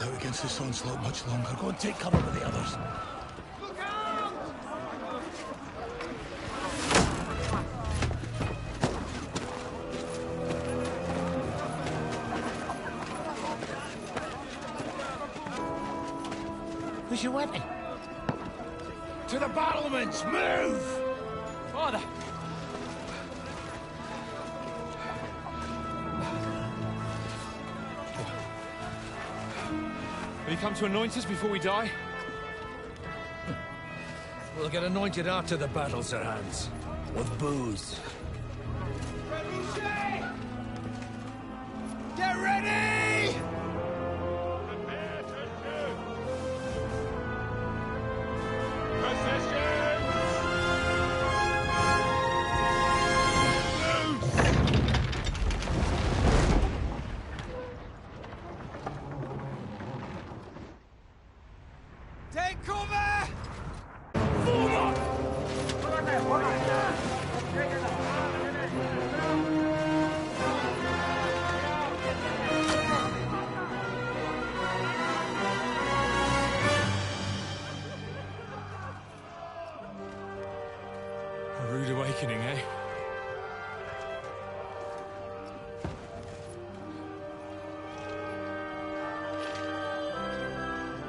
out against this onslaught much longer. Go and take cover with the others. Who's your weapon? To the battlements! Move! Father! Will you come to anoint us before we die? We'll get anointed after the battles are hands. With booze. Get ready! Take cover! A rude awakening, eh?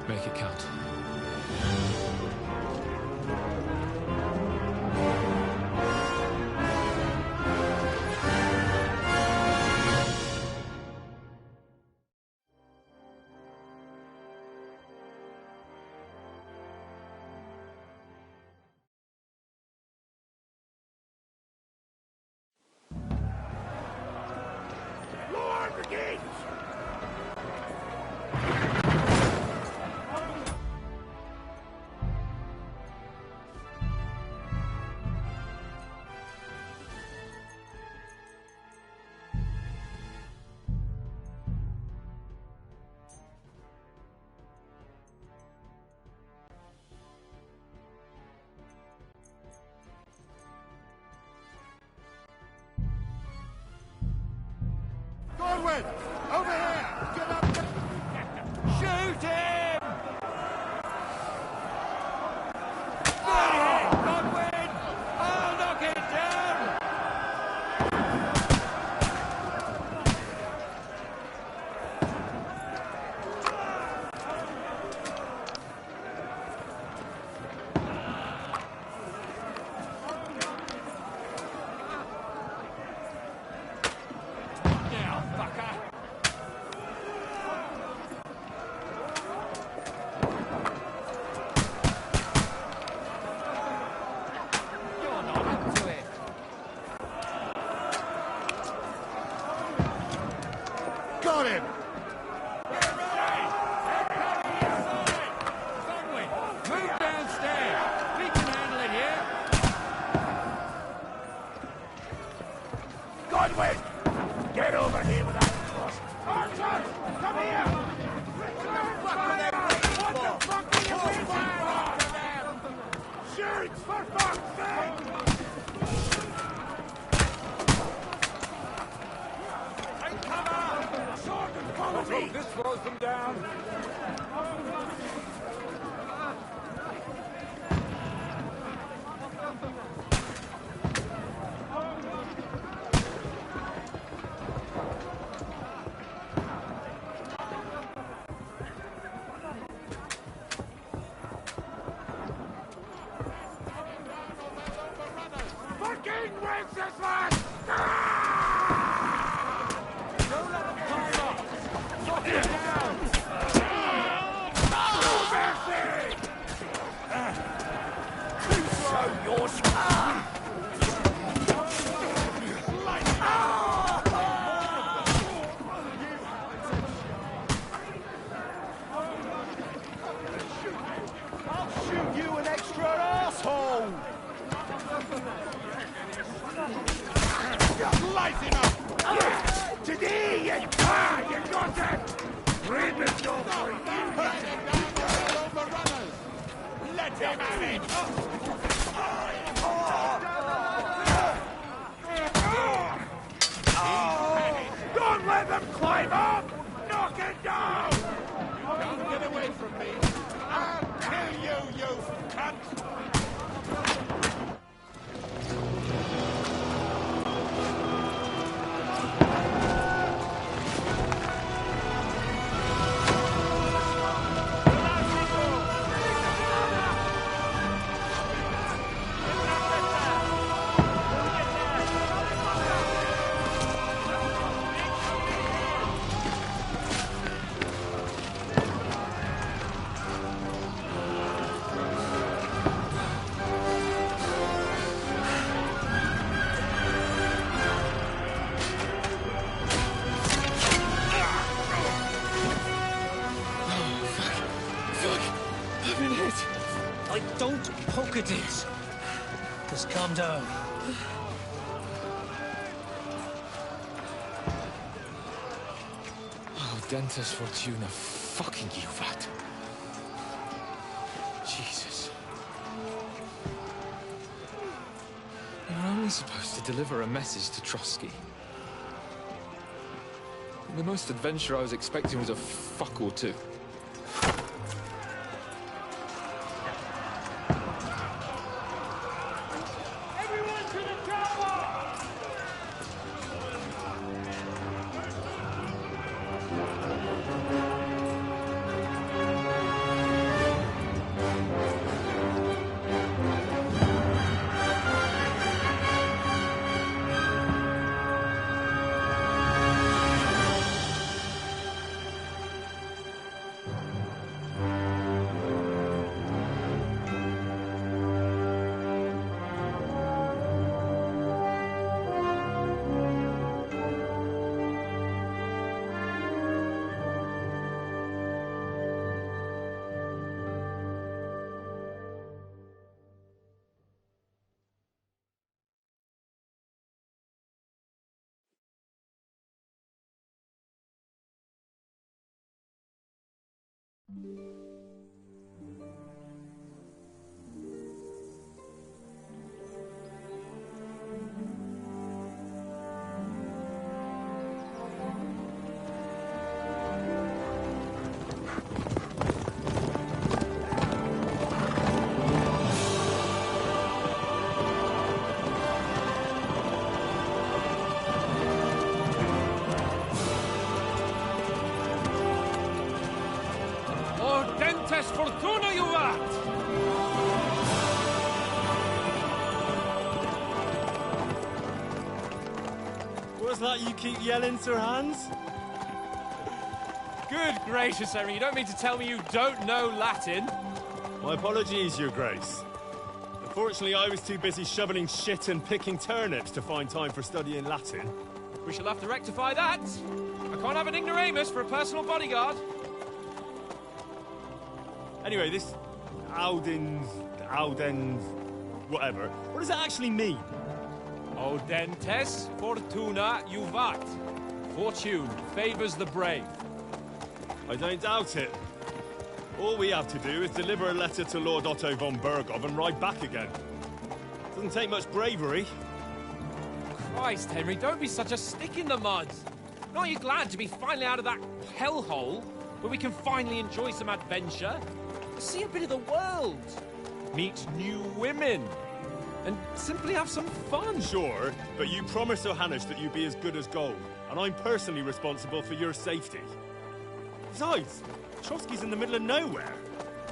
Make it count. Lord Brigade! Godwin! Over here! Get up! Shoot him! Fire! Godwin! I'll knock it down! Now, fucker! You're not up to it. Got him! Godwin, move downstairs. We can handle it here. Godwin! Get over here with that cross! Archer! Come here! What the fuck are you waiting for? Shoot! For fuck's sake! Take cover! Sword and quality! This slows them down. Fucking Wenceslas! Don't let them climb up. Knock it down. No mercy! Show your scar! I'll shoot you an extra asshole. Lighten up! Today, you got it! Read this door for you! Let him have it! Don't let them climb up! Knock it down! Commander. Oh, Dentes Fortuna, fucking Juvat. Jesus. You're only supposed to deliver a message to Trotsky. The most adventure I was expecting was a fuck or two. Everyone to the chopper! Dentes Fortuna, Juvat! What's that you keep yelling, Sir Hans? Good gracious, Henry, you don't mean to tell me you don't know Latin? My apologies, Your Grace. Unfortunately, I was too busy shoveling shit and picking turnips to find time for studying Latin. We shall have to rectify that. I can't have an ignoramus for a personal bodyguard. Anyway, this Audens, whatever. What does it actually mean? Audentes Fortuna Juvat. Fortune favors the brave. I don't doubt it. All we have to do is deliver a letter to Lord Otto von Bergov and ride back again. Doesn't take much bravery. Christ, Henry, don't be such a stick in the mud. Aren't you glad to be finally out of that hellhole where we can finally enjoy some adventure? See a bit of the world, meet new women, and simply have some fun. Sure, but you promised Johannes that you'd be as good as gold, and I'm personally responsible for your safety. Besides, Trotsky's in the middle of nowhere,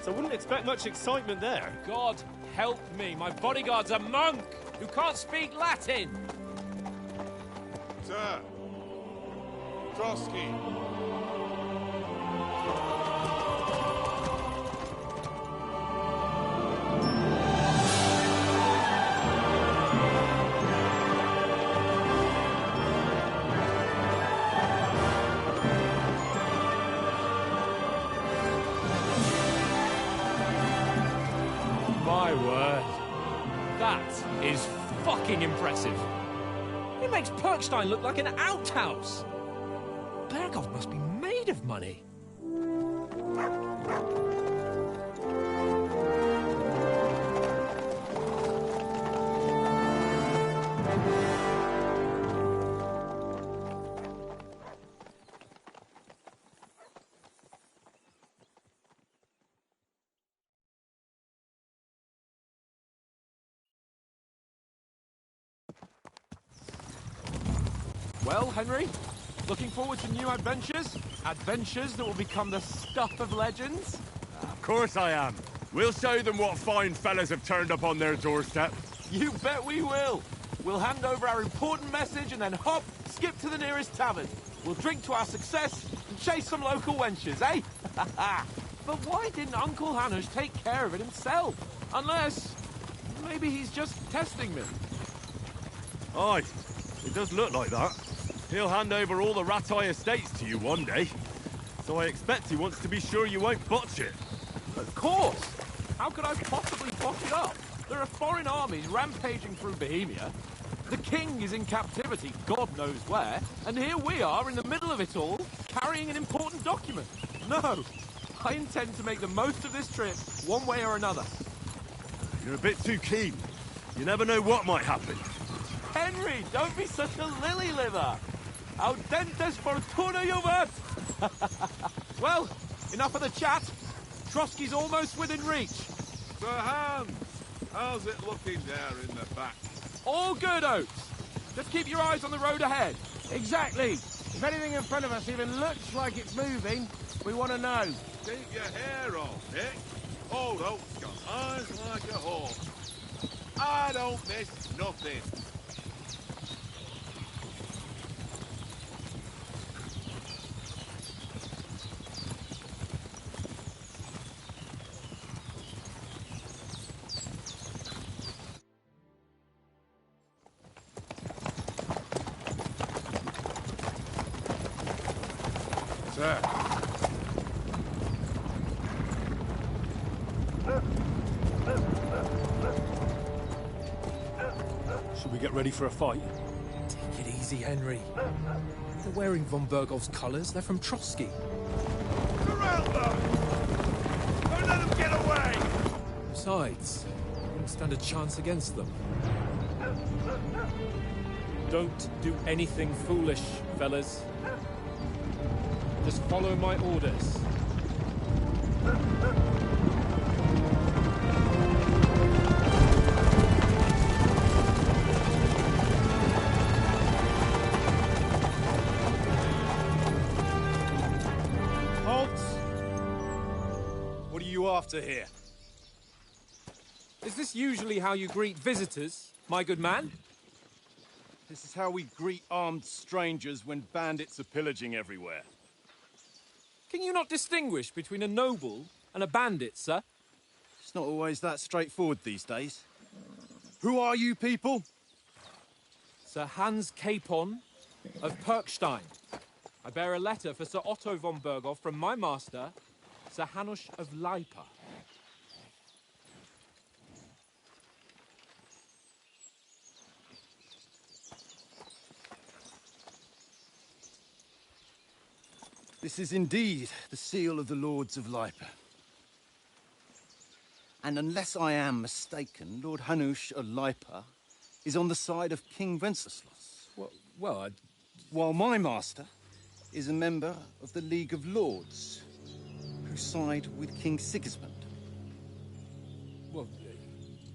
so I wouldn't expect much excitement there. God help me, my bodyguard's a monk who can't speak Latin. Sir, Trotsky. My word. That is fucking impressive. It makes Perkstein look like an outhouse. Bergov must be made of money. Well, Henry, looking forward to new adventures? Adventures that will become the stuff of legends? Of course I am. We'll show them what fine fellas have turned up on their doorstep. You bet we will. We'll hand over our important message and then hop, skip to the nearest tavern. We'll drink to our success and chase some local wenches, eh? But why didn't Uncle Hanush take care of it himself? Unless, maybe he's just testing me. Aye, it does look like that. He'll hand over all the Ratai estates to you one day. So I expect he wants to be sure you won't botch it. Of course! How could I possibly fuck it up? There are foreign armies rampaging through Bohemia. The king is in captivity, God knows where, and here we are in the middle of it all, carrying an important document. No, I intend to make the most of this trip, one way or another. You're a bit too keen. You never know what might happen. Henry, don't be such a lily-liver! Audentes fortuna juvat! Well, enough of the chat. Trotsky's almost within reach. Sir Hans, how's it looking there in the back? All good, Oates. Just keep your eyes on the road ahead. Exactly. If anything in front of us even looks like it's moving, we want to know. Keep your hair on, Nick. Old Oak's got eyes like a hawk. I don't miss nothing. Sir. Should we get ready for a fight? Take it easy, Henry. They're wearing von Bergov's colours. They're from Trotsky. Surround them! Don't let them get away! Besides, we wouldn't stand a chance against them. Don't do anything foolish, fellas. Just follow my orders. Halt! What are you after here? Is this usually how you greet visitors, my good man? This is how we greet armed strangers when bandits are pillaging everywhere. Can you not distinguish between a noble and a bandit, sir? It's not always that straightforward these days. Who are you people? Sir Hans Capon of Perkstein. I bear a letter for Sir Otto von Bergov from my master, Sir Hanush of Lipa. This is indeed the seal of the Lords of Lipa. And unless I am mistaken, Lord Hanush of Lipa is on the side of King Wenceslas. Well, While my master is a member of the League of Lords, who side with King Sigismund. well,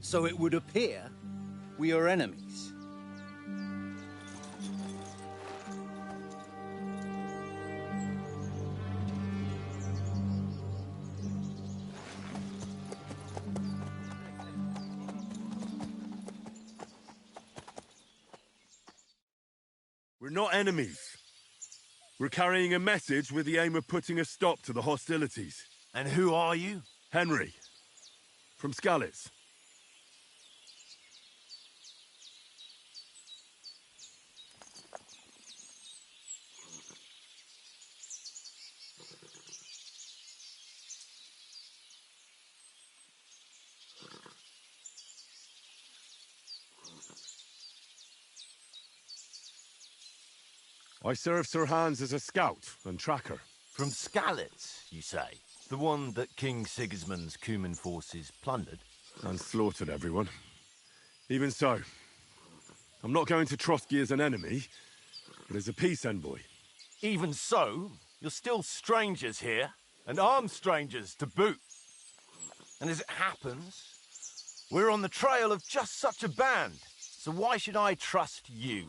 So it would appear we are enemies. We're not enemies. We're carrying a message with the aim of putting a stop to the hostilities. And who are you? Henry, from Skalitz. I serve Sir Hans as a scout and tracker. From Skalitz, you say? The one that King Sigismund's Cuman forces plundered? And slaughtered everyone. Even so, I'm not going to Trotsky as an enemy, but as a peace envoy. Even so, you're still strangers here, and armed strangers to boot. And as it happens, we're on the trail of just such a band, so why should I trust you?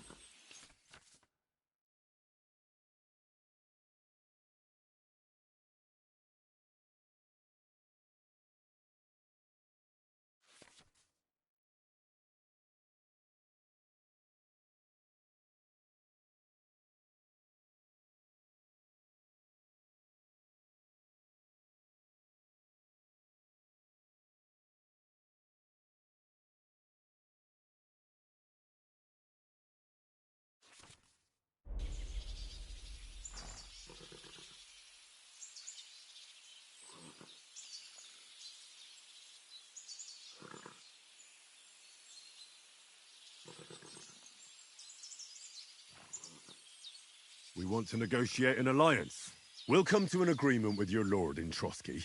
We want to negotiate an alliance. We'll come to an agreement with your lord in Trotsky,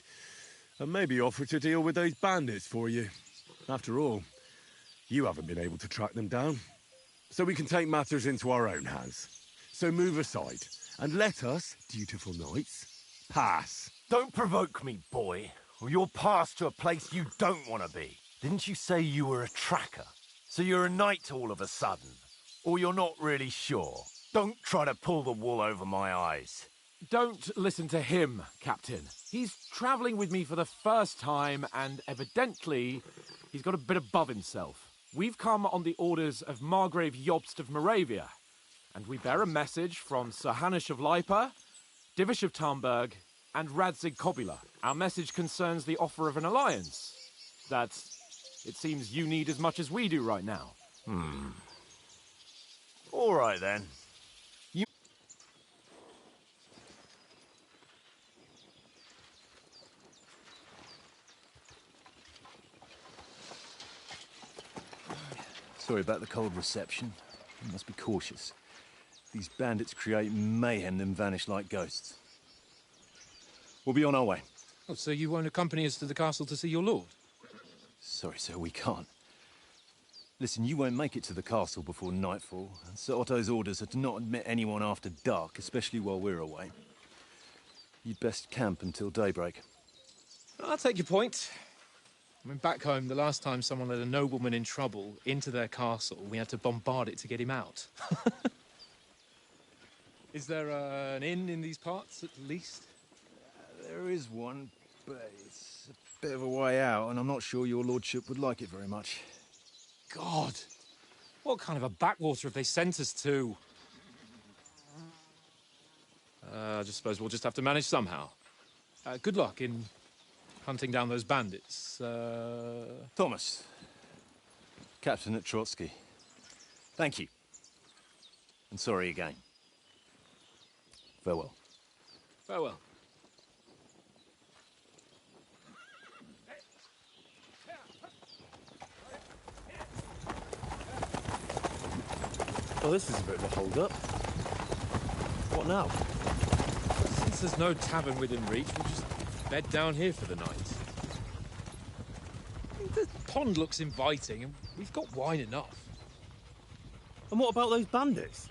and maybe offer to deal with those bandits for you. After all, you haven't been able to track them down. So we can take matters into our own hands. So move aside, and let us, dutiful knights, pass. Don't provoke me, boy, or you'll pass to a place you don't want to be. Didn't you say you were a tracker? So you're a knight all of a sudden? Or you're not really sure? Don't try to pull the wool over my eyes. Don't listen to him, Captain. He's travelling with me for the first time, and evidently, he's got a bit above himself. We've come on the orders of Margrave Jobst of Moravia, and we bear a message from Sir Hanush of Lipa, Divish of Tarnberg, and Radzig Kobula. Our message concerns the offer of an alliance that it seems you need as much as we do right now. All right, then. Sorry about the cold reception. You must be cautious. These bandits create mayhem, then vanish like ghosts. We'll be on our way. Oh, so you won't accompany us to the castle to see your lord? Sorry, sir, we can't. Listen, you won't make it to the castle before nightfall. And Sir Otto's orders are to not admit anyone after dark, especially while we're away. You'd best camp until daybreak. I'll take your point. I mean, back home, the last time someone let a nobleman in trouble into their castle, we had to bombard it to get him out. Is there an inn in these parts, at least? There is one, but it's a bit of a way out, and I'm not sure your lordship would like it very much. God! What kind of a backwater have they sent us to? I just suppose we'll just have to manage somehow. Good luck in hunting down those bandits. Thomas, captain at Trotsky. Thank you. And sorry again. Farewell. Farewell. Well, this is a bit of a hold-up. What now? Since there's no tavern within reach, we'll just bed down here for the night. The pond looks inviting, and we've got wine enough. And what about those bandits?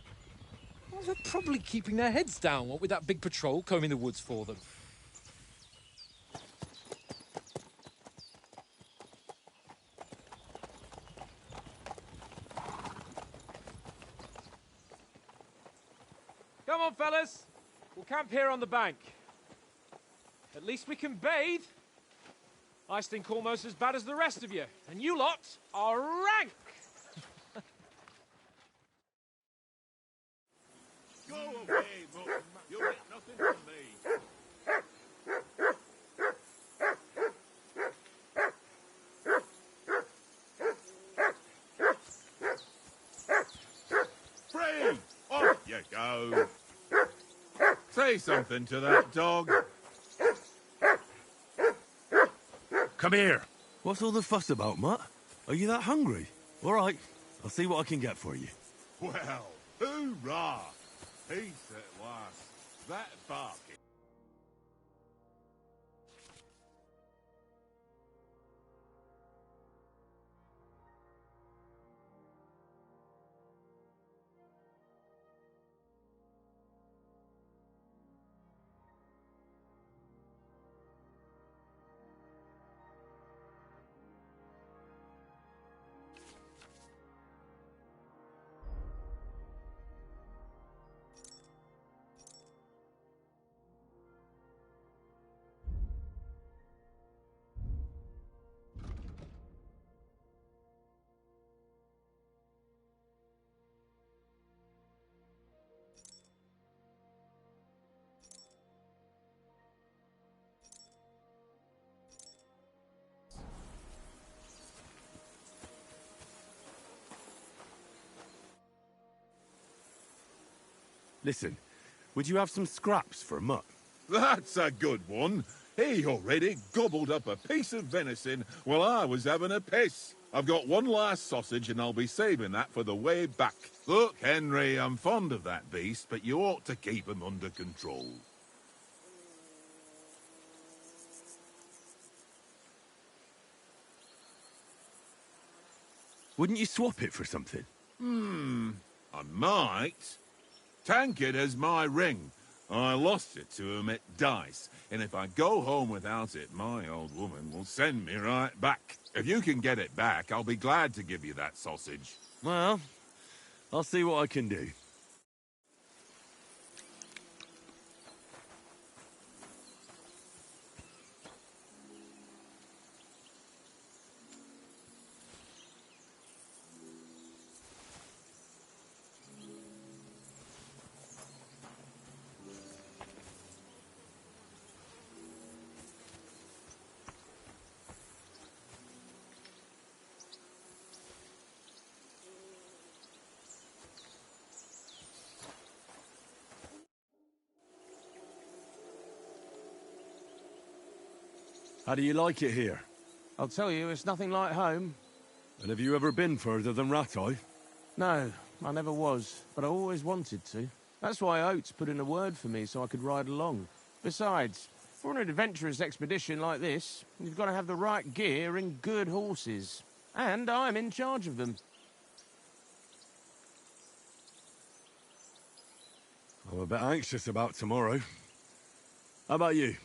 Well, they're probably keeping their heads down, what with that big patrol combing the woods for them. Come on, fellas. We'll camp here on the bank. At least we can bathe. I stink almost as bad as the rest of you, and you lot are rank. Go away, Muck. You'll get nothing from me. Free! Off you go. Say something to that dog. Come here. What's all the fuss about, Mutt? Are you that hungry? All right, I'll see what I can get for you. Well, hoorah! Peace at last. That barking. Listen, would you have some scraps for Mutt? That's a good one. He already gobbled up a piece of venison while I was having a piss. I've got one last sausage and I'll be saving that for the way back. Look, Henry, I'm fond of that beast, but you ought to keep him under control. Wouldn't you swap it for something? I might. Tankard has my ring. I lost it to him at dice, and if I go home without it, my old woman will send me right back. If you can get it back, I'll be glad to give you that sausage. Well, I'll see what I can do. How do you like it here? I'll tell you, it's nothing like home. And have you ever been further than Rattay? No, I never was, but I always wanted to. That's why Oates put in a word for me so I could ride along. Besides, for an adventurous expedition like this, you've got to have the right gear and good horses. And I'm in charge of them. I'm a bit anxious about tomorrow. How about you?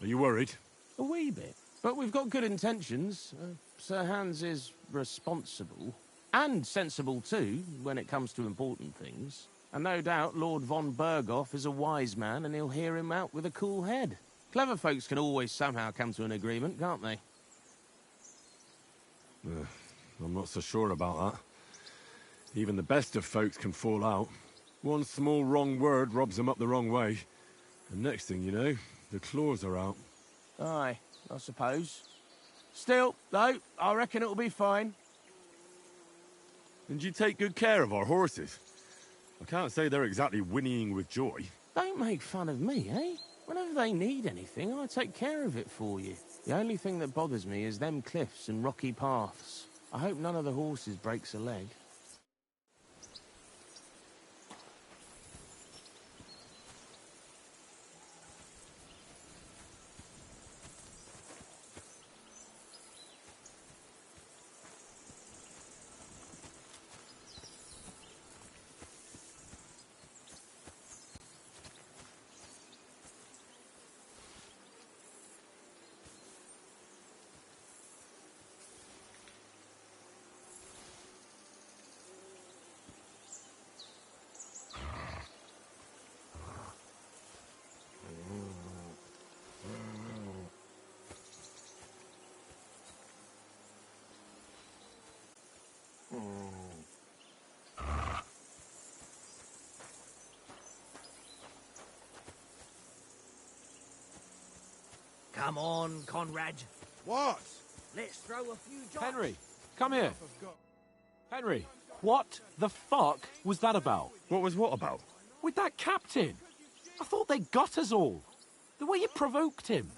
Are you worried? A wee bit. But we've got good intentions. Sir Hans is responsible. And sensible too, when it comes to important things. And no doubt Lord von Berghoff is a wise man and he'll hear him out with a cool head. Clever folks can always somehow come to an agreement, can't they? I'm not so sure about that. Even the best of folks can fall out. One small wrong word robs them up the wrong way. And next thing you know, the claws are out. Aye, I suppose. Still, though, I reckon it'll be fine. And you take good care of our horses. I can't say they're exactly whinnying with joy. Don't make fun of me, eh? Whenever they need anything, I take care of it for you. The only thing that bothers me is them cliffs and rocky paths. I hope none of the horses breaks a leg. Come on, Conrad. What? Let's throw a few jobs. Henry, come here. Henry, what the fuck was that about? What was what about? With that captain? I thought they got us all. The way you provoked him.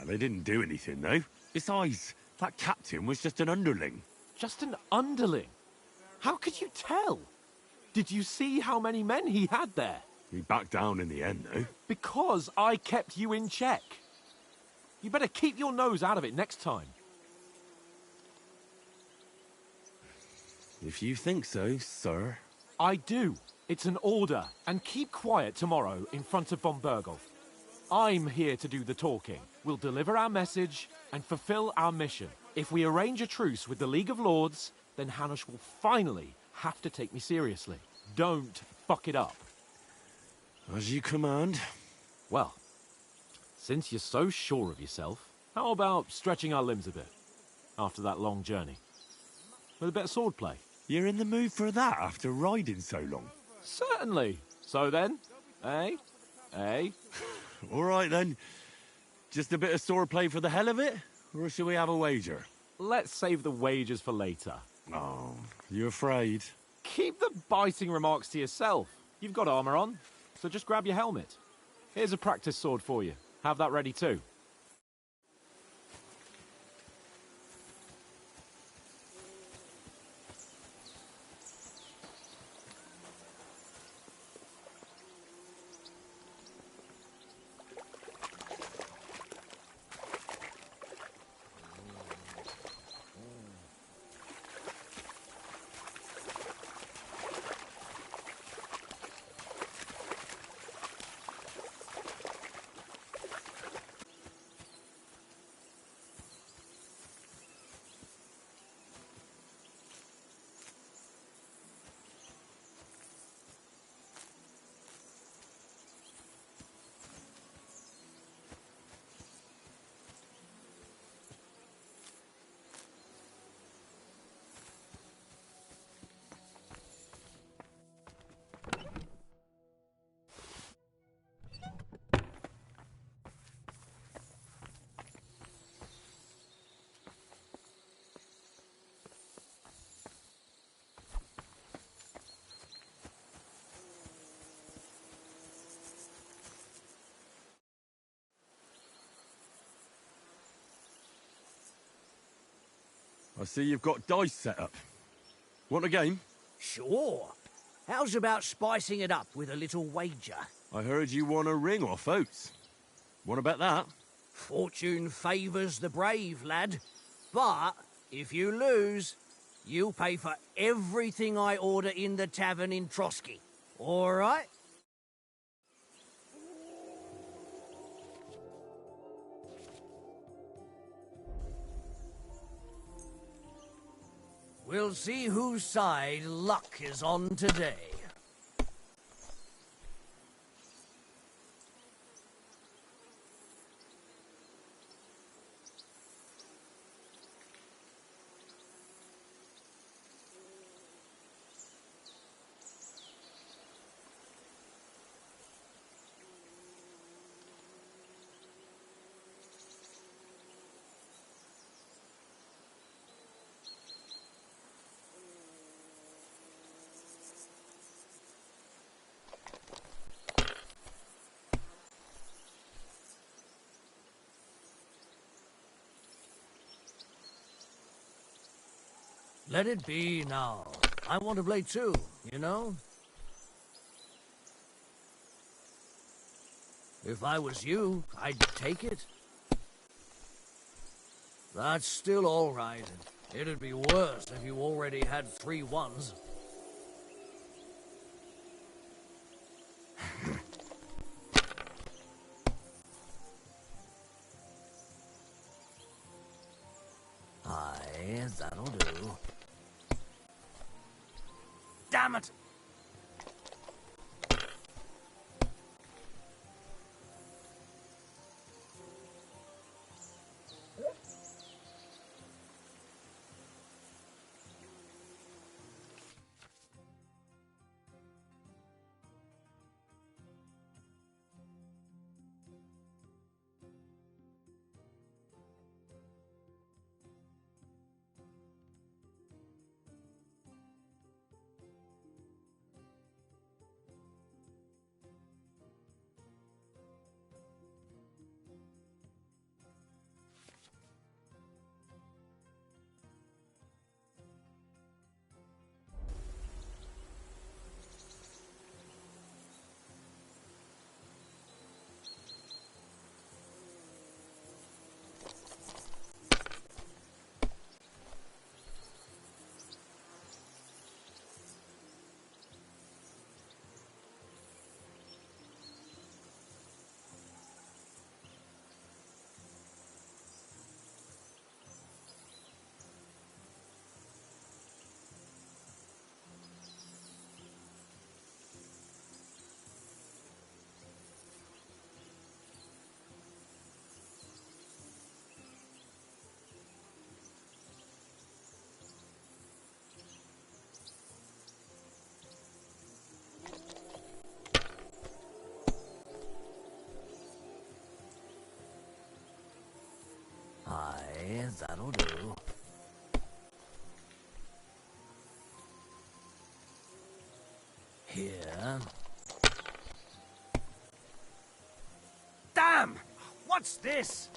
They didn't do anything, though. Besides, that captain was just an underling. Just an underling? How could you tell? Did you see how many men he had there? He backed down in the end, though. Because I kept you in check. You better keep your nose out of it next time. If you think so, sir. I do. It's an order. And keep quiet tomorrow in front of von Berghoff. I'm here to do the talking. We'll deliver our message and fulfill our mission. If we arrange a truce with the League of Lords, then Hanush will finally have to take me seriously. Don't fuck it up. As you command. Well, since you're so sure of yourself, how about stretching our limbs a bit after that long journey? With a bit of swordplay. You're in the mood for that after riding so long? Certainly. So then, eh? Eh? All right, then. Just a bit of swordplay for the hell of it? Or shall we have a wager? Let's save the wagers for later. Oh, you afraid? Keep the biting remarks to yourself. You've got armor on, so just grab your helmet. Here's a practice sword for you. Have that ready too. I see you've got dice set up. Want a game? Sure. How's about spicing it up with a little wager? I heard you won a ring off Oates. Want to bet that? Fortune favours the brave, lad. But if you lose, you'll pay for everything I order in the tavern in Trotsky. All right? We'll see whose side luck is on today. Let it be now. I want to play too, you know? If I was you, I'd take it. That's still all right. It'd be worse if you already had 3 ones. Aye, that'll do. Damn it! Aye, that'll do. Here. Damn! What's this?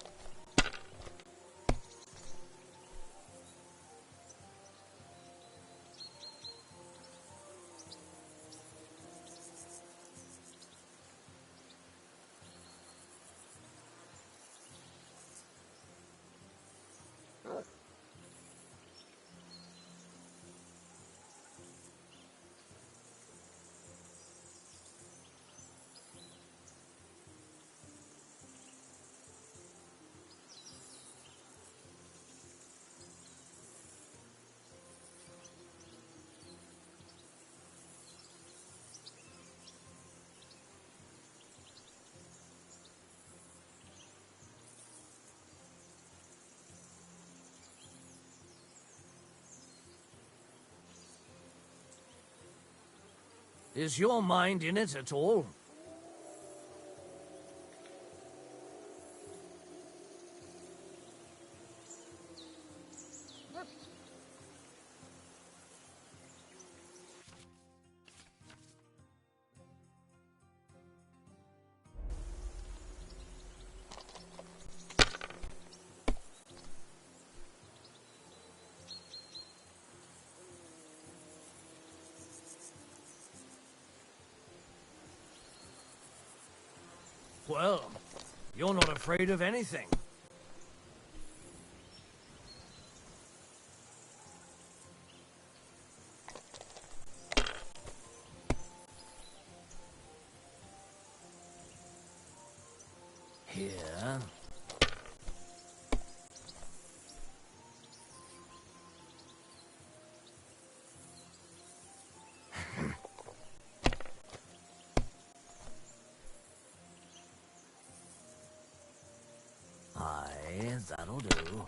Is your mind in it at all? Well, you're not afraid of anything. Here. Aye, that'll do.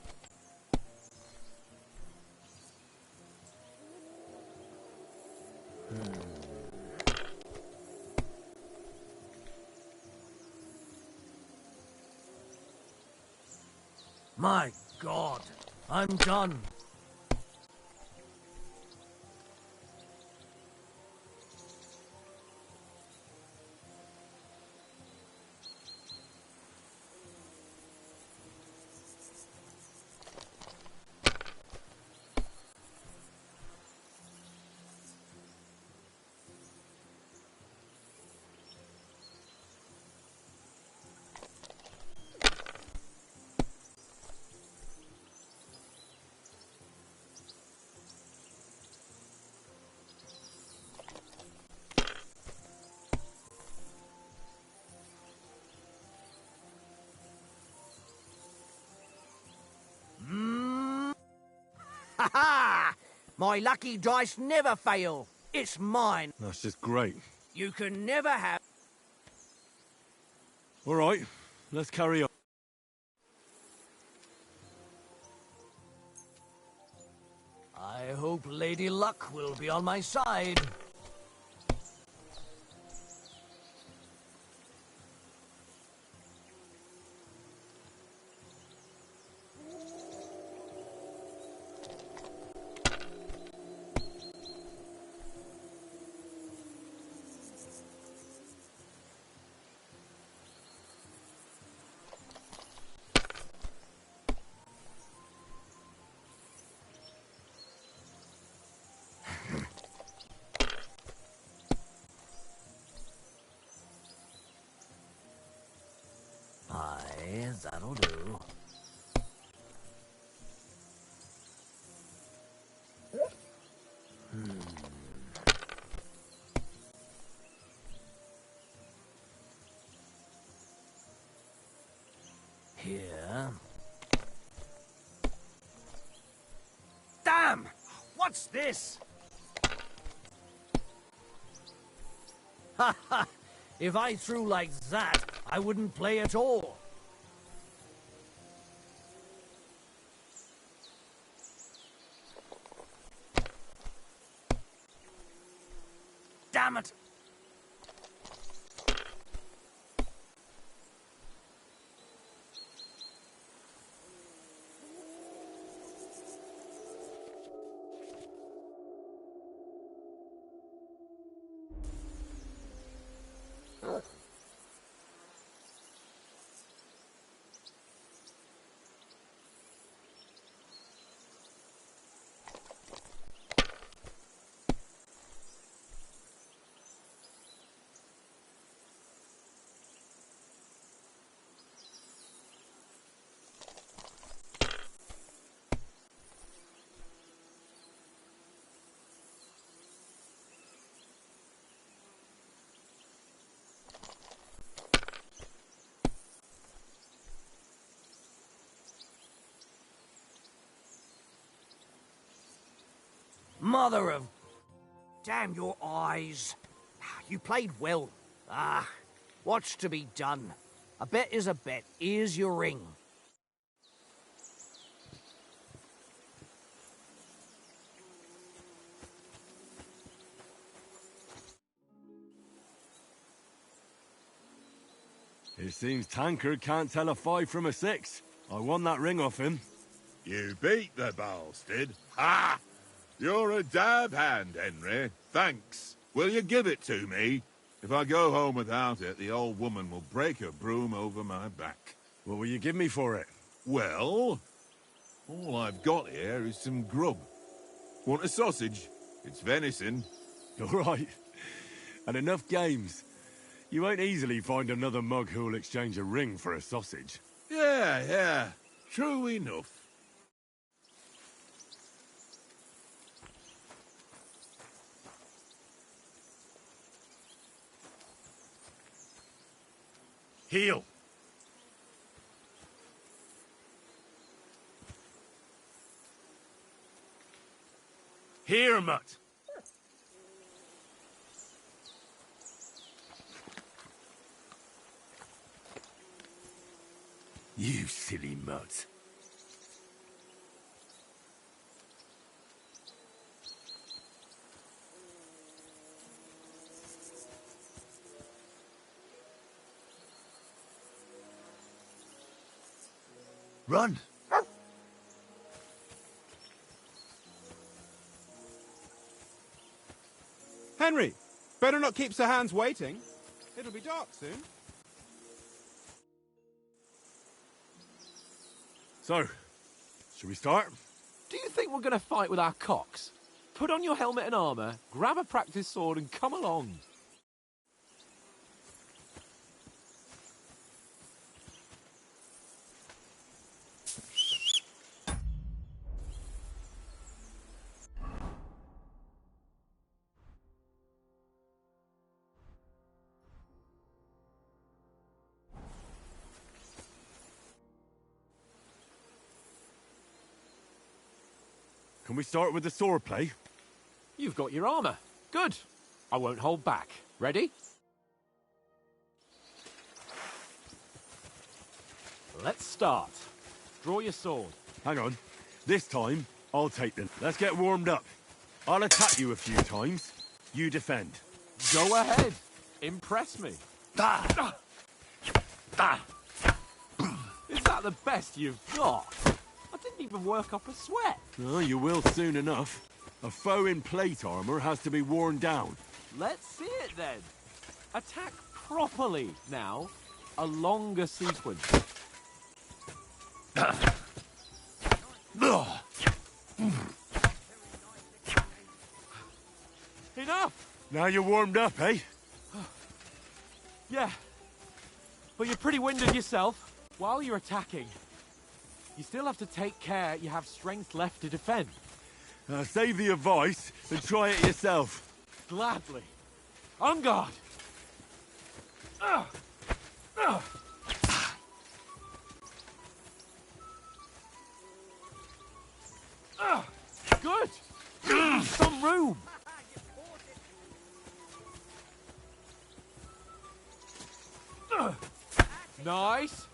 My God, I'm done. Ha ha! My lucky dice never fail. It's mine. That's just great. You can never have... All right, let's carry on. I hope Lady Luck will be on my side. Aye, that'll do. Here. Damn! What's this? Ha ha! If I threw like that, I wouldn't play at all. Damn it! Mother of... Damn your eyes. You played well. Ah, what's to be done? A bet is a bet. Here's your ring. It seems Tankard can't tell a 5 from a 6. I won that ring off him. You beat the bastard. Ha! You're a dab hand, Henry. Thanks. Will you give it to me? If I go home without it, the old woman will break her broom over my back. What will you give me for it? Well, all I've got here is some grub. Want a sausage? It's venison. All right. And enough games. You won't easily find another mug who'll exchange a ring for a sausage. Yeah. True enough. Heel! Here, mutt! You silly mutt. Run! Henry, better not keep Sir Hans waiting. It'll be dark soon. So, shall we start? Do you think we're going to fight with our cocks? Put on your helmet and armour, grab a practice sword and come along. Can we start with the sword play? You've got your armour. Good. I won't hold back. Ready? Let's start. Draw your sword. Hang on. This time, I'll take them. Let's get warmed up. I'll attack you a few times. You defend. Go ahead. Impress me. Da! Da! Is that the best you've got? I didn't even work up a sweat. Oh, you will soon enough. A foe in plate armour has to be worn down. Let's see it then. Attack properly now. A longer sequence. Enough! Now you're warmed up, eh? Yeah. But you're pretty winded yourself. While you're attacking, you still have to take care you have strength left to defend. Save the advice and try it yourself. Gladly. On guard! Good! Some room! Nice!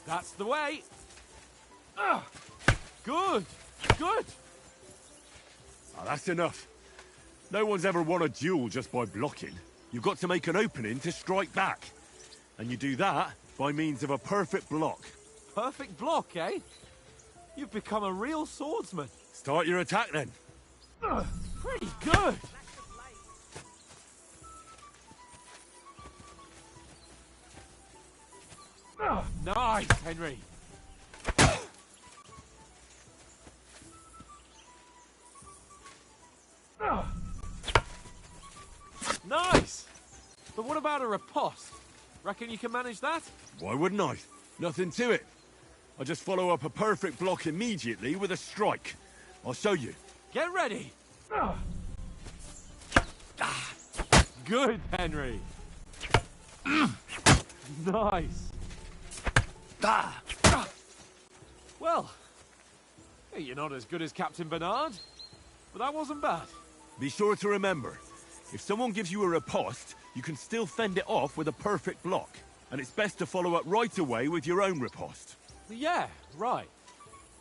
That's the way! Good! Good! That's enough. No one's ever won a duel just by blocking. You've got to make an opening to strike back. And you do that by means of a perfect block. Perfect block, eh? You've become a real swordsman. Start your attack then. Pretty good! Nice, Henry. Nice! But what about a riposte? Reckon you can manage that? Why wouldn't I? Nothing to it. I just follow up a perfect block immediately with a strike. I'll show you. Get ready! Good, Henry. Nice. Well, you're not as good as Captain Bernard, but that wasn't bad. Be sure to remember, if someone gives you a riposte, you can still fend it off with a perfect block. And it's best to follow up right away with your own riposte. Yeah, right.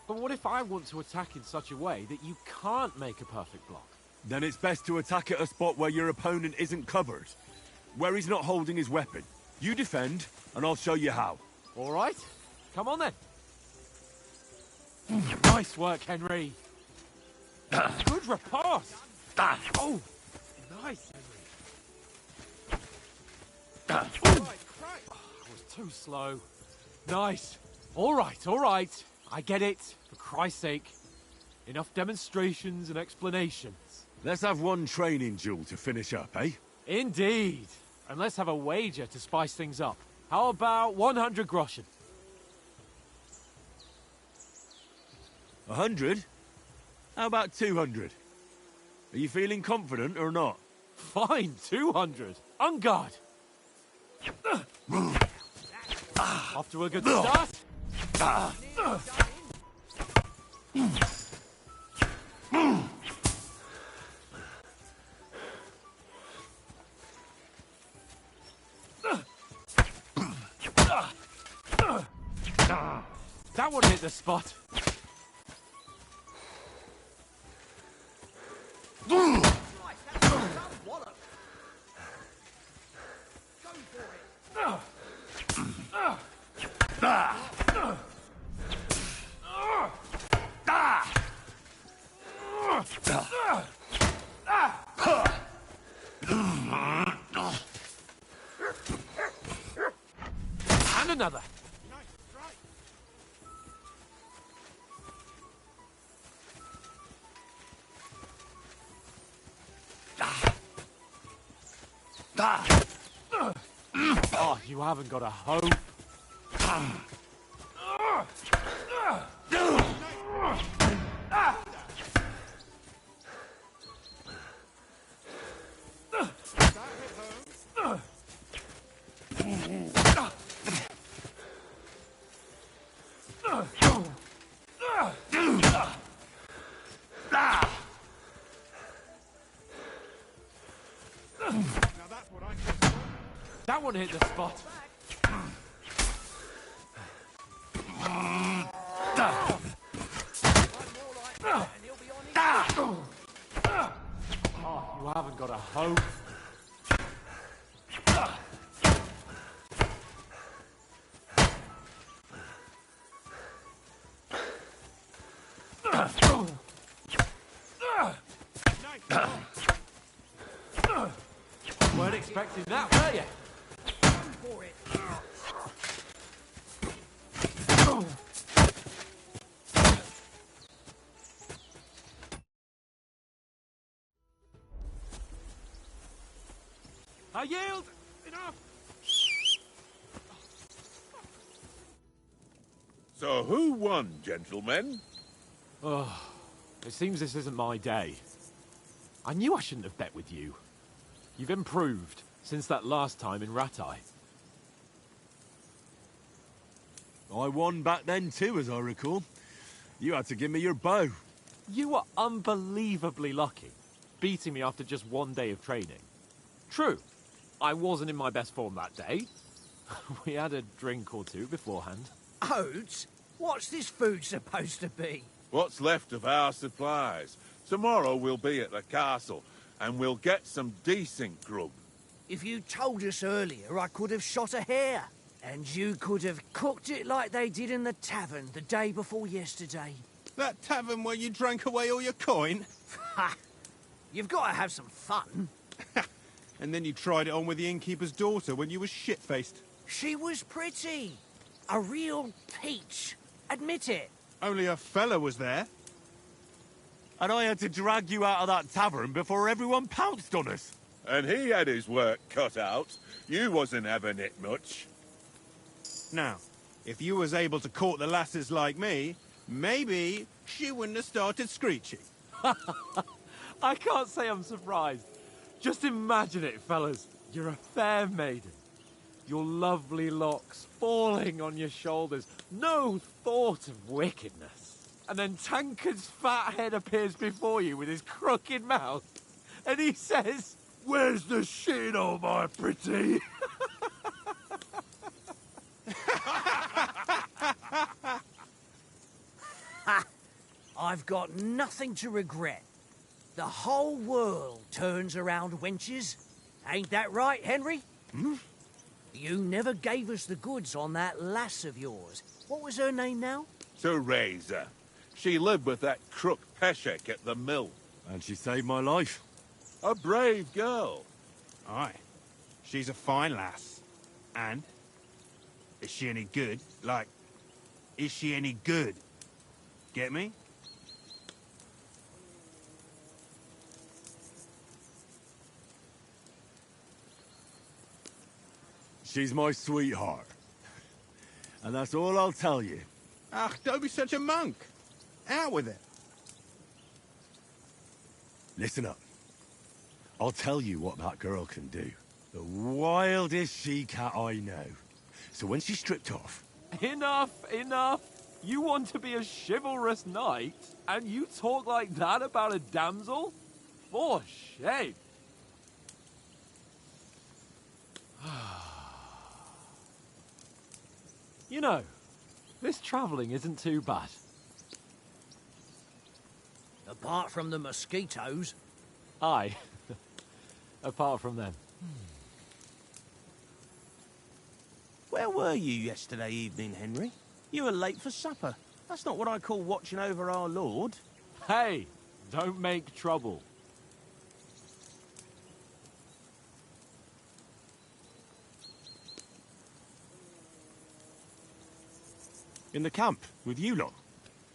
But what if I want to attack in such a way that you can't make a perfect block? Then it's best to attack at a spot where your opponent isn't covered. Where he's not holding his weapon. You defend, and I'll show you how. All right. Come on then. Nice work, Henry. Good riposte. Oh, nice, Henry. Oh, I was too slow. Nice. All right. I get it. For Christ's sake. Enough demonstrations and explanations. Let's have one training duel to finish up, eh? Indeed. And let's have a wager to spice things up. How about 100 groschen? 100? How about 200? Are you feeling confident or not? Fine, 200. On guard. Off to a good start. That one hit the spot. And another. Oh, you haven't got a hope. That one hit the spot. Oh, you haven't got a hope. Weren't expecting that, were you? I yield! Enough! So who won, gentlemen? Oh, it seems this isn't my day. I knew I shouldn't have bet with you. You've improved since that last time in Ratai. I won back then too, as I recall. You had to give me your bow. You were unbelievably lucky, beating me after just one day of training. True, I wasn't in my best form that day. We had a drink or two beforehand. Oates? What's this food supposed to be? What's left of our supplies. Tomorrow we'll be at the castle, and we'll get some decent grub. If you told us earlier, I could have shot a hare. And you could have cooked it like they did in the tavern the day before yesterday. That tavern where you drank away all your coin? Ha! You've got to have some fun. And then you tried it on with the innkeeper's daughter when you were shit-faced. She was pretty. A real peach. Admit it. Only a fella was there. And I had to drag you out of that tavern before everyone pounced on us. And he had his work cut out. You wasn't having it much. Now, if you was able to court the lasses like me, maybe she wouldn't have started screeching. I can't say I'm surprised. Just imagine it, fellas. You're a fair maiden. Your lovely locks falling on your shoulders. No thought of wickedness. And then Tankard's fat head appears before you with his crooked mouth. And he says, "Where's the shit, oh my pretty?" I've got nothing to regret. The whole world turns around wenches. Ain't that right, Henry? Hmm? You never gave us the goods on that lass of yours. What was her name now? Teresa. She lived with that crook Peshek at the mill. And she saved my life. A brave girl. Aye. She's a fine lass. And? Is she any good? Like, is she any good? Get me? She's my sweetheart. And that's all I'll tell you. Ach, don't be such a monk. Out with it. Listen up. I'll tell you what that girl can do. The wildest she-cat I know. So when she's stripped off... Enough, enough. You want to be a chivalrous knight, and you talk like that about a damsel? For shame. You know, this travelling isn't too bad. Apart from the mosquitoes. Aye. Apart from them. Where were you yesterday evening, Henry? You were late for supper. That's not what I call watching over our Lord. Hey, don't make trouble. In the camp, with you lot.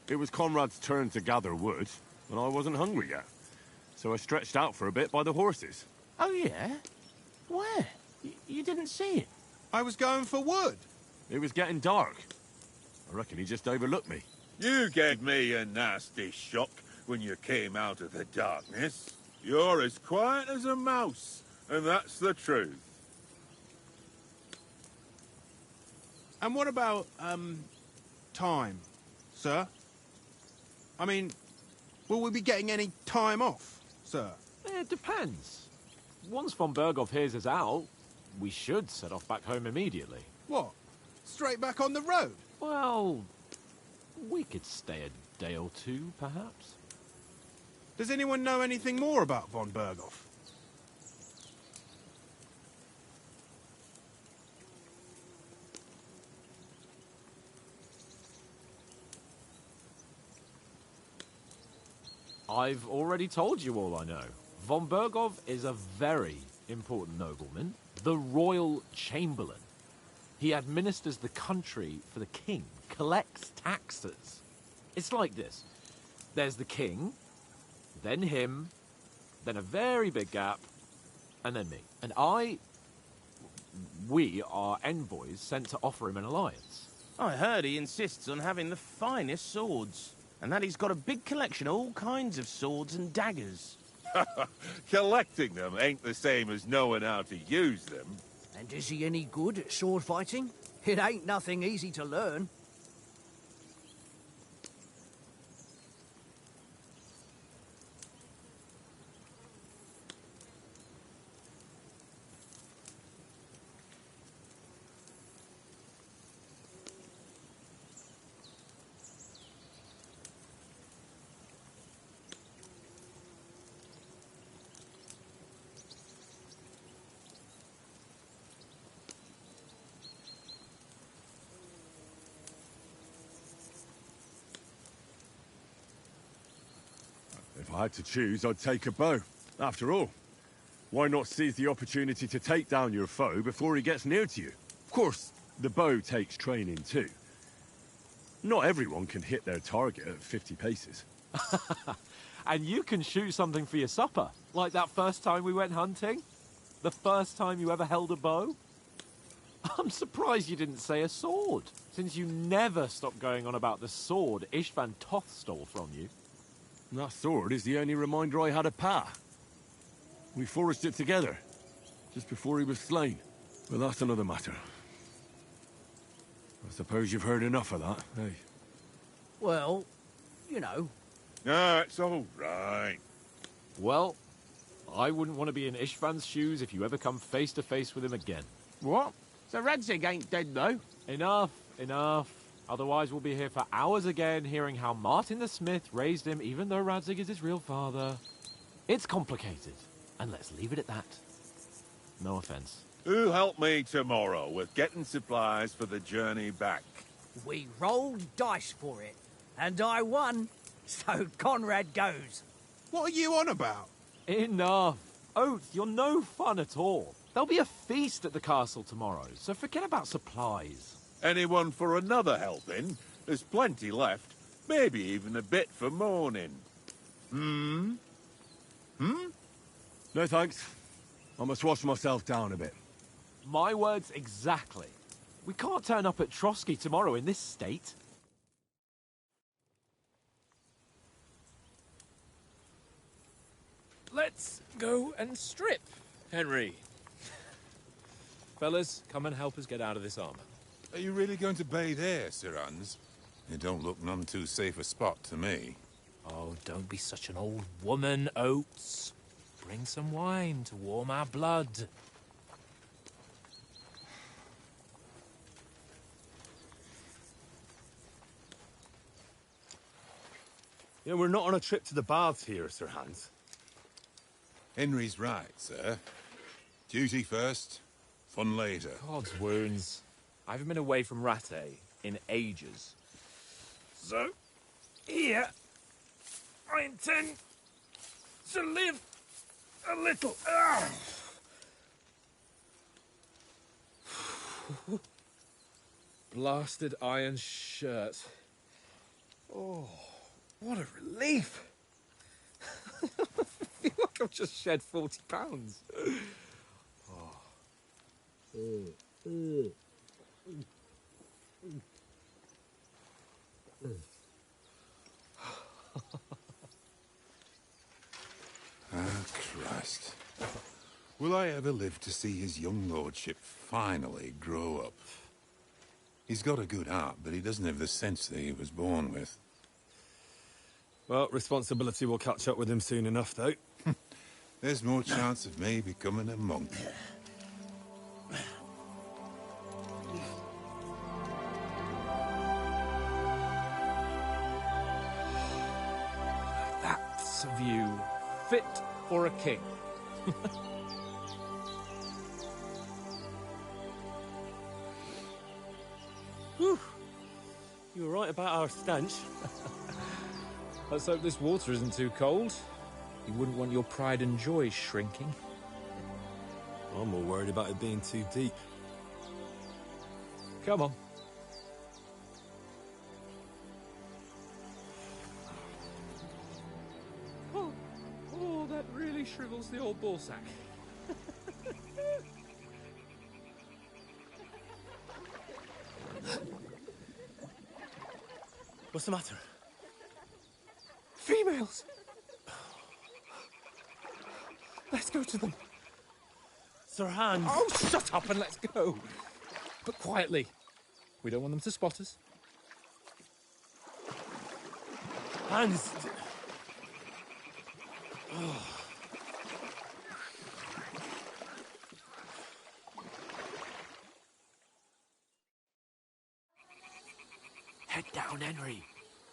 It was Conrad's turn to gather wood, and I wasn't hungry yet. So I stretched out for a bit by the horses. Oh, yeah? Where? You didn't see it? I was going for wood. It was getting dark. I reckon he just overlooked me. You gave me a nasty shock when you came out of the darkness. You're as quiet as a mouse, and that's the truth. And what about, time, sir? I mean, will we be getting any time off, sir? It depends. Once von Berghoff hears us out, we should set off back home immediately. What? Straight back on the road? Well, we could stay a day or two, perhaps. Does anyone know anything more about von Berghoff? I've already told you all I know. Von Berghoff is a very important nobleman, the royal chamberlain. He administers the country for the king, collects taxes. It's like this. There's the king, then him, then a very big gap, and then me. And we are envoys sent to offer him an alliance. I heard he insists on having the finest swords, and that he's got a big collection of all kinds of swords and daggers. Collecting them ain't the same as knowing how to use them. And is he any good at sword fighting? It ain't nothing easy to learn. If I had to choose, I'd take a bow. After all, why not seize the opportunity to take down your foe before he gets near to you? Of course, the bow takes training too. Not everyone can hit their target at 50 paces. And you can shoot something for your supper, like that first time we went hunting? The first time you ever held a bow? I'm surprised you didn't say a sword, since you never stopped going on about the sword Ishvan Toth stole from you. That sword is the only reminder I had of Pa. We forged it together, just before he was slain. But that's another matter. I suppose you've heard enough of that, eh? Well, you know. No, it's all right. Well, I wouldn't want to be in Ishvan's shoes if you ever come face to face with him again. What? So Radzig ain't dead, though? Enough, enough. Otherwise we'll be here for hours again, hearing how Martin the Smith raised him, even though Radzig is his real father. It's complicated, and let's leave it at that. No offense. Who'll help me tomorrow with getting supplies for the journey back? We rolled dice for it, and I won, so Conrad goes. What are you on about? Enough. Oath, you're no fun at all. There'll be a feast at the castle tomorrow, so forget about supplies. Anyone for another helping? There's plenty left. Maybe even a bit for morning. No thanks. I must wash myself down a bit. My words exactly. We can't turn up at Trotsky tomorrow in this state. Let's go and strip, Henry. Fellas, come and help us get out of this armor. Are you really going to bathe here, Sir Hans? It don't look none too safe a spot to me. Oh, don't be such an old woman, Oates. Bring some wine to warm our blood. You know, we're not on a trip to the baths here, Sir Hans. Henry's right, sir. Duty first, fun later. God's wounds. I haven't been away from Rattay in ages. So, here, I intend to live a little. Blasted iron shirt. Oh, what a relief. I feel like I've just shed 40 pounds. Christ. Will I ever live to see his young lordship finally grow up? He's got a good heart, but he doesn't have the sense that he was born with. Well, responsibility will catch up with him soon enough, though. There's more chance of me becoming a monk. That's a view fit for a king. Whew. You were right about our stench. Let's hope this water isn't too cold. You wouldn't want your pride and joy shrinking. I'm more worried about it being too deep. Come on. Oh, that really shrivels the old ball sack. What's the matter? Females! Let's go to them. Sir Hans! Oh, shut up and let's go. But quietly. We don't want them to spot us. Hans! Head down, Henry.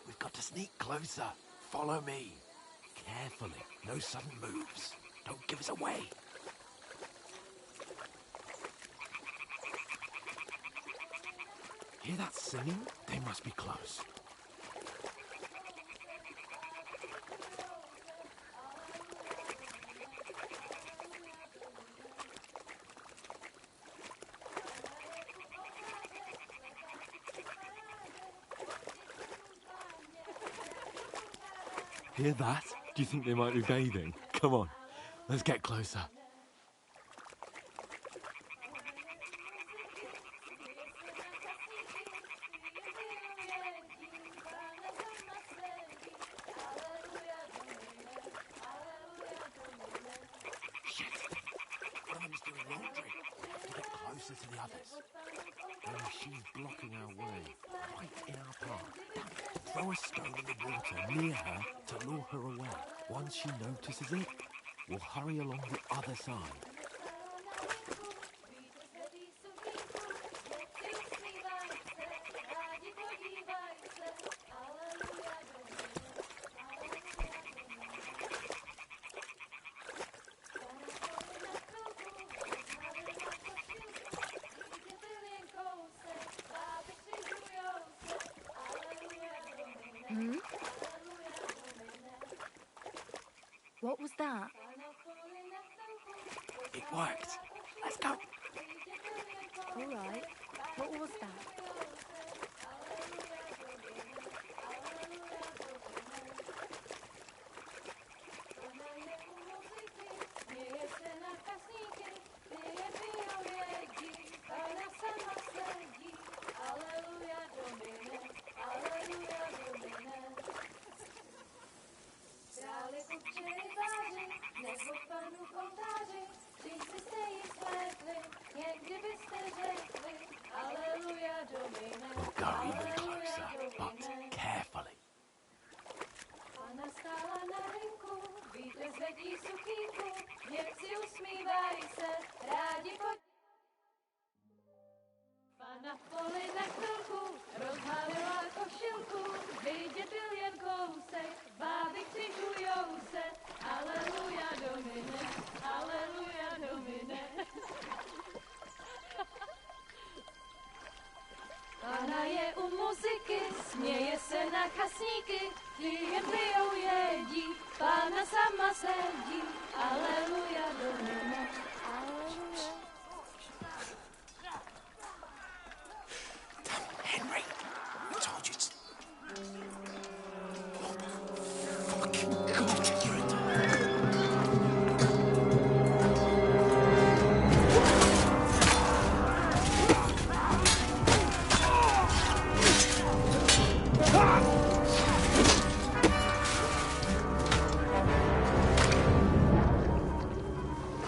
We've got to sneak closer. Follow me. Carefully. No sudden moves. Don't give us away. Hear that singing? They must be close. Hear that? Do you think they might be bathing? Come on, let's get closer. Shit! One of them's doing laundry. We have to get closer to the others. Oh, she's blocking our way. Right in our path. Damn it. Throw a stone in the water near her to lure her away. Once she notices it, we'll hurry along the other side. What was that? It worked. Let's go. All right. What was that? Go even closer, but carefully. Ona stála na rynku, vítr zvedí sukínku, děvci usmívají se, rádi pojď. Pana v poli na chvilku, rozhalila košilku, vidět byl jen kousek, báby křižujou se, aleluja domine, aleluja domine. Pana je u muziky, směje se na chasníky, klienty ją jedí, Pána sama sedí, aleluja domine, aleluja. Henry, I told you to... Oh, fucking God, you're a dog.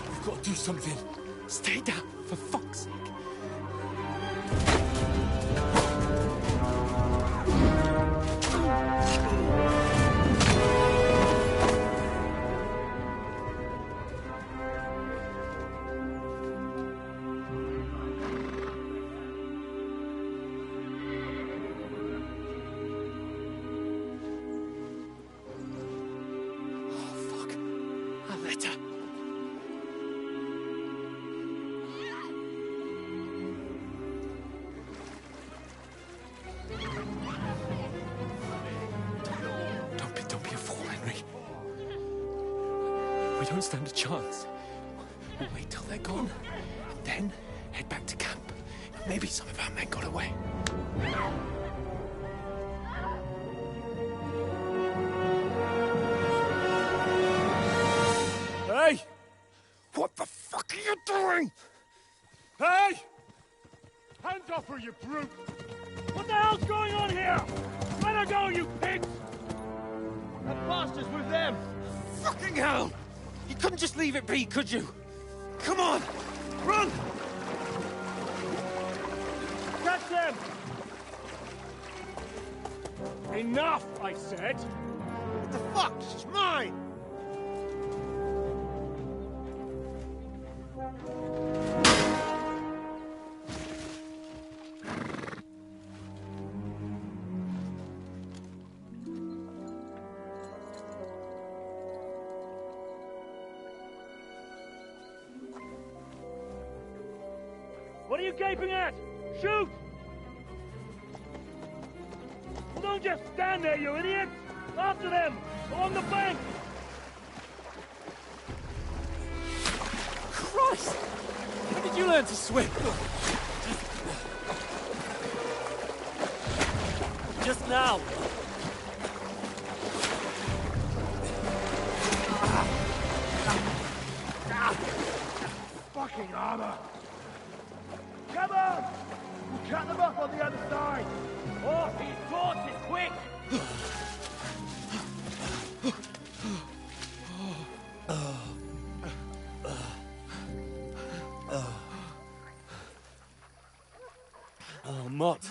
You've got to do something. Stay down, for fuck's sake. Don't be a fool, Henry. We don't stand a chance. We'll wait till they're gone, and then head back to camp. Maybe some of our men got away. Hey! What the fuck are you doing? Hey! Hands off her, you brute! What the hell's going on here? Let her go, you pigs! That bastard's with them! Fucking hell! You couldn't just leave it be, could you? Come on! Run! Catch them! Enough, I said! What the fuck? She's mine! What are you gaping at? Shoot! Well, don't just stand there, you idiots! After them! Along the bank! Christ! When did you learn to swim? Just now. Fucking armor! Come on! We'll cut them off on the other side! Oh, these torches, quick! Oh, Mott.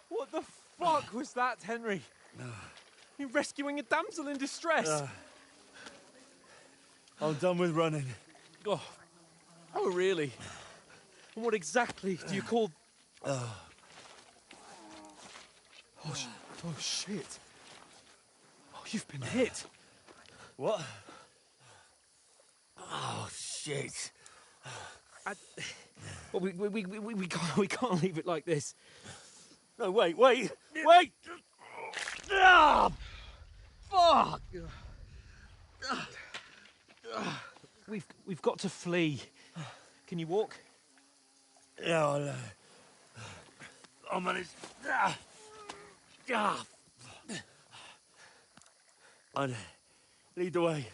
What the fuck was that, Henry? You rescuing a damsel in distress? I'm done with running. Oh, really? And what exactly do you call... Oh, shit. Oh, you've been hit. What? Oh, shit. Well, we can't leave it like this. No, wait! Ah! Fuck! We've got to flee. Can you walk? Yeah, I'll manage. I'd lead the way.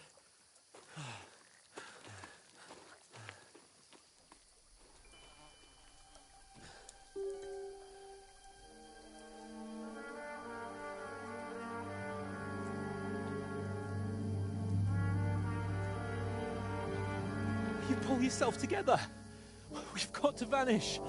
You pull yourself together. We've got to vanish.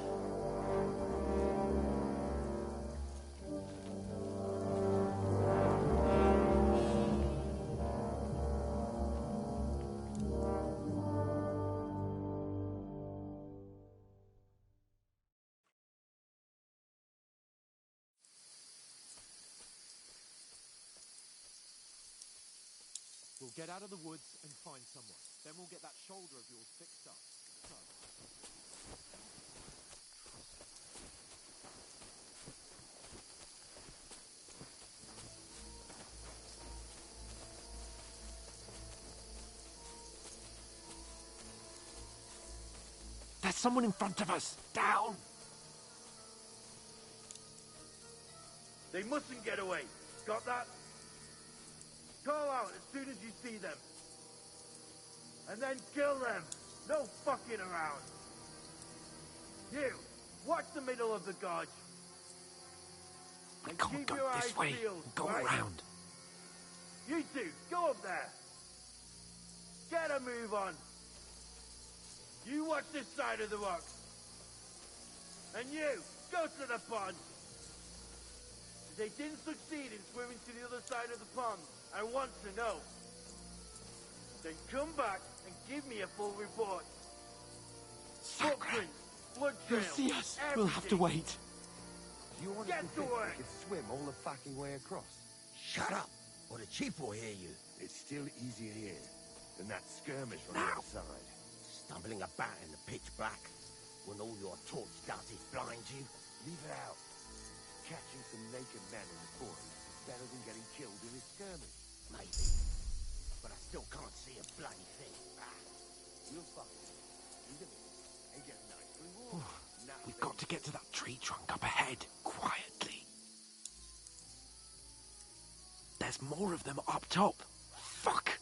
We'll get out of the woods and find someone. Then we'll get that shoulder of yours fixed up. So, there's someone in front of us! Down! They mustn't get away. Got that? Call out as soon as you see them. And then kill them. No fucking around. You, watch the middle of the gorge. We And can't keep go your eyes this way. peeled, Go right? around. You two, go up there. Get a move on. You watch this side of the rocks. And you, go to the pond. If they didn't succeed in swimming to the other side of the pond, I want to know. Then come back and give me a full report. Footprints, blood They'll trails, see us. We'll have to everything. wait. Do you honestly Get to think work. we could swim all the fucking way across? Shut up, or the chief will hear you. It's still easier here than that skirmish on the Now. other side. Stumbling about in the pitch black, when all your torch does is blind you. Leave it out. Catching some naked men in the forest is better than getting killed in a skirmish. Maybe. But I still can't see a bloody thing. We'll find it. In the minute, and get a nice reward. Now We've then, got to get to that tree trunk up ahead, quietly. There's more of them up top. Fuck!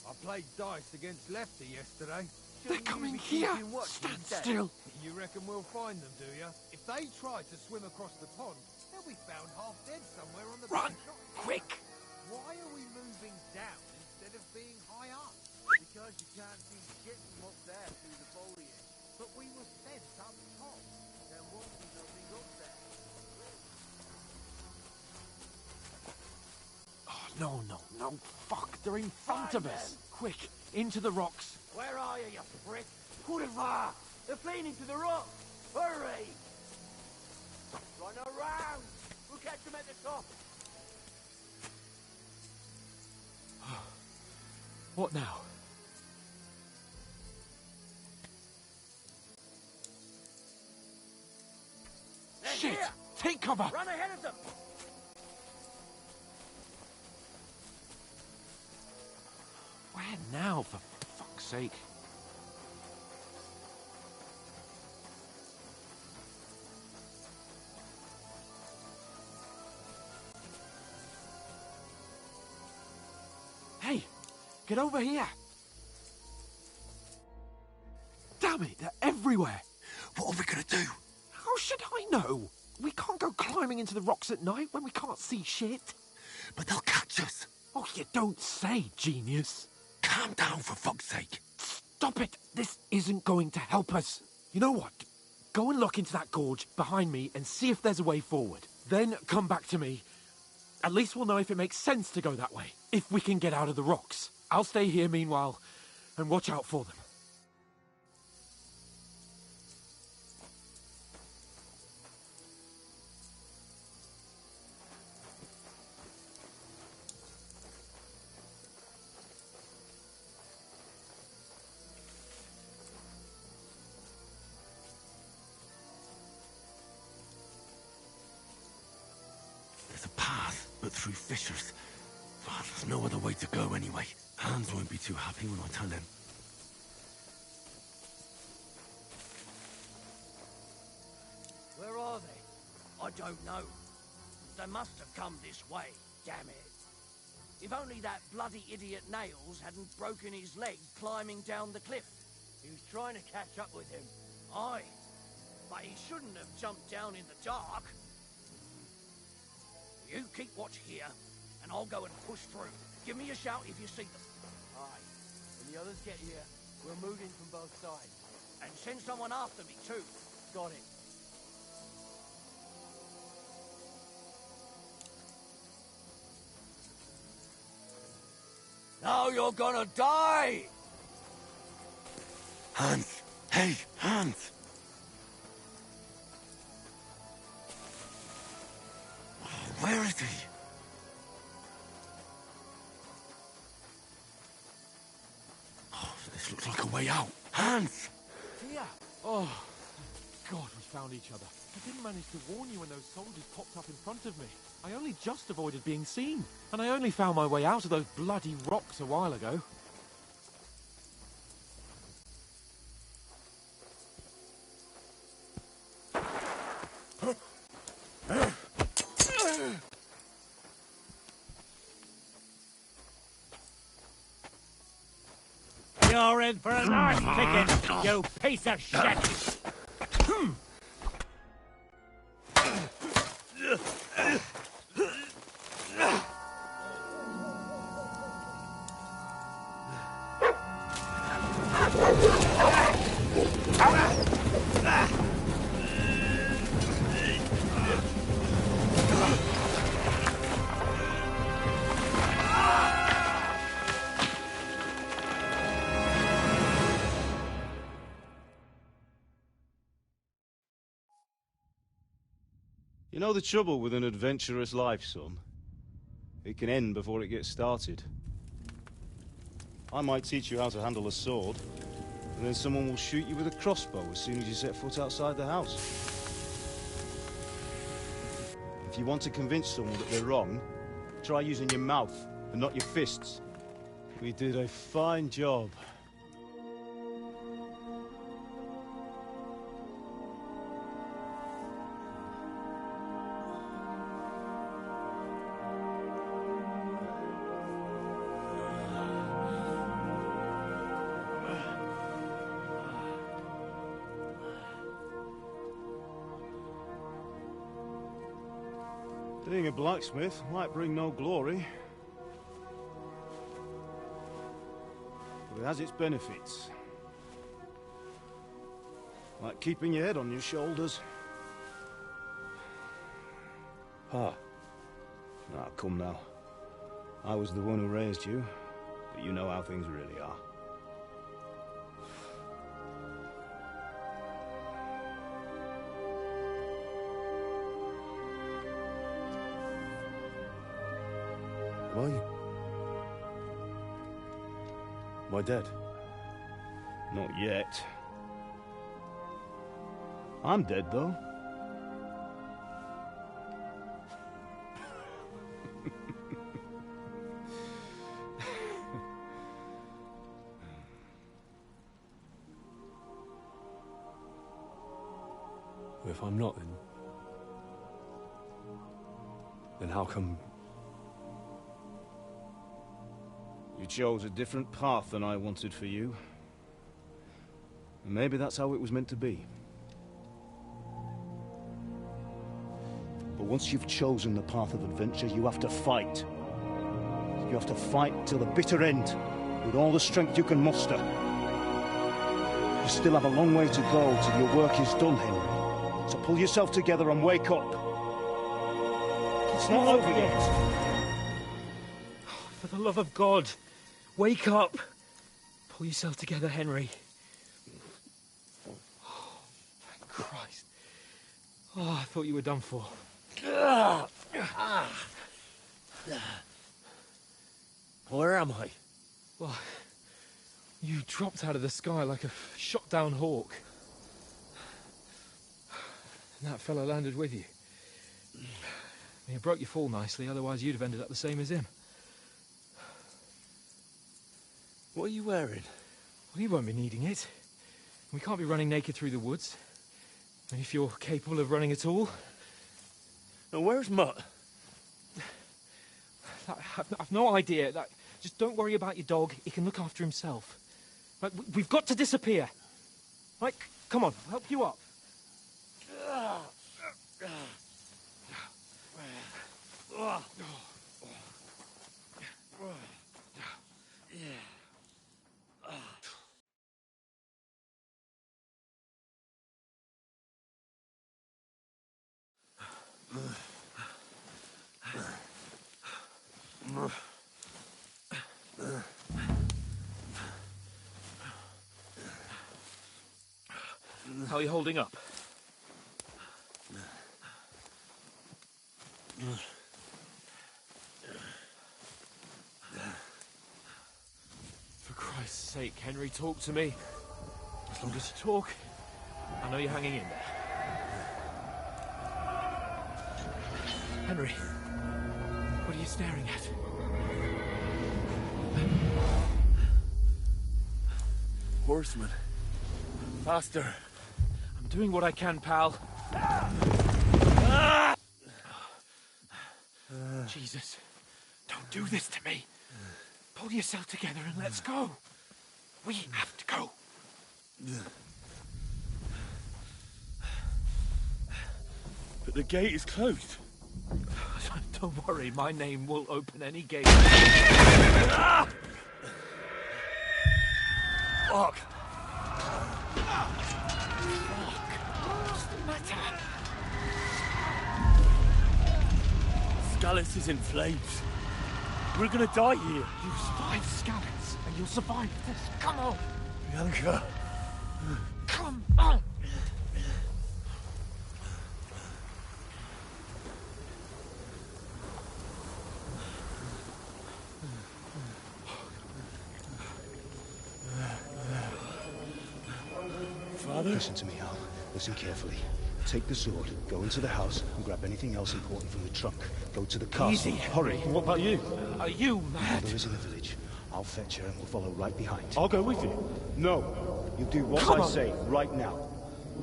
I played dice against Lefty yesterday. They're coming here! Stand still! You reckon we'll find them, do you? If they try to swim across the pond, they'll be found half dead somewhere on the Run! beach. Quick! Why are we moving down instead of being high up? Because you can't see shit from up there through the foliage. But we were sent up top. There won't be nothing up there. Oh, no. Fuck, they're in front of us. Quick, into the rocks. Where are you prick? Put-it-var! They're fleeing into the rock! Hurry! Run around! We'll catch them at the top! What now? They're Shit! here! Take cover! Run ahead of them! Where now, for fuck's sake? Hey, get over here! Damn it, they're everywhere! What are we gonna do? How should I know? We can't go climbing into the rocks at night when we can't see shit. But they'll catch us. Oh, you don't say, genius. Calm down, for fuck's sake. Stop it! This isn't going to help us. You know what? Go and look into that gorge behind me and see if there's a way forward. Then come back to me. At least we'll know if it makes sense to go that way. If we can get out of the rocks. I'll stay here meanwhile and watch out for them. There's a path, but through fissures. Oh, there's no other way to go anyway. Hans won't be too happy when I tell him. Where are they? I don't know. They must have come this way, damn it. If only that bloody idiot Nails hadn't broken his leg climbing down the cliff. He was trying to catch up with him. Aye, but he shouldn't have jumped down in the dark. You keep watch here, and I'll go and push through. Give me a shout if you see them. Aye. When the others get here, we're moving from both sides. And send someone after me, too. Got it. Now you're gonna die! Hans! Hey, Hans! Where is he? Oh, this looks like a way out. Hans! Tia! Oh, thank God we found each other. I didn't manage to warn you when those soldiers popped up in front of me. I only just avoided being seen. And I only found my way out of those bloody rocks a while ago. You're in for an arse kicking, you piece of shit! You know the trouble with an adventurous life, son? It can end before it gets started. I might teach you how to handle a sword, and then someone will shoot you with a crossbow as soon as you set foot outside the house. If you want to convince someone that they're wrong, try using your mouth and not your fists. We did a fine job. Being a blacksmith might bring no glory, but it has its benefits. Like keeping your head on your shoulders. Ah. Ah, come now. I was the one who raised you, but you know how things really are. Am I dead? Not yet. I'm dead, though. If I'm not, then how come... You chose a different path than I wanted for you. And maybe that's how it was meant to be. But once you've chosen the path of adventure, you have to fight. You have to fight till the bitter end, with all the strength you can muster. You still have a long way to go till your work is done, Henry. So pull yourself together and wake up. It's not over yet. For the love of God, wake up! Pull yourself together, Henry. Oh, thank Christ. Oh, I thought you were done for. Where am I? Well, you dropped out of the sky like a shot-down hawk. And that fellow landed with you. You broke your fall nicely, otherwise you'd have ended up the same as him. What are you wearing? Well, you won't be needing it. We can't be running naked through the woods. And if you're capable of running at all... Now, where's Mutt? I've no idea. Just don't worry about your dog. He can look after himself. Right, we've got to disappear. Right, come on, I'll help you up. How are you holding up? For Christ's sake, Henry, talk to me. As long as you talk, I know you're hanging in there. Henry, what are you staring at? Horseman. Faster. I'm doing what I can, pal. Jesus, don't do this to me. Pull yourself together and let's go. We have to go. But the gate is closed. Don't worry, my name will open any gate. Fuck. What's the matter? Scallis is in flames. We're gonna die here. You survived Scallis, and you'll survive this. Come on. Bianca. Come on. Father? Listen to me, Al. Listen carefully. Take the sword, go into the house, and grab anything else important from the trunk. Go to the castle. Easy, Hurry. What about you? Are you mad? Mother is in the village. I'll fetch her and we'll follow right behind. I'll go with you. No. You do what Come I on. say right now.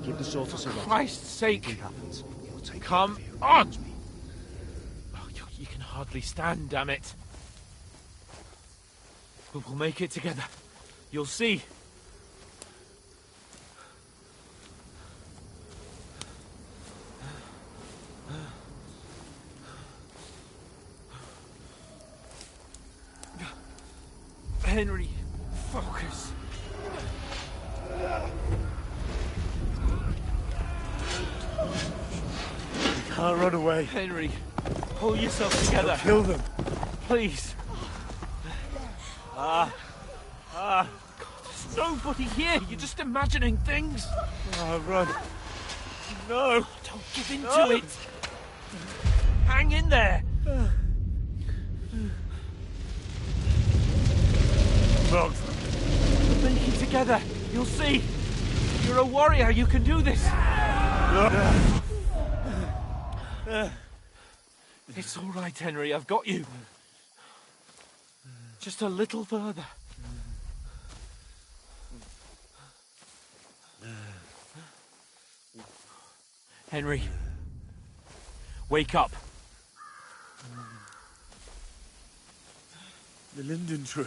Keep the sword for For Sir Roger. Christ's sake. Anything happens, he'll take Come care of you. on. Trust me. Oh, you can hardly stand, damn it. But we'll make it together. You'll see. Henry, focus. Can't run away. Henry, pull yourself together. Kill them. Please. God, there's nobody here. You're just imagining things. Run. No. Don't give in to it. Hang in there. Mugs. We'll make it together. You'll see. You're a warrior. You can do this. It's all right, Henry. I've got you. Just a little further. Henry, wake up. The linden tree.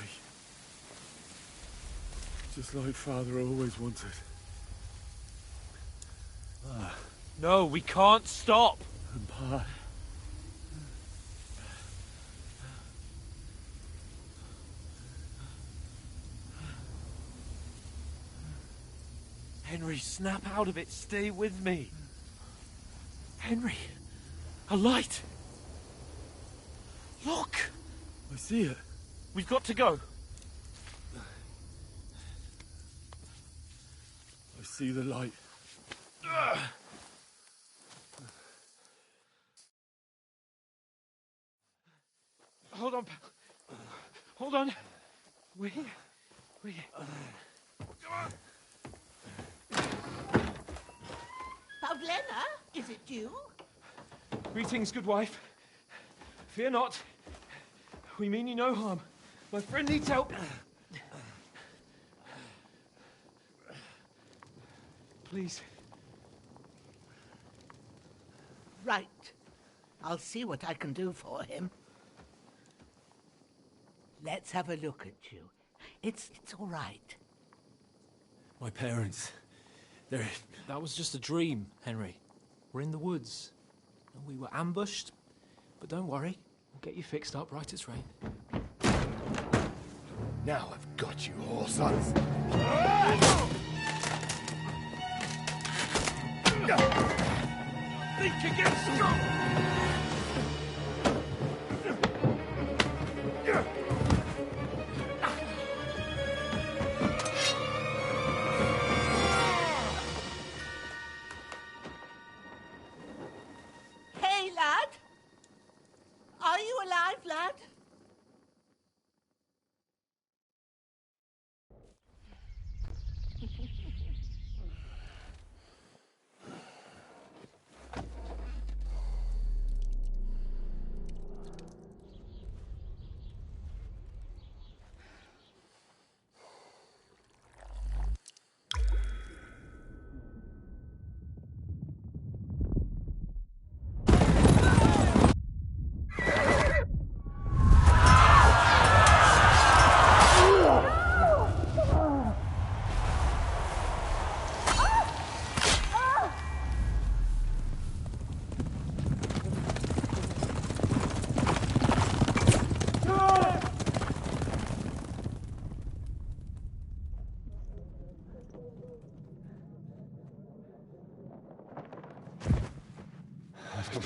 Just like Father always wanted. No, we can't stop. And Pa. Henry, snap out of it. Stay with me. Henry, a light. Look. I see it. We've got to go. I see the light. Hold on, pal. Hold on. We're here. We're here. Come on. Paulina, is it you? Greetings, good wife. Fear not. We mean you no harm. My friend needs help. Please. Right. I'll see what I can do for him. Let's have a look at you. It's all right. My parents. That was just a dream, Henry. We're in the woods. We were ambushed, but don't worry. We'll get you fixed up right as rain. Now I've got you, whoresons. Think again, strong!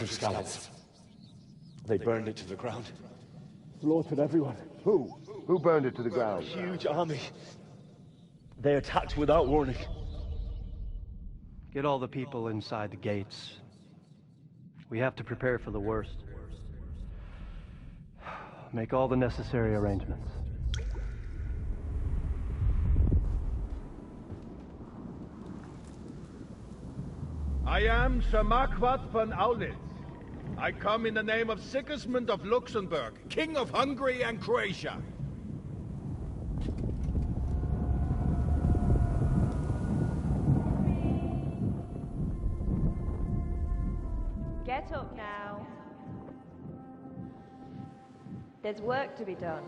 of scallops. They burned it to the ground. Slaughtered everyone. Who? Who burned it to the ground? Huge army. They attacked without warning. Get all the people inside the gates. We have to prepare for the worst. Make all the necessary arrangements. I am Sir Marquardt von Aulitz. I come in the name of Sigismund of Luxembourg, King of Hungary and Croatia. Get up now. There's work to be done.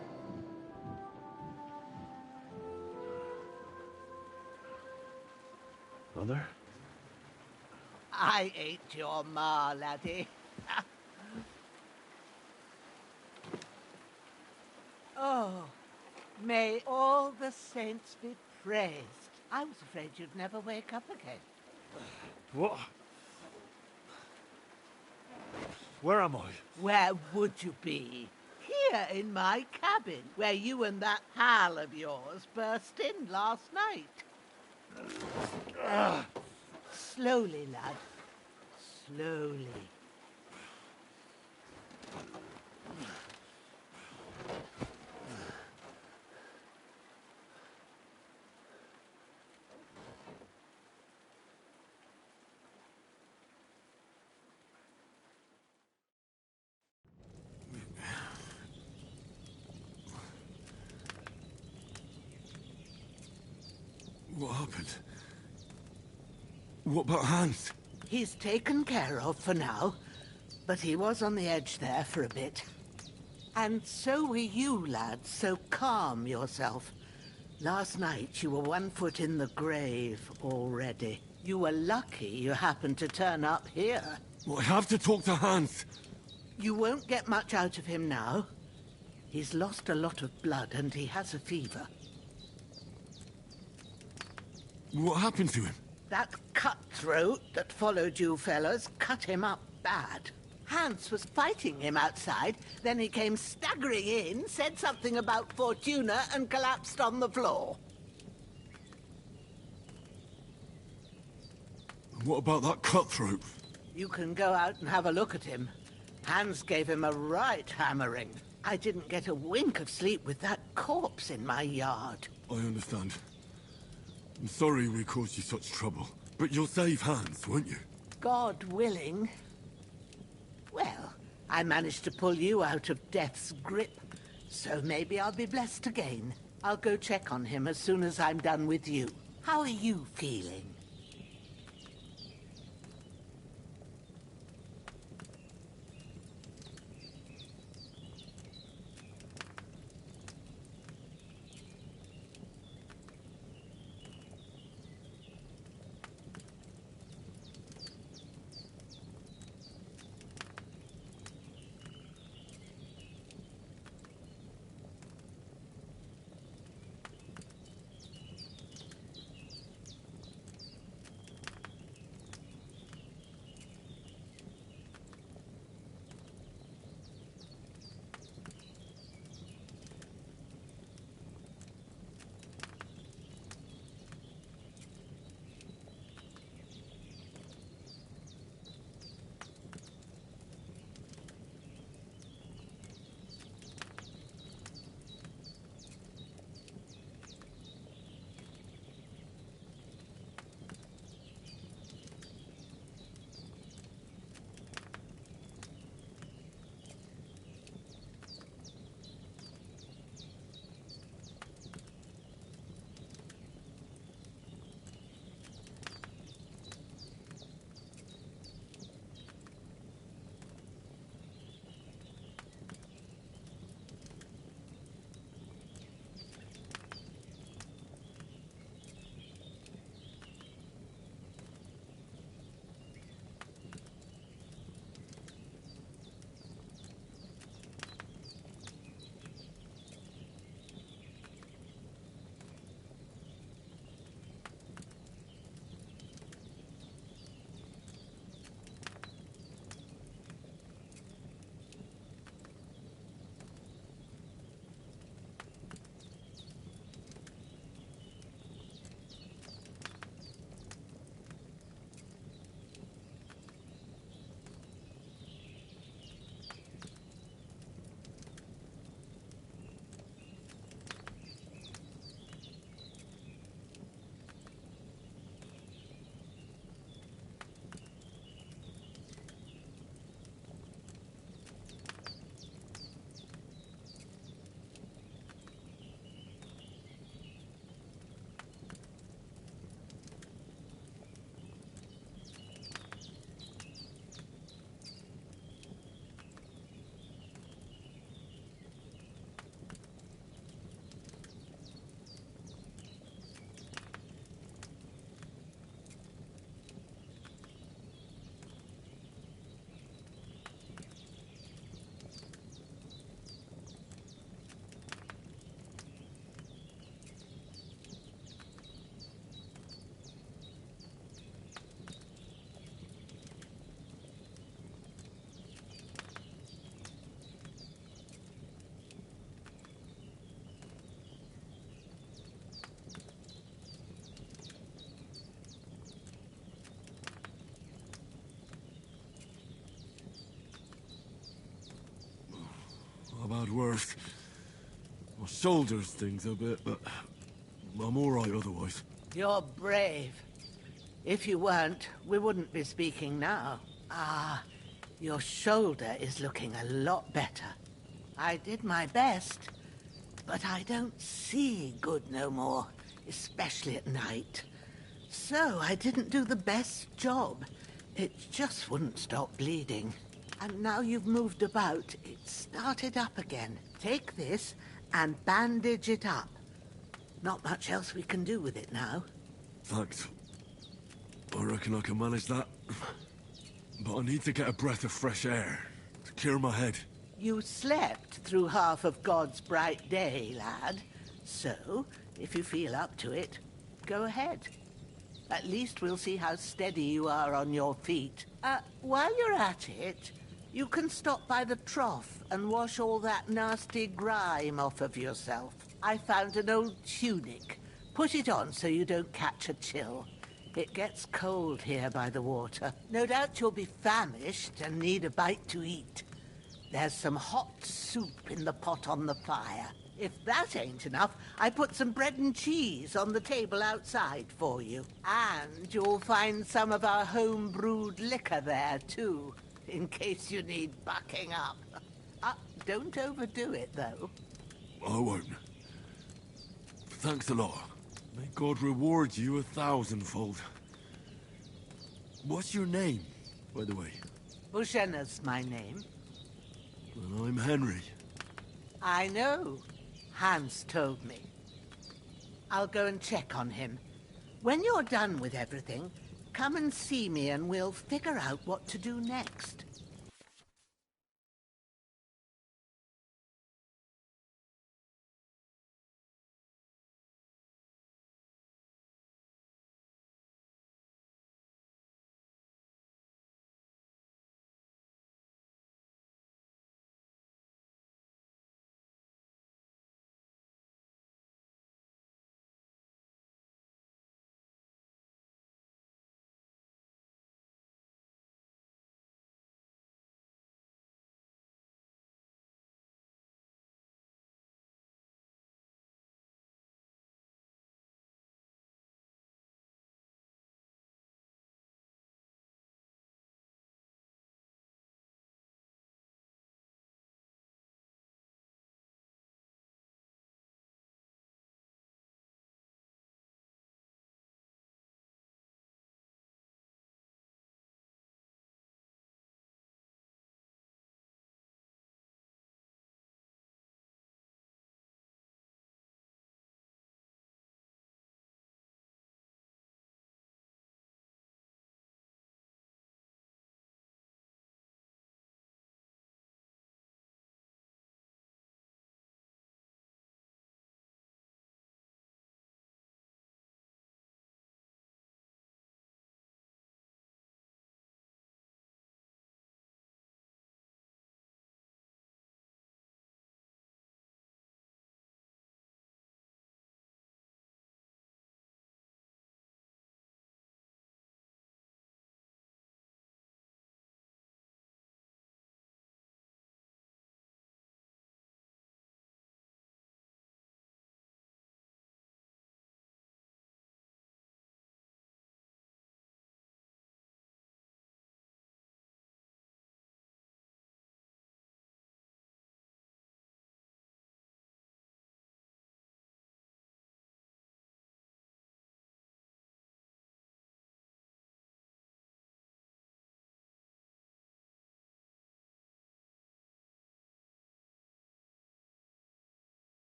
Mother? I ate your ma, laddie. Oh, may all the saints be praised. I was afraid you'd never wake up again. What? Where am I? Where would you be? Here in my cabin, where you and that pal of yours burst in last night. Slowly, lad. Slowly. What happened? What about Hans? He's taken care of for now, but he was on the edge there for a bit. And so were you, lad, so calm yourself. Last night you were 1 foot in the grave already. You were lucky you happened to turn up here. Well, I have to talk to Hans. You won't get much out of him now. He's lost a lot of blood and he has a fever. What happened to him? That cutthroat that followed you fellas cut him up bad. Hans was fighting him outside, then he came staggering in, said something about Fortuna, and collapsed on the floor. What about that cutthroat? You can go out and have a look at him. Hans gave him a right hammering. I didn't get a wink of sleep with that corpse in my yard. I understand. I'm sorry we caused you such trouble. But you'll save Hans, won't you? God willing. Well, I managed to pull you out of death's grip, so maybe I'll be blessed again. I'll go check on him as soon as I'm done with you. How are you feeling? bad worse. My shoulders stings a bit, but I'm all right otherwise. You're brave. If you weren't, we wouldn't be speaking now. Ah, your shoulder is looking a lot better. I did my best, but I don't see good no more, especially at night. So I didn't do the best job. It just wouldn't stop bleeding. And now you've moved about, it started up again. Take this and bandage it up. Not much else we can do with it now. Thanks. I reckon I can manage that. But I need to get a breath of fresh air to clear my head. You slept through half of God's bright day, lad. So, if you feel up to it, go ahead. At least we'll see how steady you are on your feet. While you're at it, you can stop by the trough and wash all that nasty grime off of yourself. I found an old tunic. Put it on so you don't catch a chill. It gets cold here by the water. No doubt you'll be famished and need a bite to eat. There's some hot soup in the pot on the fire. If that ain't enough, I put some bread and cheese on the table outside for you. And you'll find some of our home-brewed liquor there, too, in case you need bucking up. Don't overdo it, though. I won't. Thanks a lot. May God reward you 1,000-fold. What's your name, by the way? Bushenna's my name. Well, I'm Henry. I know. Hans told me. I'll go and check on him. When you're done with everything, come and see me and we'll figure out what to do next.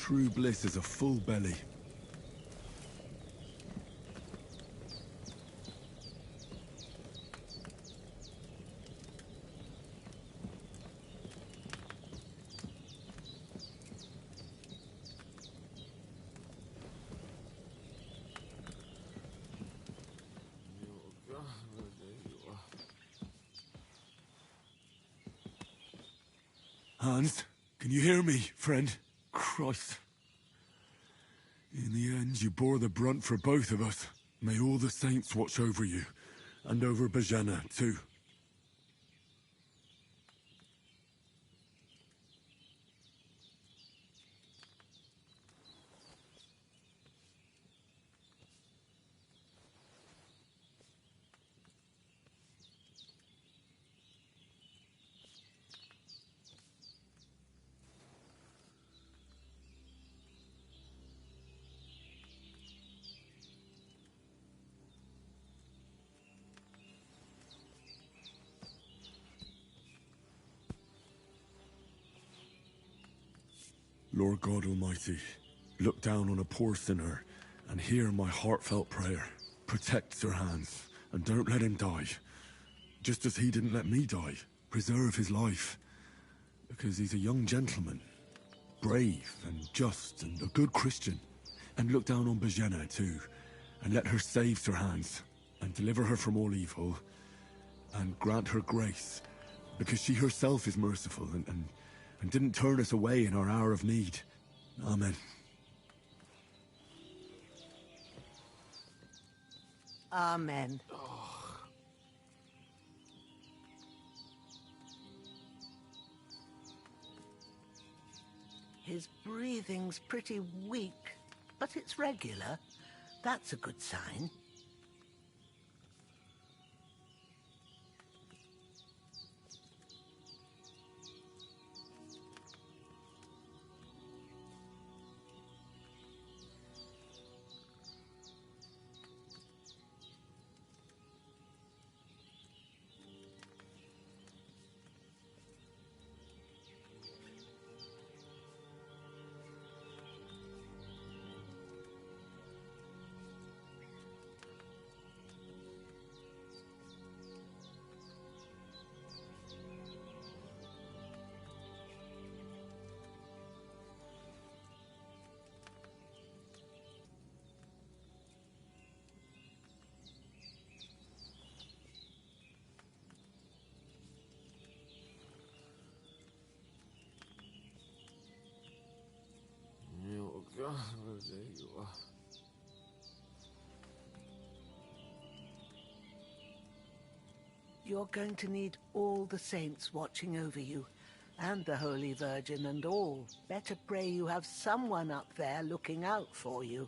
True bliss is a full belly. Hans, can you hear me, friend? Christ. In the end, you bore the brunt for both of us. May all the saints watch over you, and over Bajana, too. Lord God Almighty, look down on a poor sinner and hear my heartfelt prayer. Protect Sir Hans, and don't let him die. Just as he didn't let me die. Preserve his life. Because he's a young gentleman. Brave and just and a good Christian. And look down on Bajena too. And let her save Sir Hans. And deliver her from all evil. And grant her grace. Because she herself is merciful and didn't turn us away in our hour of need. Amen. Amen. His breathing's pretty weak, but it's regular. That's a good sign. There you are. You're going to need all the saints watching over you, and the Holy Virgin and all. Better pray you have someone up there looking out for you.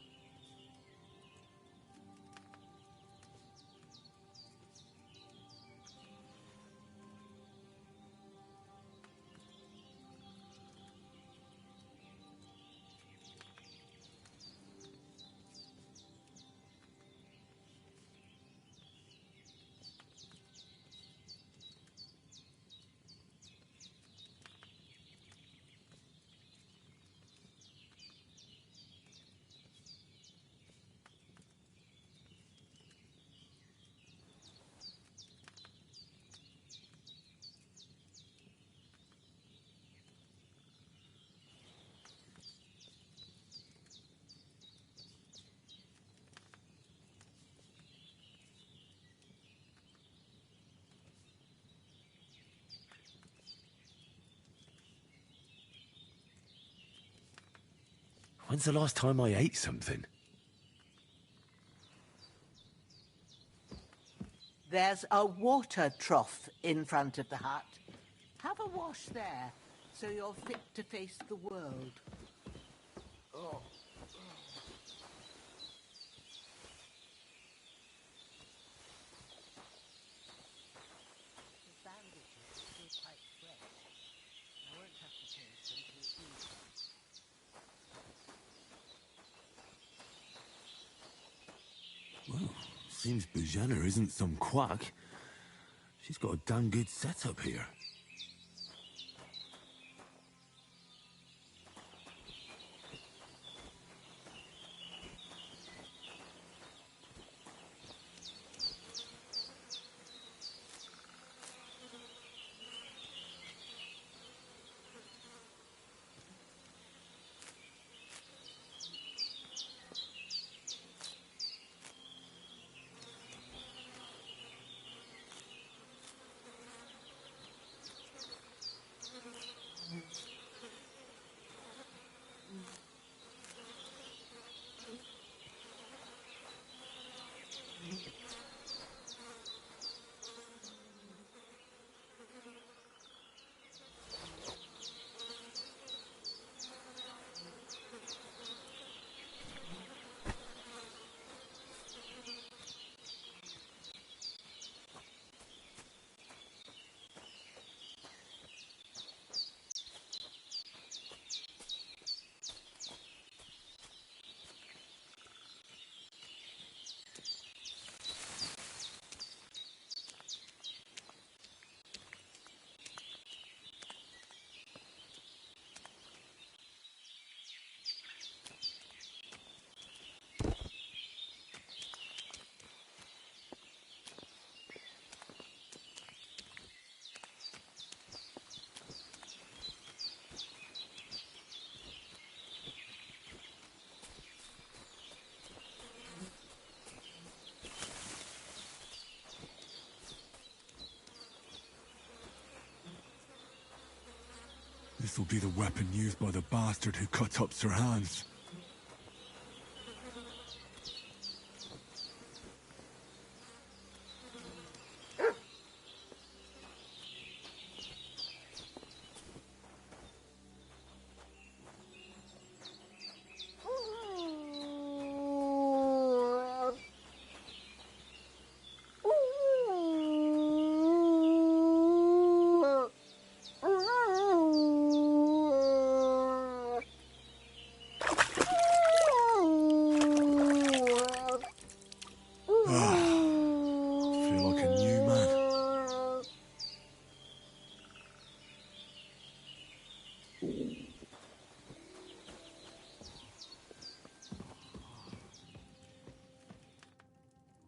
When's the last time I ate something? There's a water trough in front of the hut. Have a wash there, so you're fit to face the world. Oh. The bandages are still quite fresh. I won't have to change them till evening. Well, seems Bujana isn't some quack. She's got a damn good setup here. This'll be the weapon used by the bastard who cut up Sir Hans.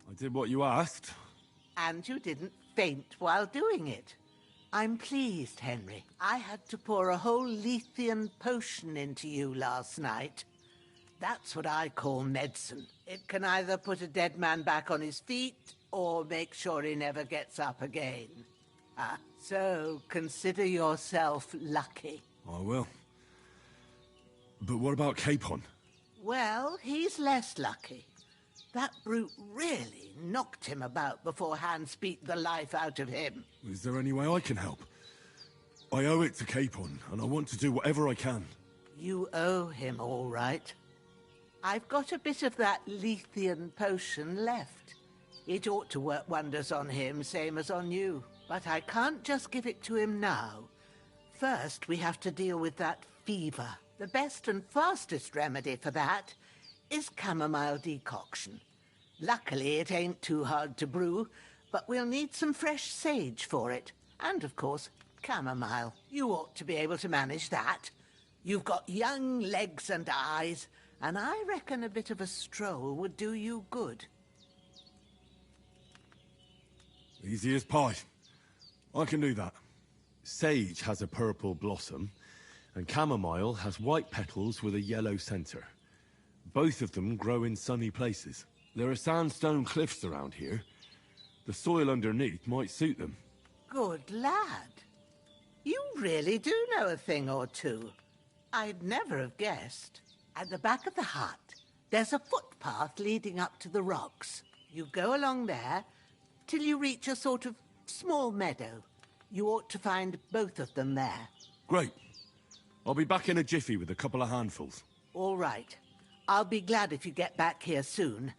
I did what you asked. And you didn't faint while doing it. I'm pleased, Henry. I had to pour a whole Lethean potion into you last night. That's what I call medicine. It can either put a dead man back on his feet or make sure he never gets up again. So consider yourself lucky. I will. But what about Capon? Well, he's less lucky. That brute really knocked him about before Hans beat the life out of him. Is there any way I can help? I owe it to Capon, and I want to do whatever I can. You owe him, all right. I've got a bit of that Lethean potion left. It ought to work wonders on him, same as on you. But I can't just give it to him now. First, we have to deal with that fever. The best and fastest remedy for that is chamomile decoction. Luckily, it ain't too hard to brew, but we'll need some fresh sage for it. And, of course, chamomile. You ought to be able to manage that. You've got young legs and eyes, and I reckon a bit of a stroll would do you good. Easy as pie. I can do that. Sage has a purple blossom, and chamomile has white petals with a yellow center. Both of them grow in sunny places. There are sandstone cliffs around here. The soil underneath might suit them. Good lad. You really do know a thing or two. I'd never have guessed. At the back of the hut, there's a footpath leading up to the rocks. You go along there till you reach a sort of small meadow. You ought to find both of them there. Great. I'll be back in a jiffy with a couple of handfuls. All right. I'll be glad if you get back here soon.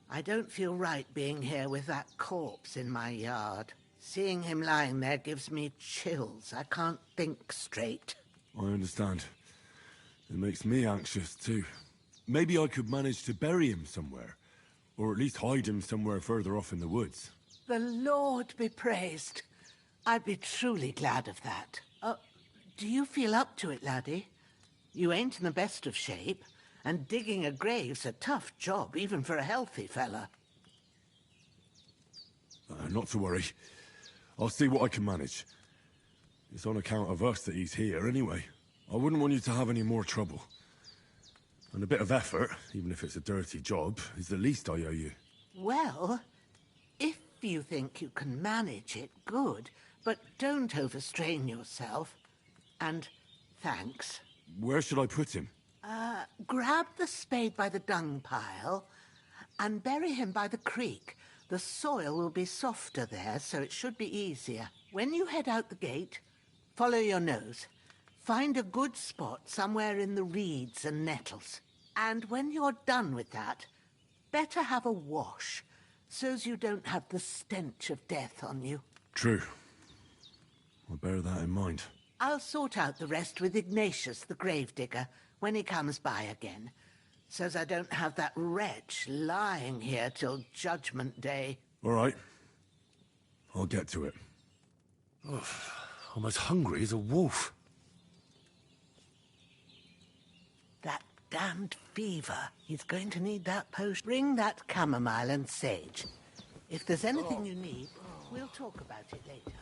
I don't feel right being here with that corpse in my yard. Seeing him lying there gives me chills. I can't think straight. I understand. It makes me anxious, too. Maybe I could manage to bury him somewhere. Or at least hide him somewhere further off in the woods. The Lord be praised. I'd be truly glad of that. Do you feel up to it, laddie? You ain't in the best of shape. And digging a grave's a tough job, even for a healthy fella. Not to worry. I'll see what I can manage. It's on account of us that he's here, anyway. I wouldn't want you to have any more trouble. And a bit of effort, even if it's a dirty job, is the least I owe you. Well, if you think you can manage it, good. But don't overstrain yourself. And thanks. Where should I put him? Grab the spade by the dung pile and bury him by the creek. The soil will be softer there, so it should be easier. When you head out the gate, follow your nose. Find a good spot somewhere in the reeds and nettles. And when you're done with that, better have a wash, so's you don't have the stench of death on you. True. I'll bear that in mind. I'll sort out the rest with Ignatius, the gravedigger, when he comes by again, so's I don't have that wretch lying here till Judgment Day. All right. I'll get to it. I'm as hungry as a wolf. That damned fever. He's going to need that potion. Bring that chamomile and sage. If there's anything you need, we'll talk about it later.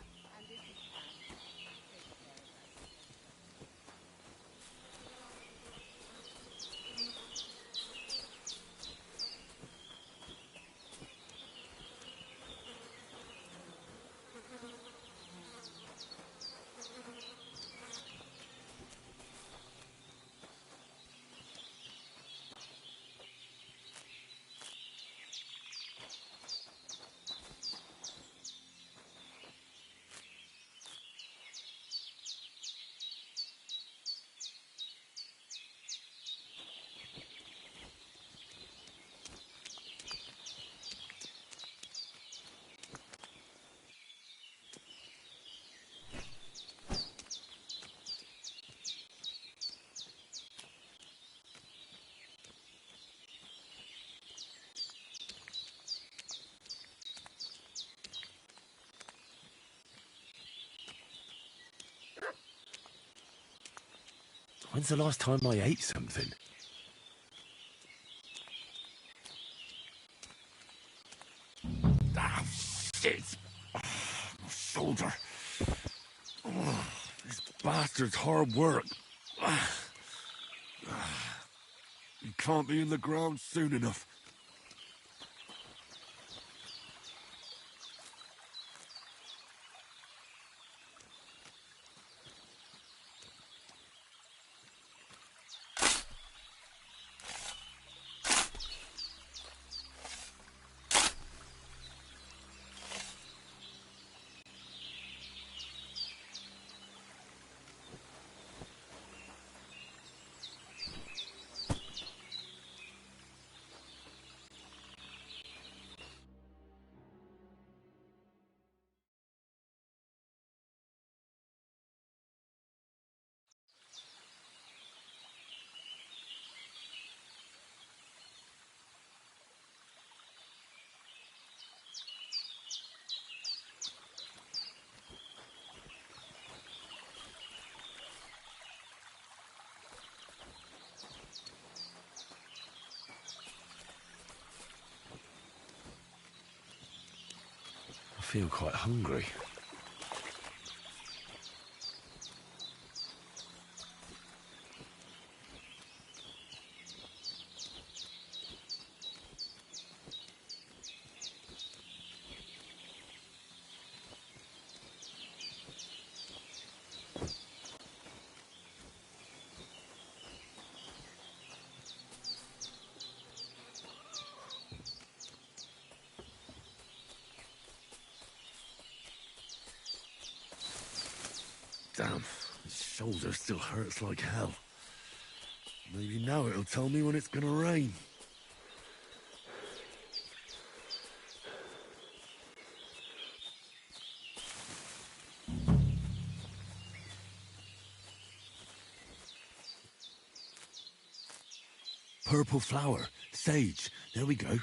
When's the last time I ate something? Ah, shit! Oh, my shoulder. Oh, this bastard's hard work. He can't be in the ground soon enough. I feel quite hungry. Damn, his shoulder still hurts like hell. Maybe now it'll tell me when it's gonna rain. Purple flower, sage, there we go.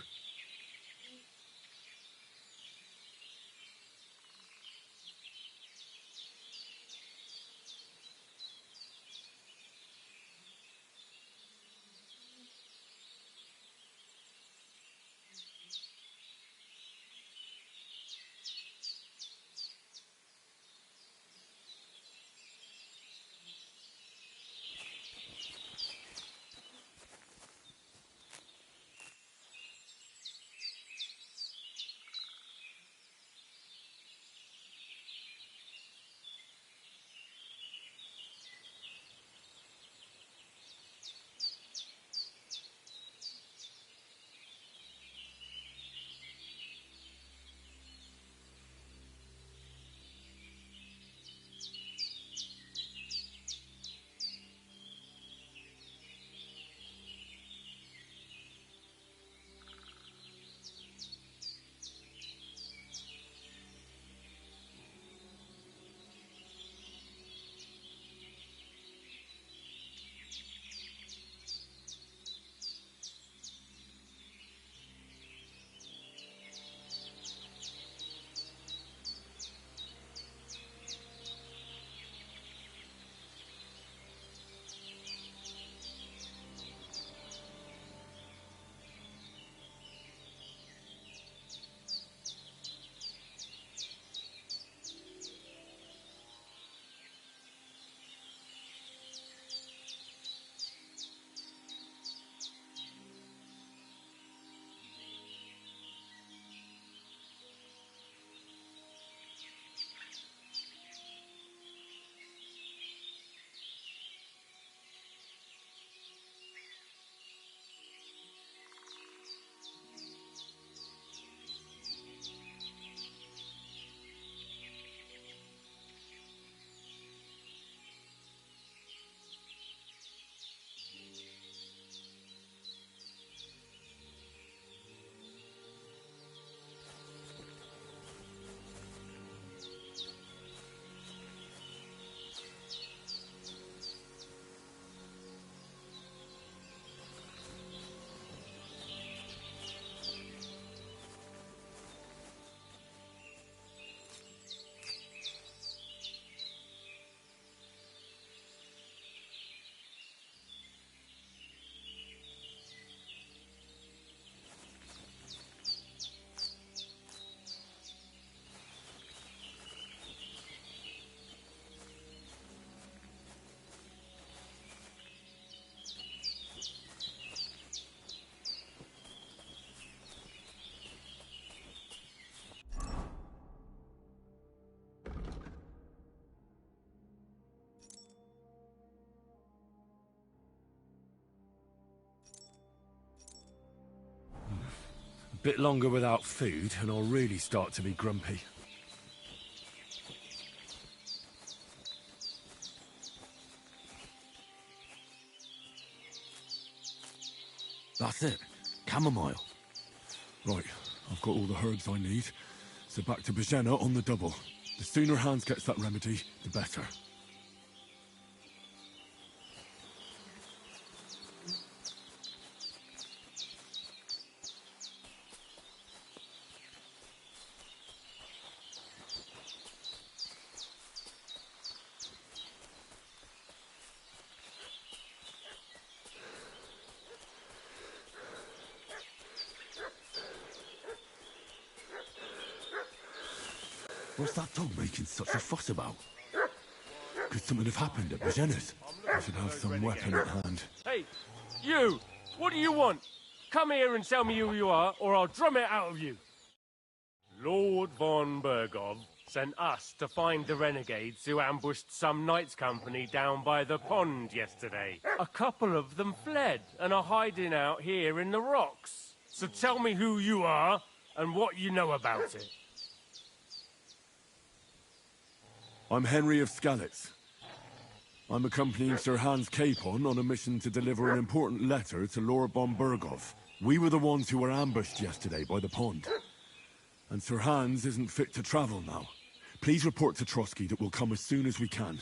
Bit longer without food, and I'll really start to be grumpy. That's it. Chamomile. Right, I've got all the herbs I need. So back to Bajena on the double. The sooner Hans gets that remedy, the better. What's that dog making such a fuss about? Could something have happened at Bajena's? I should have some weapon at hand. Hey, you! What do you want? Come here and tell me who you are, or I'll drum it out of you. Lord von Bergov sent us to find the renegades who ambushed some knights' company down by the pond yesterday. A couple of them fled and are hiding out here in the rocks. So tell me who you are and what you know about it. I'm Henry of Skalitz. I'm accompanying Sir Hans Capon on a mission to deliver an important letter to Lord von Bergov. We were the ones who were ambushed yesterday by the pond. And Sir Hans isn't fit to travel now. Please report to Trotsky that we'll come as soon as we can.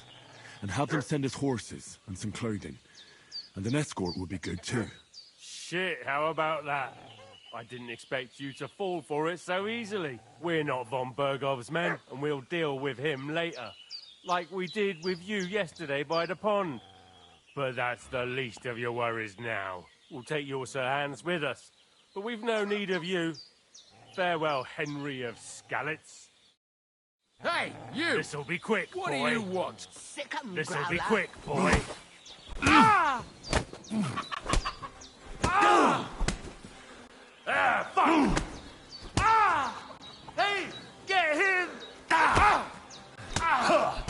And have them send us horses and some clothing. And an escort would be good too. Shit, how about that? I didn't expect you to fall for it so easily. We're not von Bergov's men, and we'll deal with him later. Like we did with you yesterday by the pond. But that's the least of your worries now. We'll take your Sir Hans with us. But we've no need of you. Farewell, Henry of Skalitz. Hey, you! This'll be quick, What boy. do you want? Sick 'em, This'll be Growler. quick, boy. Ah! Ah! Ah, fuck! Ah! Hey, get him! Ah! Ah!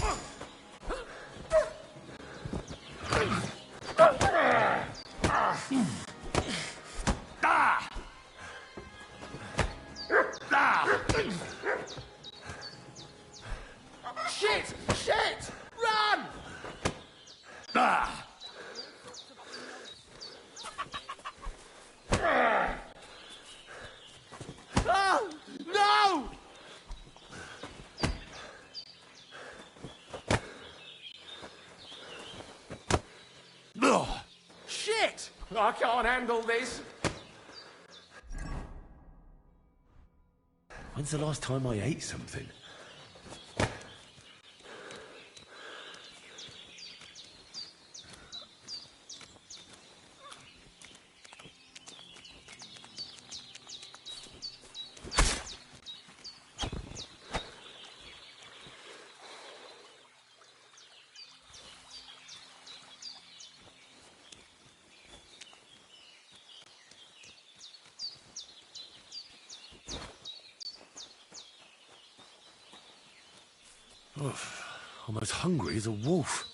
Shit! Shit! Run! Ah! Oh, no! Ugh. Shit! I can't handle this. When's the last time I ate something? I'm as hungry as a wolf.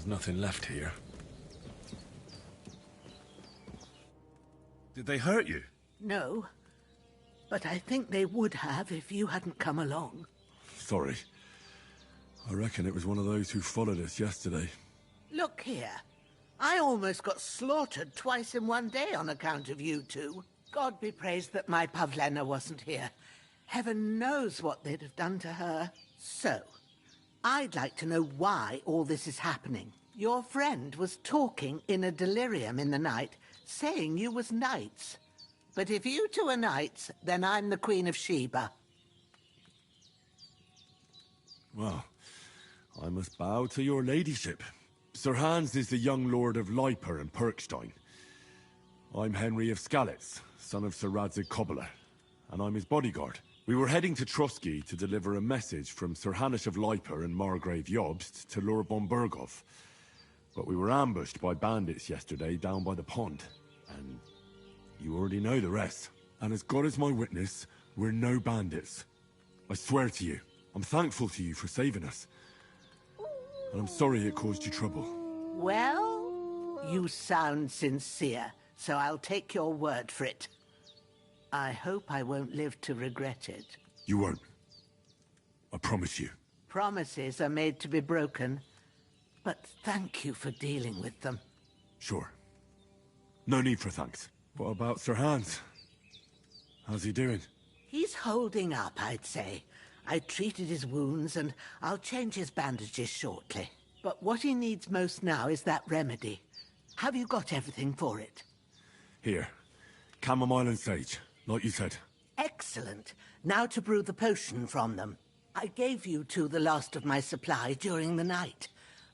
There's nothing left here. Did they hurt you? No, but I think they would have if you hadn't come along. Sorry. I reckon it was one of those who followed us yesterday. Look here. I almost got slaughtered twice in one day on account of you two. God be praised that my Pavlena wasn't here. Heaven knows what they'd have done to her. So, I'd like to know why all this is happening. Your friend was talking in a delirium in the night, saying you was knights. But if you two are knights, then I'm the Queen of Sheba. Well, I must bow to your ladyship. Sir Hans is the young lord of Leiper and Perkstein. I'm Henry of Skalitz, son of Sir Radzig Cobbler, and I'm his bodyguard. We were heading to Trotsky to deliver a message from Sir Hanush of Leiper and Margrave Jobst to Lord von Berghoff. But we were ambushed by bandits yesterday down by the pond, and you already know the rest. And as God is my witness, we're no bandits. I swear to you, I'm thankful to you for saving us. And I'm sorry it caused you trouble. Well, you sound sincere, so I'll take your word for it. I hope I won't live to regret it. You won't. I promise you. Promises are made to be broken, but thank you for dealing with them. Sure. No need for thanks. What about Sir Hans? How's he doing? He's holding up, I'd say. I treated his wounds, and I'll change his bandages shortly. But what he needs most now is that remedy. Have you got everything for it? Here. Chamomile and sage, like you said. Excellent. Now to brew the potion from them. I gave you two the last of my supply during the night.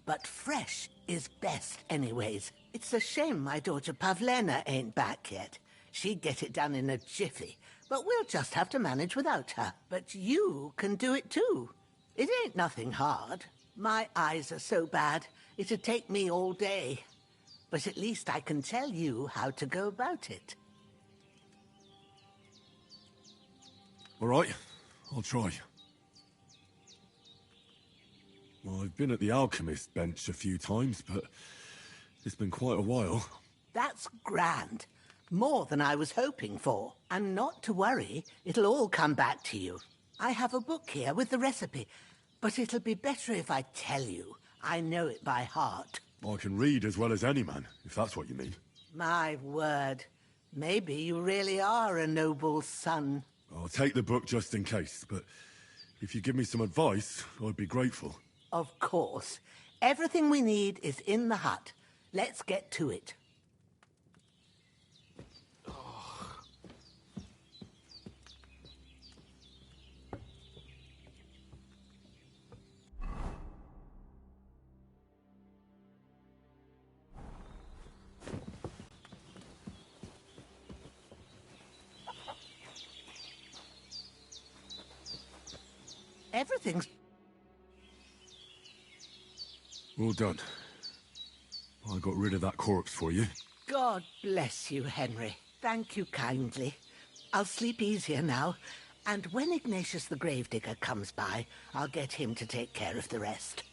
But fresh is best anyways. It's a shame my daughter Pavlena ain't back yet. She'd get it done in a jiffy. But we'll just have to manage without her. But you can do it too. It ain't nothing hard. My eyes are so bad, it'd take me all day. But at least I can tell you how to go about it. All right, I'll try. Well, I've been at the alchemist bench a few times, but it's been quite a while. That's grand. More than I was hoping for. And not to worry, it'll all come back to you. I have a book here with the recipe, but it'll be better if I tell you. I know it by heart. I can read as well as any man, if that's what you mean. My word. Maybe you really are a noble son. I'll take the book just in case, but if you give me some advice, I'd be grateful. Of course. Everything we need is in the hut. Let's get to it. Everything's... All done. I got rid of that corpse for you. God bless you, Henry. Thank you kindly. I'll sleep easier now, and when Ignatius the Gravedigger comes by, I'll get him to take care of the rest.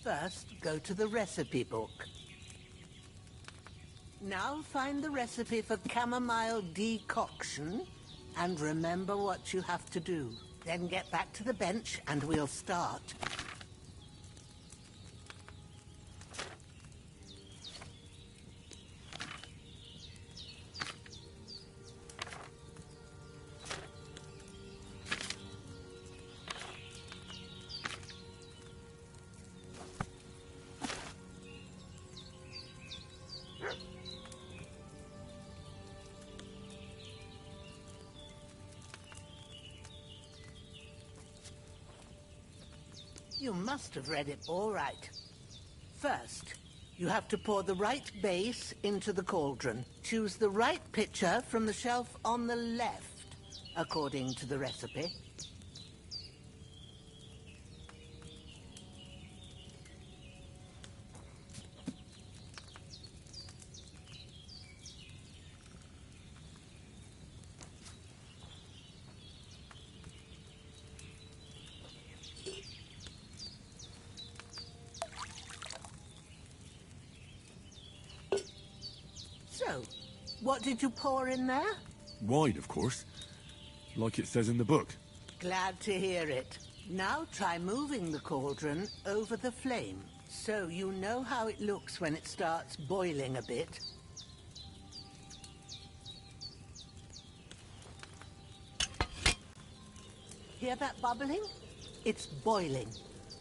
First, go to the recipe book. Now find the recipe for chamomile decoction, and remember what you have to do. Then get back to the bench, and we'll start. You must have read it all right. First, you have to pour the right base into the cauldron. Choose the right pitcher from the shelf on the left, according to the recipe. So, what did you pour in there? Wine, of course. Like it says in the book. Glad to hear it. Now try moving the cauldron over the flame, so you know how it looks when it starts boiling a bit. Hear that bubbling? It's boiling.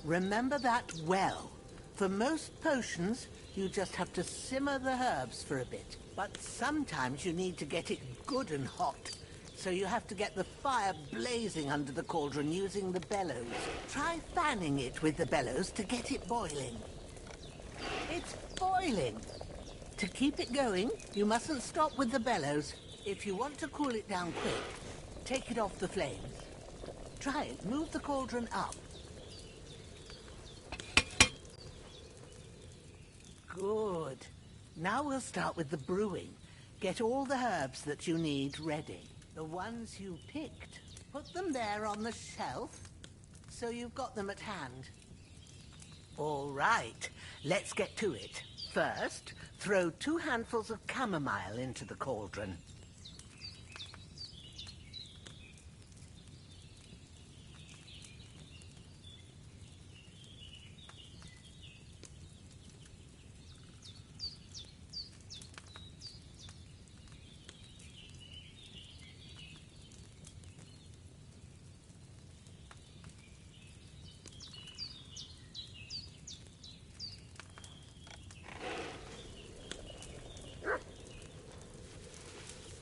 Remember that well. For most potions, you just have to simmer the herbs for a bit. But sometimes you need to get it good and hot. So you have to get the fire blazing under the cauldron using the bellows. Try fanning it with the bellows to get it boiling. It's boiling. To keep it going, you mustn't stop with the bellows. If you want to cool it down quick, take it off the flames. Try it. Move the cauldron up. Good. Now we'll start with the brewing. Get all the herbs that you need ready. The ones you picked. Put them there on the shelf, so you've got them at hand. All right, let's get to it. First, throw 2 handfuls of chamomile into the cauldron.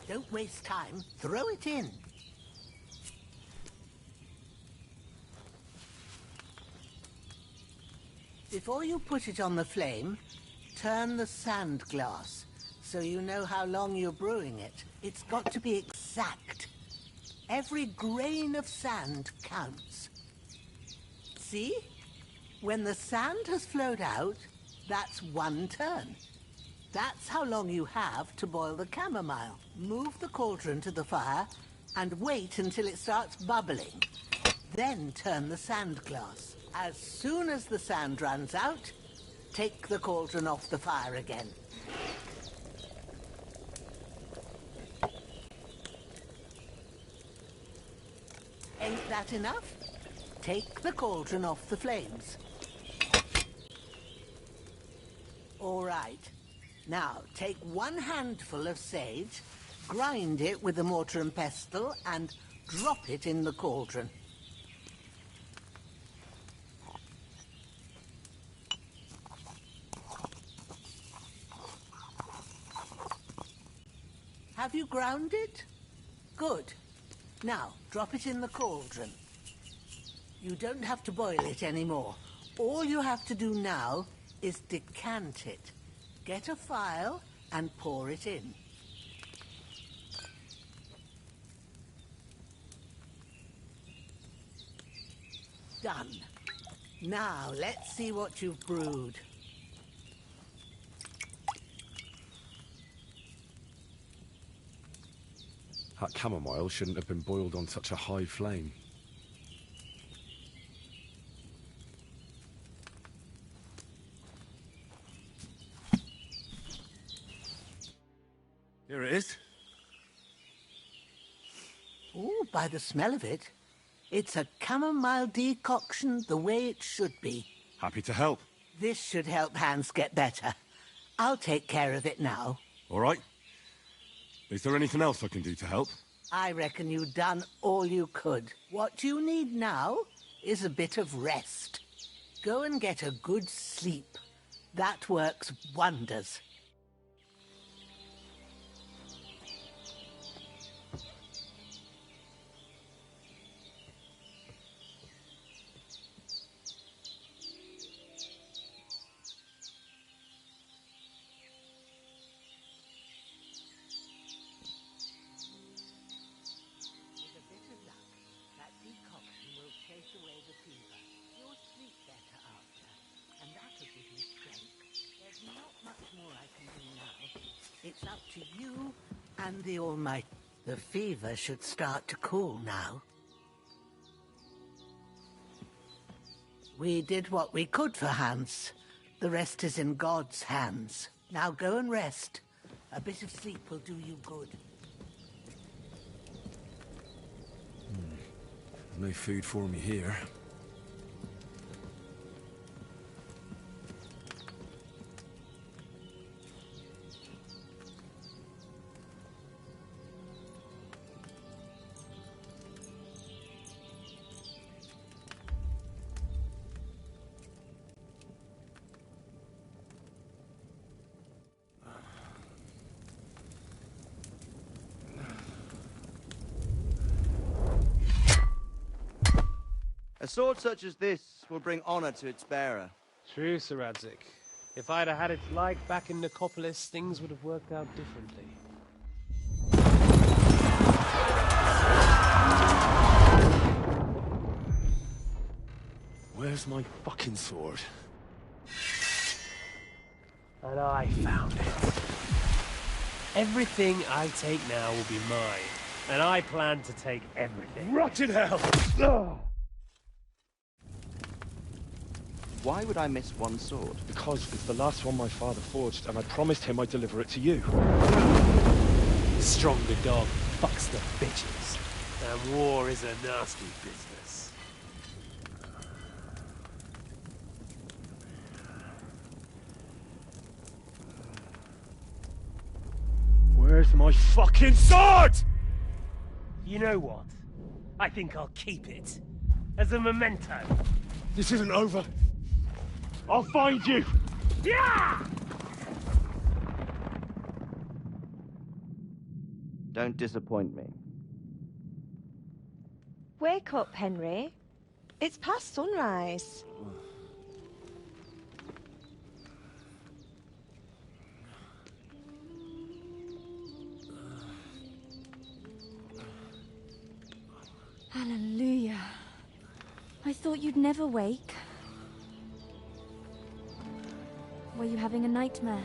Don't waste time. Throw it in. Before you put it on the flame, turn the sand glass so you know how long you're brewing it. It's got to be exact. Every grain of sand counts. See? When the sand has flowed out, that's 1 turn. That's how long you have to boil the chamomile. Move the cauldron to the fire and wait until it starts bubbling. Then turn the sand glass. As soon as the sand runs out, take the cauldron off the fire again. Ain't that enough? Take the cauldron off the flames. All right. Now, take 1 handful of sage, grind it with a mortar and pestle, and drop it in the cauldron. Have you ground it? Good. Now, drop it in the cauldron. You don't have to boil it anymore. All you have to do now is decant it. Get a phial and pour it in. Done. Now, let's see what you've brewed. That chamomile shouldn't have been boiled on such a high flame. Here it is. Oh, by the smell of it, it's a chamomile decoction the way it should be. Happy to help. This should help Hans get better. I'll take care of it now. All right. Is there anything else I can do to help? I reckon you've done all you could. What you need now is a bit of rest. Go and get a good sleep. That works wonders. to you and the Almighty. The fever should start to cool now. We did what we could for Hans. The rest is in God's hands. Now go and rest. A bit of sleep will do you good. No food for me here. A sword such as this will bring honor to its bearer. True, Sir Radzik. If I'd have had its like back in Nicopolis, things would have worked out differently. Where's my fucking sword? And I found it. Everything I take now will be mine, and I plan to take everything. Rotten hell! Ugh. Why would I miss one sword? Because it's the last one my father forged, and I promised him I'd deliver it to you. Stronger dog fucks the bitches, and war is a nasty business. Where's my fucking sword? You know what? I think I'll keep it. As a memento. This isn't over. I'll find you! Yeah! Don't disappoint me. Wake up, Henry. It's past sunrise. Hallelujah. I thought you'd never wake. Were you having a nightmare?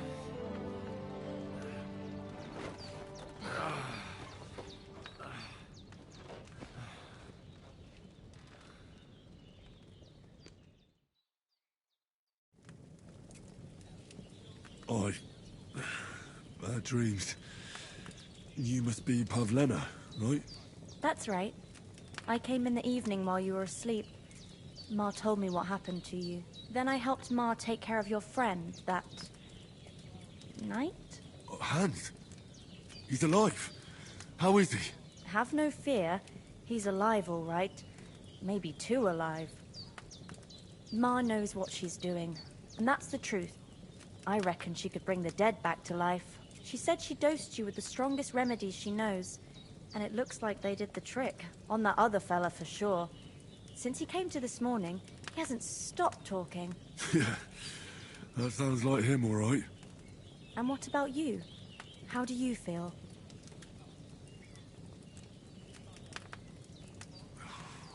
Bad dreams. You must be Pavlena, right? That's right. I came in the evening while you were asleep. Ma told me what happened to you. Then I helped Ma take care of your friend that night? Hans? He's alive. How is he? Have no fear. He's alive, all right. Maybe too alive. Ma knows what she's doing, and that's the truth. I reckon she could bring the dead back to life. She said she dosed you with the strongest remedies she knows, and it looks like they did the trick. On that other fella for sure. Since he came to this morning, he hasn't stopped talking. Yeah, that sounds like him, all right. And what about you? How do you feel?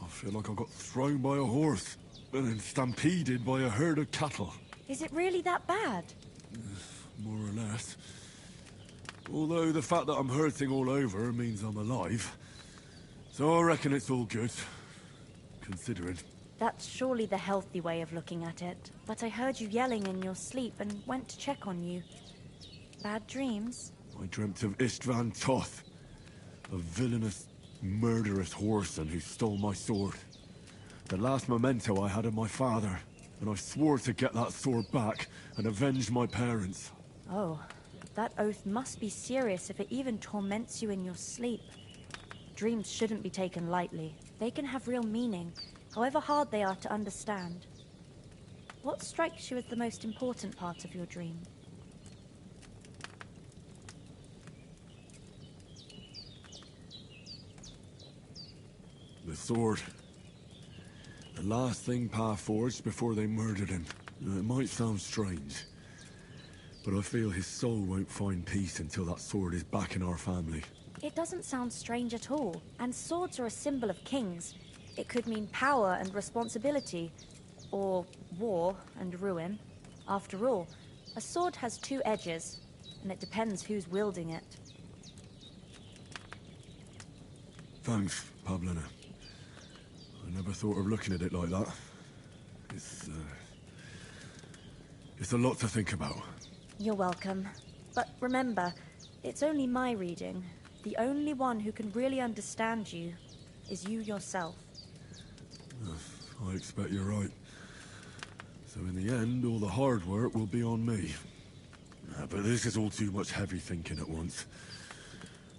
I feel like I got thrown by a horse, and then stampeded by a herd of cattle. Is it really that bad? More or less. Although the fact that I'm hurting all over means I'm alive. So I reckon it's all good. Considering. That's surely the healthy way of looking at it. But I heard you yelling in your sleep and went to check on you. Bad dreams? I dreamt of Istvan Toth, a villainous, murderous whoreson who stole my sword. The last memento I had of my father, and I swore to get that sword back and avenge my parents. Oh, that oath must be serious if it even torments you in your sleep. Dreams shouldn't be taken lightly. They can have real meaning, however hard they are to understand. What strikes you as the most important part of your dream? The sword. The last thing Pa forged before they murdered him. It might sound strange, but I feel his soul won't find peace until that sword is back in our family. It doesn't sound strange at all, and swords are a symbol of kings. It could mean power and responsibility, or war and ruin. After all, a sword has two edges, and it depends who's wielding it. Thanks, Pablina. I never thought of looking at it like that. It's a lot to think about. You're welcome. But remember, it's only my reading. The only one who can really understand you is you yourself. I expect you're right. So in the end, all the hard work will be on me. But this is all too much heavy thinking at once.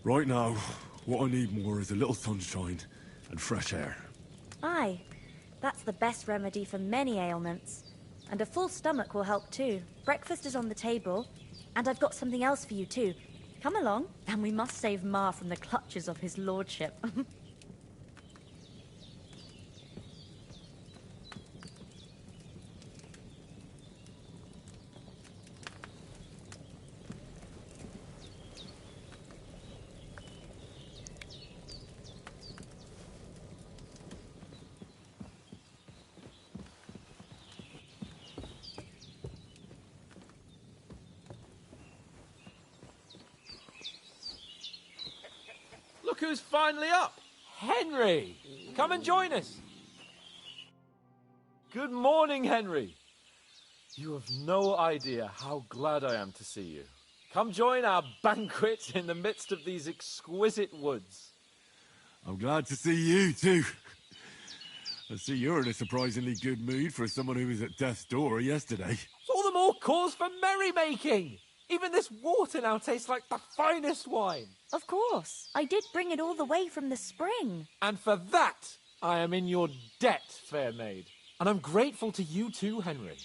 Right now, what I need more is a little sunshine and fresh air. Aye, that's the best remedy for many ailments. And a full stomach will help too. Breakfast is on the table, and I've got something else for you too. Come along, and we must save Ma from the clutches of his lordship. Look who's finally up! Henry! Come and join us! Good morning, Henry! You have no idea how glad I am to see you. Come join our banquet in the midst of these exquisite woods. I'm glad to see you, too. I see you're in a surprisingly good mood for someone who was at death's door yesterday. It's all the more cause for merrymaking! Even this water now tastes like the finest wine. Of course. I did bring it all the way from the spring. And for that, I am in your debt, fair maid. And I'm grateful to you too, Henry.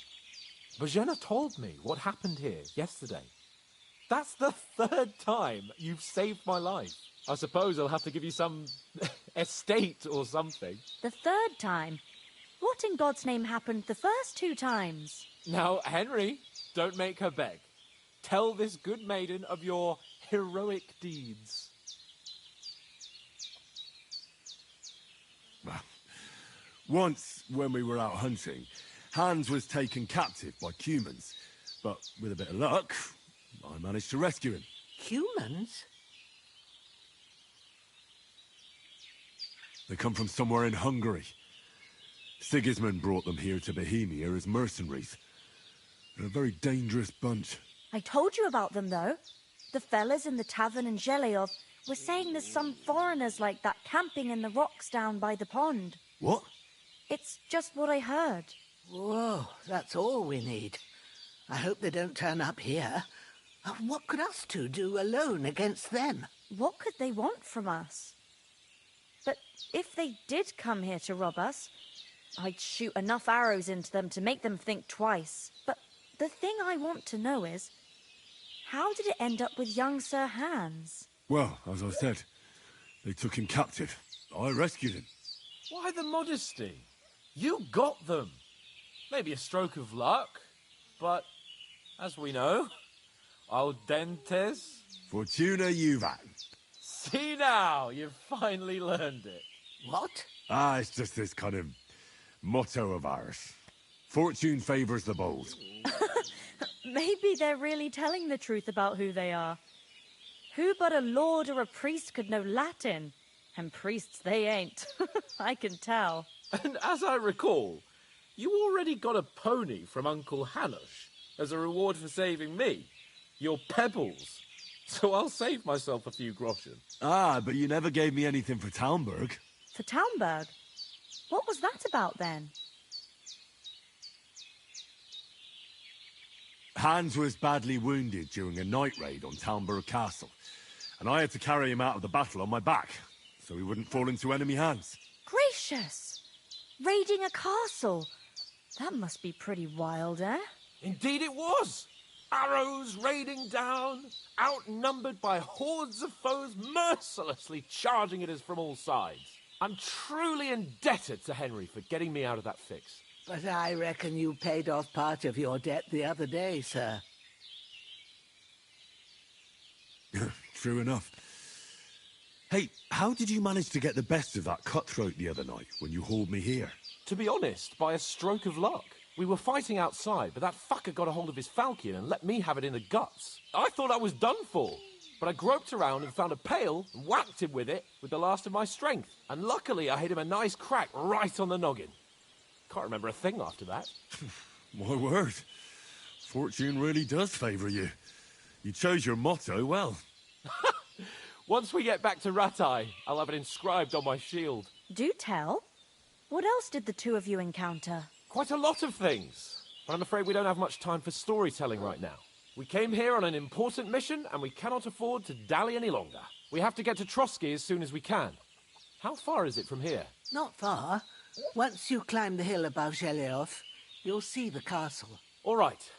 Bojena told me what happened here yesterday. That's the third time you've saved my life. I suppose I'll have to give you some estate or something. The third time? What in God's name happened the first 2 times? Now, Henry, don't make her beg. Tell this good maiden of your heroic deeds. Well, once, when we were out hunting, Hans was taken captive by humans. But with a bit of luck, I managed to rescue him. Humans? They come from somewhere in Hungary. Sigismund brought them here to Bohemia as mercenaries. They're a very dangerous bunch. I told you about them, though. The fellas in the tavern in Zheleov were saying there's some foreigners like that camping in the rocks down by the pond. What? It's just what I heard. Whoa, that's all we need. I hope they don't turn up here. What could us two do alone against them? What could they want from us? But if they did come here to rob us, I'd shoot enough arrows into them to make them think twice. But the thing I want to know is, how did it end up with young Sir Hans? Well, as I said, they took him captive. I rescued him. Why the modesty? You got them. Maybe a stroke of luck, but as we know, al dentes... Fortuna juvat. See now, you've finally learned it. What? It's just this kind of motto of ours. Fortune favours the bold. Maybe they're really telling the truth about who they are. Who but a lord or a priest could know Latin? And priests they ain't. I can tell. And as I recall, you already got a pony from Uncle Hanush as a reward for saving me. Your pebbles. So I'll save myself a few groschen. But you never gave me anything for Talmberg. For Talmberg? What was that about then? Hans was badly wounded during a night raid on Talmberg Castle, and I had to carry him out of the battle on my back, so he wouldn't fall into enemy hands. Gracious! Raiding a castle? That must be pretty wild, eh? Indeed it was! Arrows raining down, outnumbered by hordes of foes mercilessly charging at us from all sides. I'm truly indebted to Henry for getting me out of that fix. But I reckon you paid off part of your debt the other day, sir. True enough. Hey, how did you manage to get the best of that cutthroat the other night when you hauled me here? To be honest, by a stroke of luck. We were fighting outside, but that fucker got a hold of his falchion and let me have it in the guts. I thought I was done for. But I groped around and found a pail and whacked him with it with the last of my strength. And luckily I hit him a nice crack right on the noggin. Can't remember a thing after that. My word. Fortune really does favour you. You chose your motto well. Once we get back to Ratai, I'll have it inscribed on my shield. Do tell. What else did the two of you encounter? Quite a lot of things. But I'm afraid we don't have much time for storytelling right now. We came here on an important mission, and we cannot afford to dally any longer. We have to get to Trotsky as soon as we can. How far is it from here? Not far. Once you climb the hill above Zheleov, you'll see the castle. All right.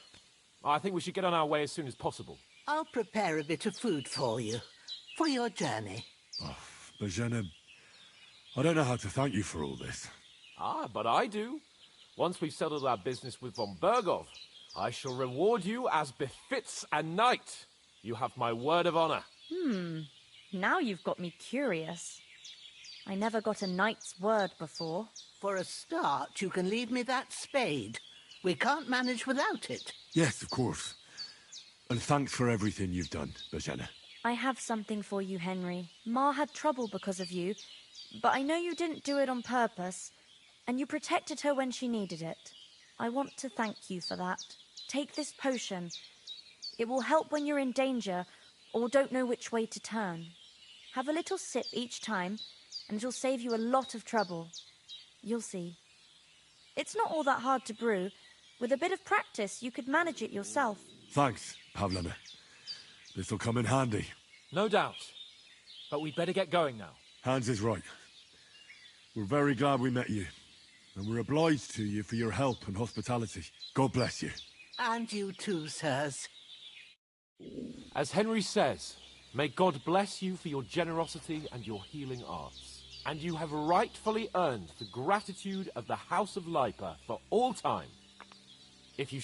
I think we should get on our way as soon as possible. I'll prepare a bit of food for you, for your journey. Oh, Bozhena, I don't know how to thank you for all this. Ah, but I do. Once we've settled our business with von Bergov, I shall reward you as befits a knight. You have my word of honor. Now you've got me curious. I never got a knight's word before. For a start, you can leave me that spade. We can't manage without it. Yes, of course. And thanks for everything you've done, Bozhena. I have something for you, Henry. Ma had trouble because of you, but I know you didn't do it on purpose, and you protected her when she needed it. I want to thank you for that. Take this potion. It will help when you're in danger or don't know which way to turn. Have a little sip each time, and it'll save you a lot of trouble. You'll see. It's not all that hard to brew. With a bit of practice, you could manage it yourself. Thanks, Pavlena. This'll come in handy. No doubt. But we'd better get going now. Hans is right. We're very glad we met you. And we're obliged to you for your help and hospitality. God bless you. And you too, sirs. As Henry says, may God bless you for your generosity and your healing arts. And you have rightfully earned the gratitude of the House of Lipa for all time. If you...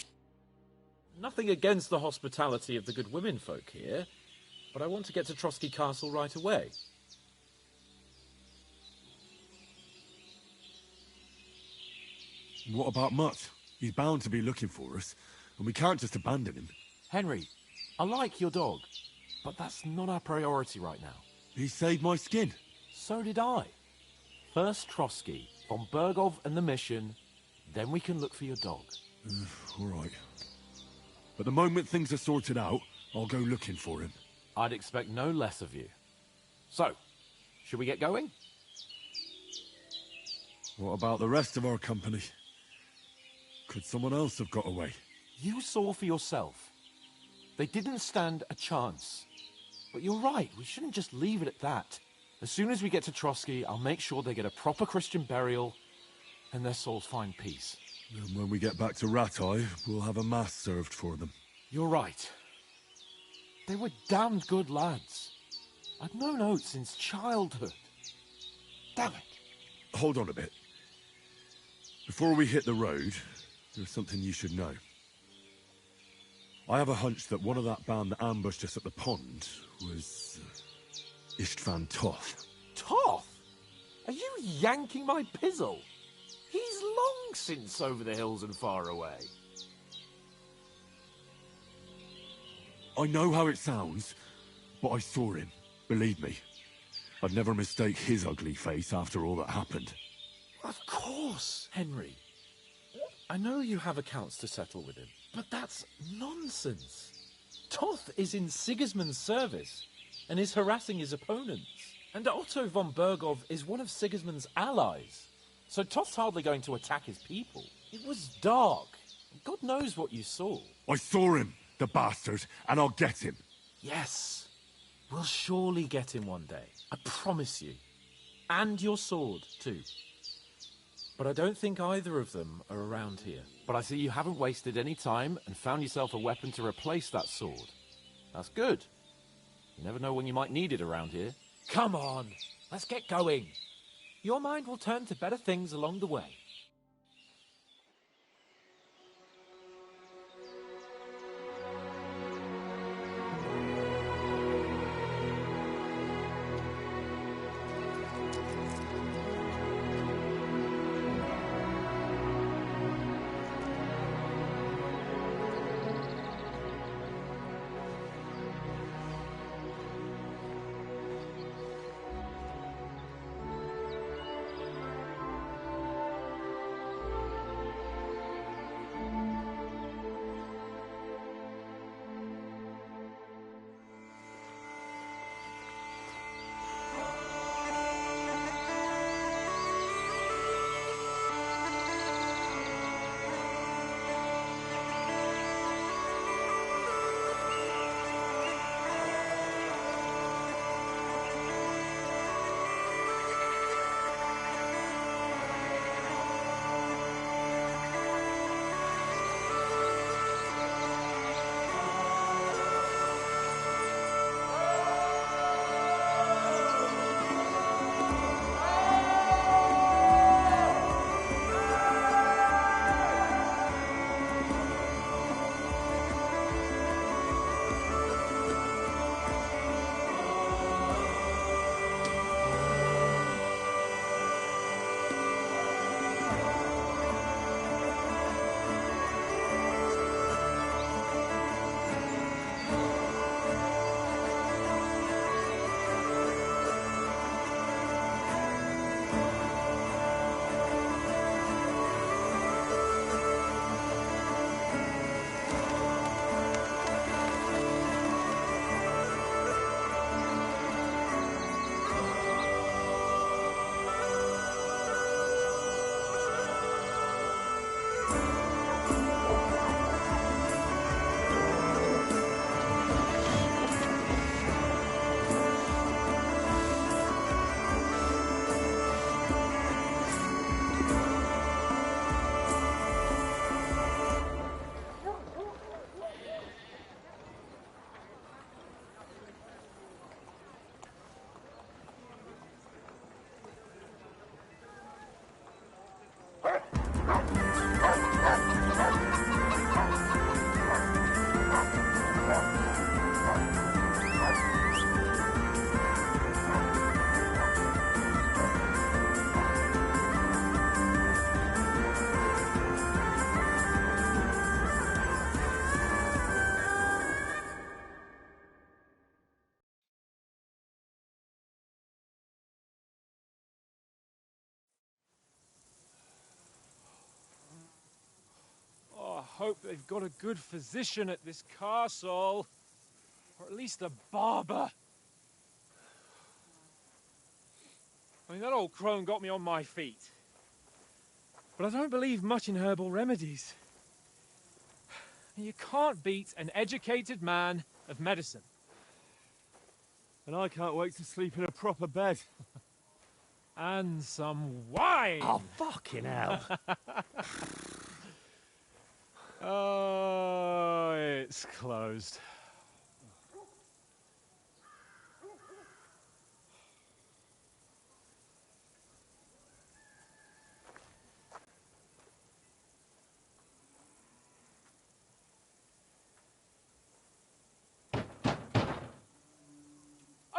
Nothing against the hospitality of the good women folk here, but I want to get to Trotsky Castle right away. What about Mutt? He's bound to be looking for us, and we can't just abandon him. Henry, I like your dog, but that's not our priority right now. He saved my skin. So did I. First Trotsky, von Bergov and the mission, then we can look for your dog. All right. But the moment things are sorted out, I'll go looking for him. I'd expect no less of you. So, should we get going? What about the rest of our company? Could someone else have got away? You saw for yourself. They didn't stand a chance. But you're right, we shouldn't just leave it at that. As soon as we get to Trotsky, I'll make sure they get a proper Christian burial and their souls find peace. And when we get back to Ratai, we'll have a mass served for them. You're right. They were damned good lads. I've known Oates since childhood. Damn it. Hold on a bit. Before we hit the road, there's something you should know. I have a hunch that one of that band that ambushed us at the pond was... Istvan Toth. Toth? Are you yanking my pizzle? He's long since over the hills and far away. I know how it sounds, but I saw him. Believe me. I'd never mistake his ugly face after all that happened. Of course, Henry. I know you have accounts to settle with him, but that's nonsense. Toth is in Sigismund's service and is harassing his opponents. And Otto von Bergov is one of Sigismund's allies. So Toth's hardly going to attack his people. It was dark. God knows what you saw. I saw him, the bastard, and I'll get him. Yes. We'll surely get him one day. I promise you. And your sword, too. But I don't think either of them are around here. But I see you haven't wasted any time and found yourself a weapon to replace that sword. That's good. You never know when you might need it around here. Come on, let's get going. Your mind will turn to better things along the way. hope they've got a good physician at this castle. Or at least a barber. I mean, that old crone got me on my feet. But I don't believe much in herbal remedies. You can't beat an educated man of medicine. And I can't wait to sleep in a proper bed. And some wine! Oh, fucking hell. Oh, it's closed.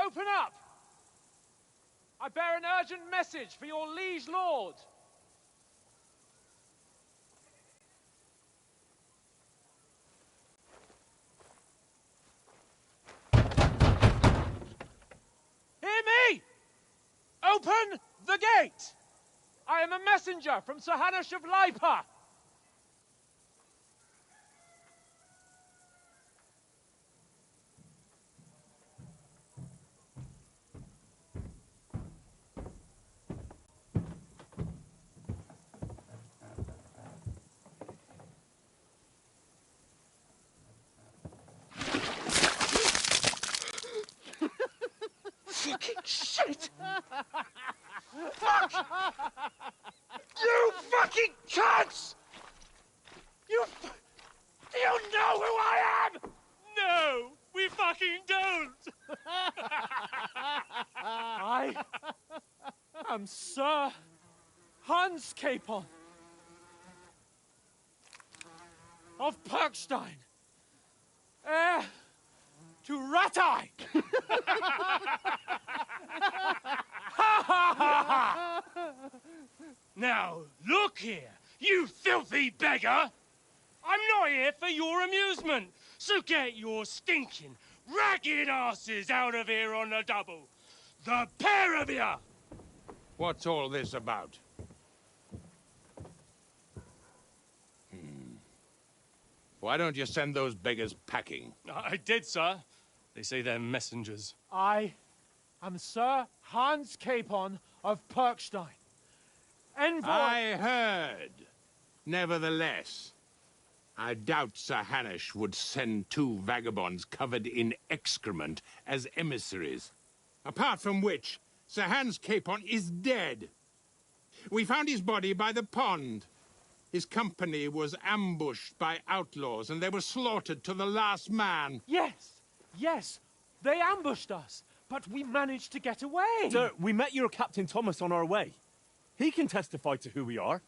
Open up! I bear an urgent message for your liege lord. Hear me! Open the gate! I am a messenger from Sir Hanush of Lipa. Fucking shit! Fuck! You fucking cunts! Do you know who I am? No, we fucking don't! I am Sir Hans Capon of Perkstein, heir to Ratai. Now, look here, you filthy beggar! I'm not here for your amusement, so get your stinking, ragged asses out of here on the double. The pair of you! What's all this about? Why don't you send those beggars packing? I did, sir. They say they're messengers. I am Sir Hans Capon of Perkstein. Envoy... I heard. Nevertheless, I doubt Sir Hanush would send two vagabonds covered in excrement as emissaries. Apart from which, Sir Hans Capon is dead. We found his body by the pond. His company was ambushed by outlaws, and they were slaughtered to the last man. Yes, they ambushed us, but we managed to get away. Sir, we met your Captain Thomas on our way. He can testify to who we are.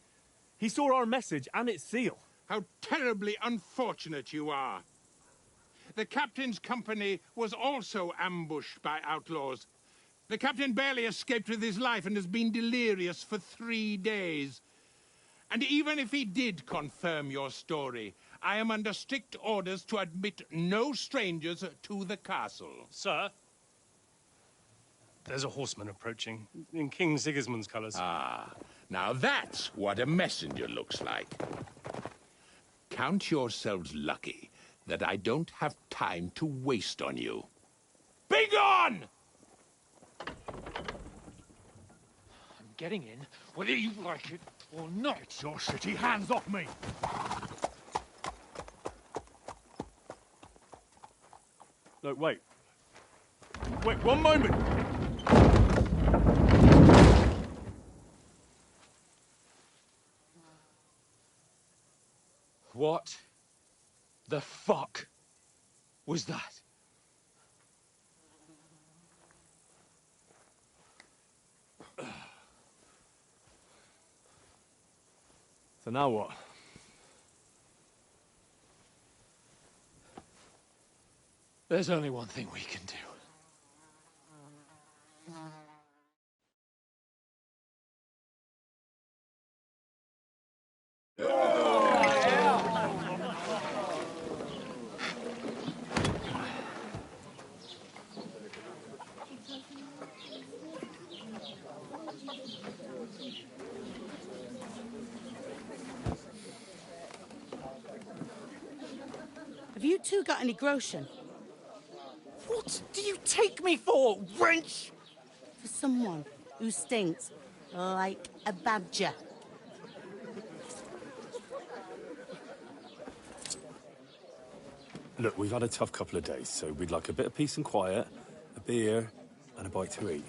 He saw our message and its seal. How terribly unfortunate you are. The captain's company was also ambushed by outlaws. The captain barely escaped with his life and has been delirious for 3 days. And even if he did confirm your story, I am under strict orders to admit no strangers to the castle. Sir, there's a horseman approaching, in King Sigismund's colours. Ah, now that's what a messenger looks like. Count yourselves lucky that I don't have time to waste on you. Be gone! I'm getting in, whether you like it or not. Your shitty hands off me! Look, wait. Wait, one moment! What the fuck was that? So now what? There's only one thing we can do. Have you two got any groschen? What do you take me for, wench? For someone who stinks like a badger. Look, we've had a tough couple of days, so we'd like a bit of peace and quiet, a beer, and a bite to eat.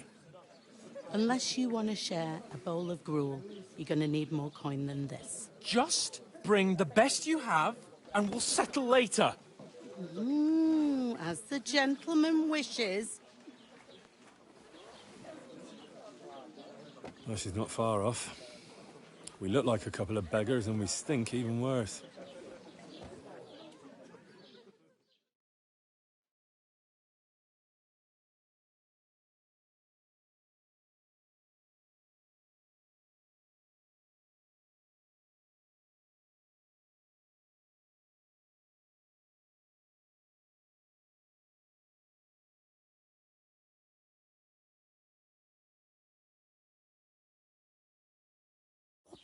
Unless you want to share a bowl of gruel, you're going to need more coin than this. Just bring the best you have, and we'll settle later. As the gentleman wishes. Well, she's not far off. We look like a couple of beggars, and we stink even worse.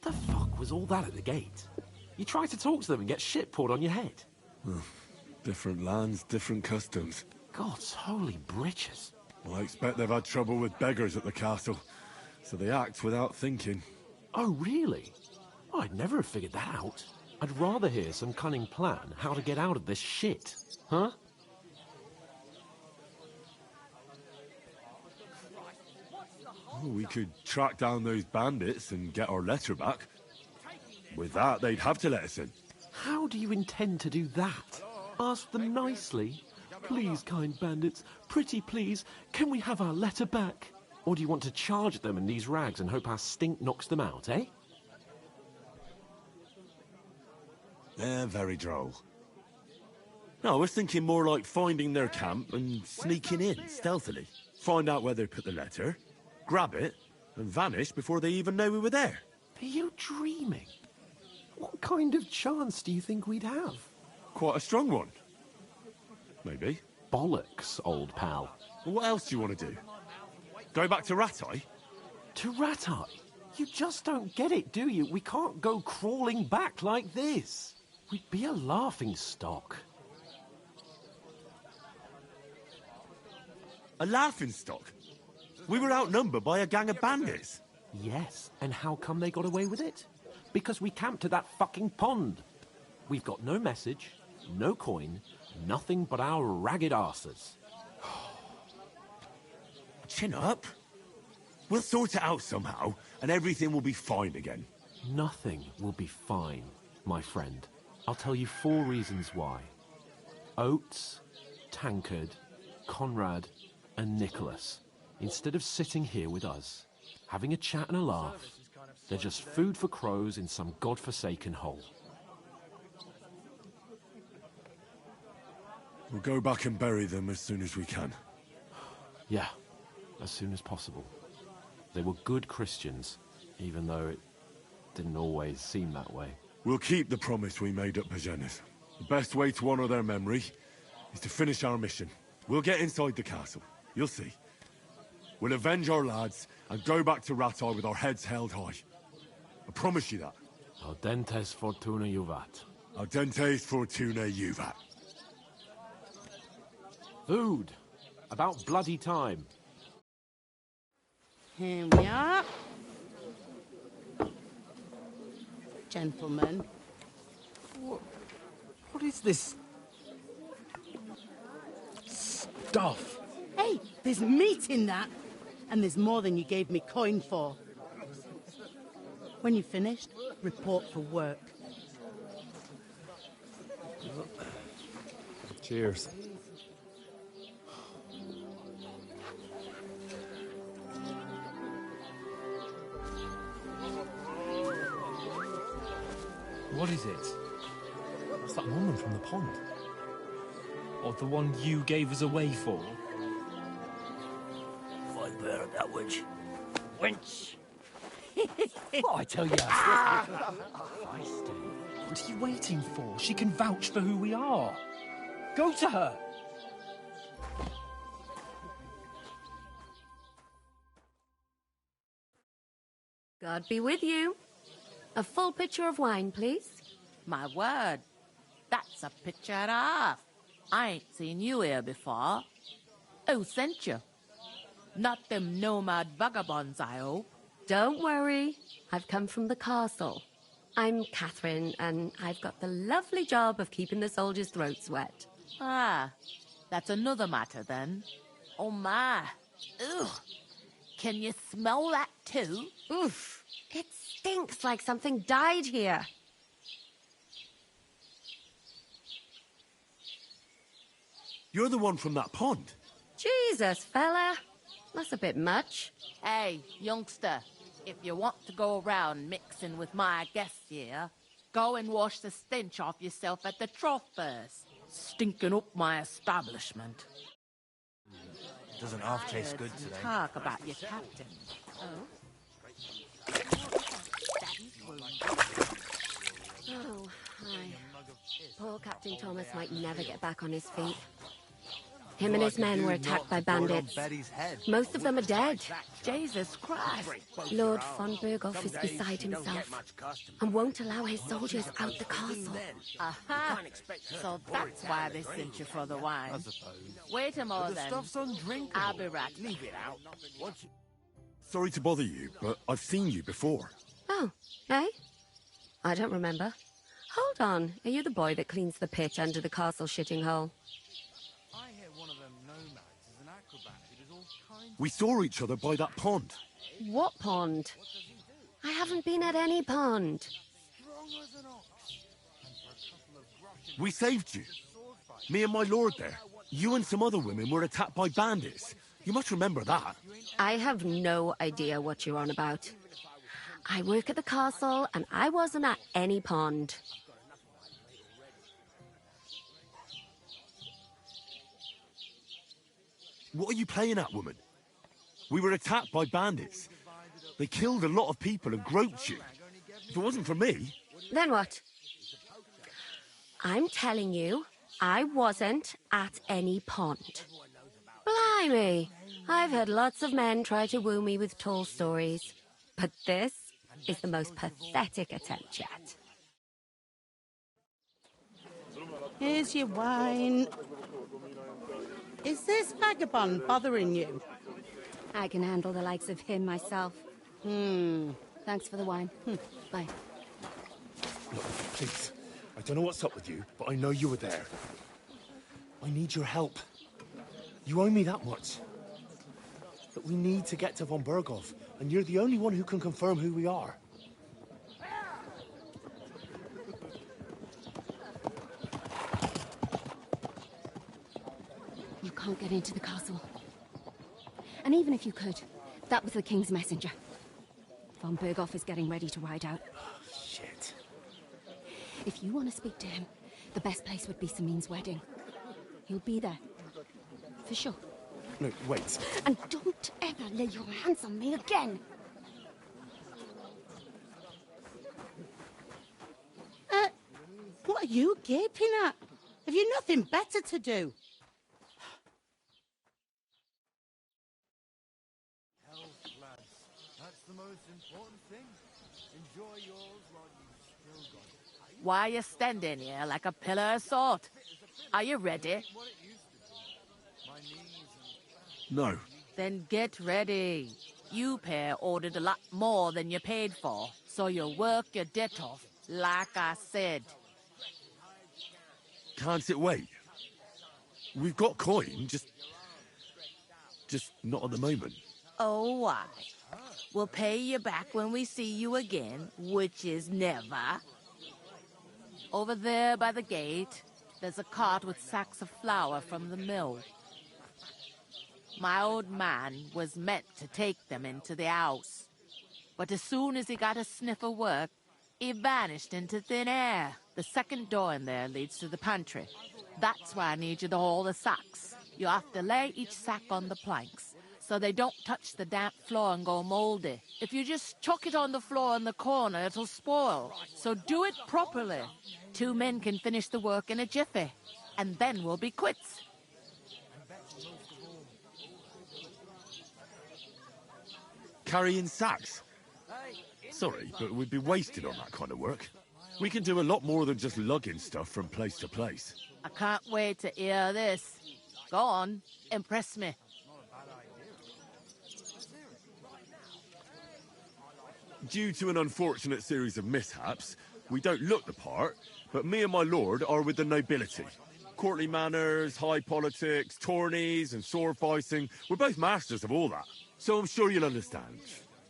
What the fuck was all that at the gate? You try to talk to them and get shit poured on your head. Different lands, different customs. God's holy britches. Well, I expect they've had trouble with beggars at the castle, so they act without thinking. Oh, really? Oh, I'd never have figured that out. I'd rather hear some cunning plan how to get out of this shit. Huh? Well, we could track down those bandits and get our letter back. With that, they'd have to let us in. How do you intend to do that? Ask them nicely. Please, kind bandits, pretty please, can we have our letter back? Or do you want to charge them in these rags and hope our stink knocks them out, eh? They're very droll. No, I was thinking more like finding their camp and sneaking in, stealthily. Find out where they put the letter, grab it, and vanish before they even know we were there. Are you dreaming? What kind of chance do you think we'd have? Quite a strong one. Maybe. Bollocks, old pal. Well, what else do you want to do? Go back to Ratai? To Ratai? You just don't get it, do you? We can't go crawling back like this. We'd be a laughing stock. A laughing stock? We were outnumbered by a gang of bandits. Yes, and how come they got away with it? Because we camped at that fucking pond. We've got no message, no coin, nothing but our ragged arses. Chin up. We'll sort it out somehow, and everything will be fine again. Nothing will be fine, my friend. I'll tell you 4 reasons why. Oates, Tankard, Conrad, and Nicholas, instead of sitting here with us, having a chat and a laugh, they're just food for crows in some godforsaken hole. We'll go back and bury them as soon as we can. Yeah, as soon as possible. They were good Christians, even though it didn't always seem that way. We'll keep the promise we made at Pagenes. The best way to honor their memory is to finish our mission. We'll get inside the castle. You'll see. We'll avenge our lads and go back to Ratai with our heads held high. I promise you that. Audentes fortuna juvat. Audentes fortuna juvat. Food. About bloody time. Here we are. Gentlemen. What is this stuff? Hey, there's meat in that. And there's more than you gave me coin for. When you're finished, report for work. Cheers. What is it? What's that woman from the pond? Or the one you gave us away for? Fight bear at that wench. Wench! What I tell you? What are you waiting for? She can vouch for who we are. Go to her. God be with you. A full pitcher of wine, please. My word. That's a picture and a half. I ain't seen you here before. Who sent you? Not them nomad vagabonds, I hope. Don't worry. I've come from the castle. I'm Catherine, and I've got the lovely job of keeping the soldiers' throats wet. Ah, that's another matter then. Oh my. Ugh. Can you smell that too? Oof. It stinks like something died here. You're the one from that pond. Jesus, fella. That's a bit much. Hey, youngster, if you want to go around mixing with my guests here, go and wash the stench off yourself at the trough first. Stinking up my establishment. Doesn't half taste good today. Talk about your captain. Oh, hi. Poor Captain Thomas might never get back on his feet. Him and his men were attacked by bandits. Most of them are dead. Jesus Christ. Lord von Berghoff is beside himself and won't allow his soldiers out the castle. Aha! So that's why they sent you for the wine. Wait a moment then. The stuff's undrinkable. I'll be right. Leave it out. Sorry to bother you, but I've seen you before. Oh, eh? I don't remember. Hold on. Are you the boy that cleans the pitch under the castle shitting hole? We saw each other by that pond. What pond? I haven't been at any pond. We saved you. Me and my lord there. You and some other women were attacked by bandits. You must remember that. I have no idea what you're on about. I work at the castle, and I wasn't at any pond. What are you playing at, woman? We were attacked by bandits. They killed a lot of people and groped you. If it wasn't for me... Then what? I'm telling you, I wasn't at any pond. Blimey! I've had lots of men try to woo me with tall stories. But this is the most pathetic attempt yet. Here's your wine. Is this vagabond bothering you? I can handle the likes of him myself. Thanks for the wine. Bye. Look, please. I don't know what's up with you, but I know you were there. I need your help. You owe me that much. But we need to get to von Berghoff, and you're the only one who can confirm who we are. You can't get into the castle. And even if you could, that was the king's messenger. Von Berghoff is getting ready to ride out. Oh, shit. If you want to speak to him, the best place would be Samin's wedding. He'll be there. For sure. No, wait. And don't ever lay your hands on me again! What are you gaping at? Have you nothing better to do? That's the most important thing. Enjoy yours while you still got it. Why are you standing here like a pillar of salt? Are you ready? No. Then get ready. You pair ordered a lot more than you paid for, so you'll work your debt off, like I said. Can't it wait? We've got coin, just not at the moment. Oh, why? We'll pay you back when we see you again, which is never. Over there by the gate, there's a cart with sacks of flour from the mill. My old man was meant to take them into the house. But as soon as he got a sniff of work, he vanished into thin air. The second door in there leads to the pantry. That's why I need you to haul the sacks. You have to lay each sack on the planks, so they don't touch the damp floor and go moldy. If you just chuck it on the floor in the corner, it'll spoil. So do it properly. 2 men can finish the work in a jiffy, and then we'll be quits. Carrying sacks? Sorry, but we'd be wasted on that kind of work. We can do a lot more than just lugging stuff from place to place. I can't wait to hear this. Go on, impress me. Due to an unfortunate series of mishaps, we don't look the part, but me and my lord are with the nobility. Courtly manners, high politics, tourneys and sword fighting. We're both masters of all that. So I'm sure you'll understand.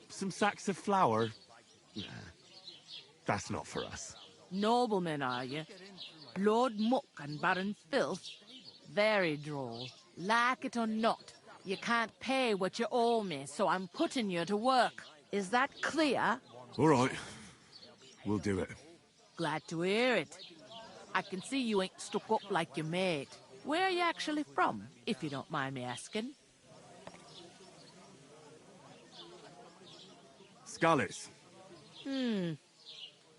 Some sacks of flour? Nah, that's not for us. Noblemen, are you? Lord Muck and Baron Filth? Very droll. Like it or not, you can't pay what you owe me, so I'm putting you to work. Is that clear? All right. We'll do it. Glad to hear it. I can see you ain't stuck up like your mate. Where are you actually from, if you don't mind me asking? Skalitz.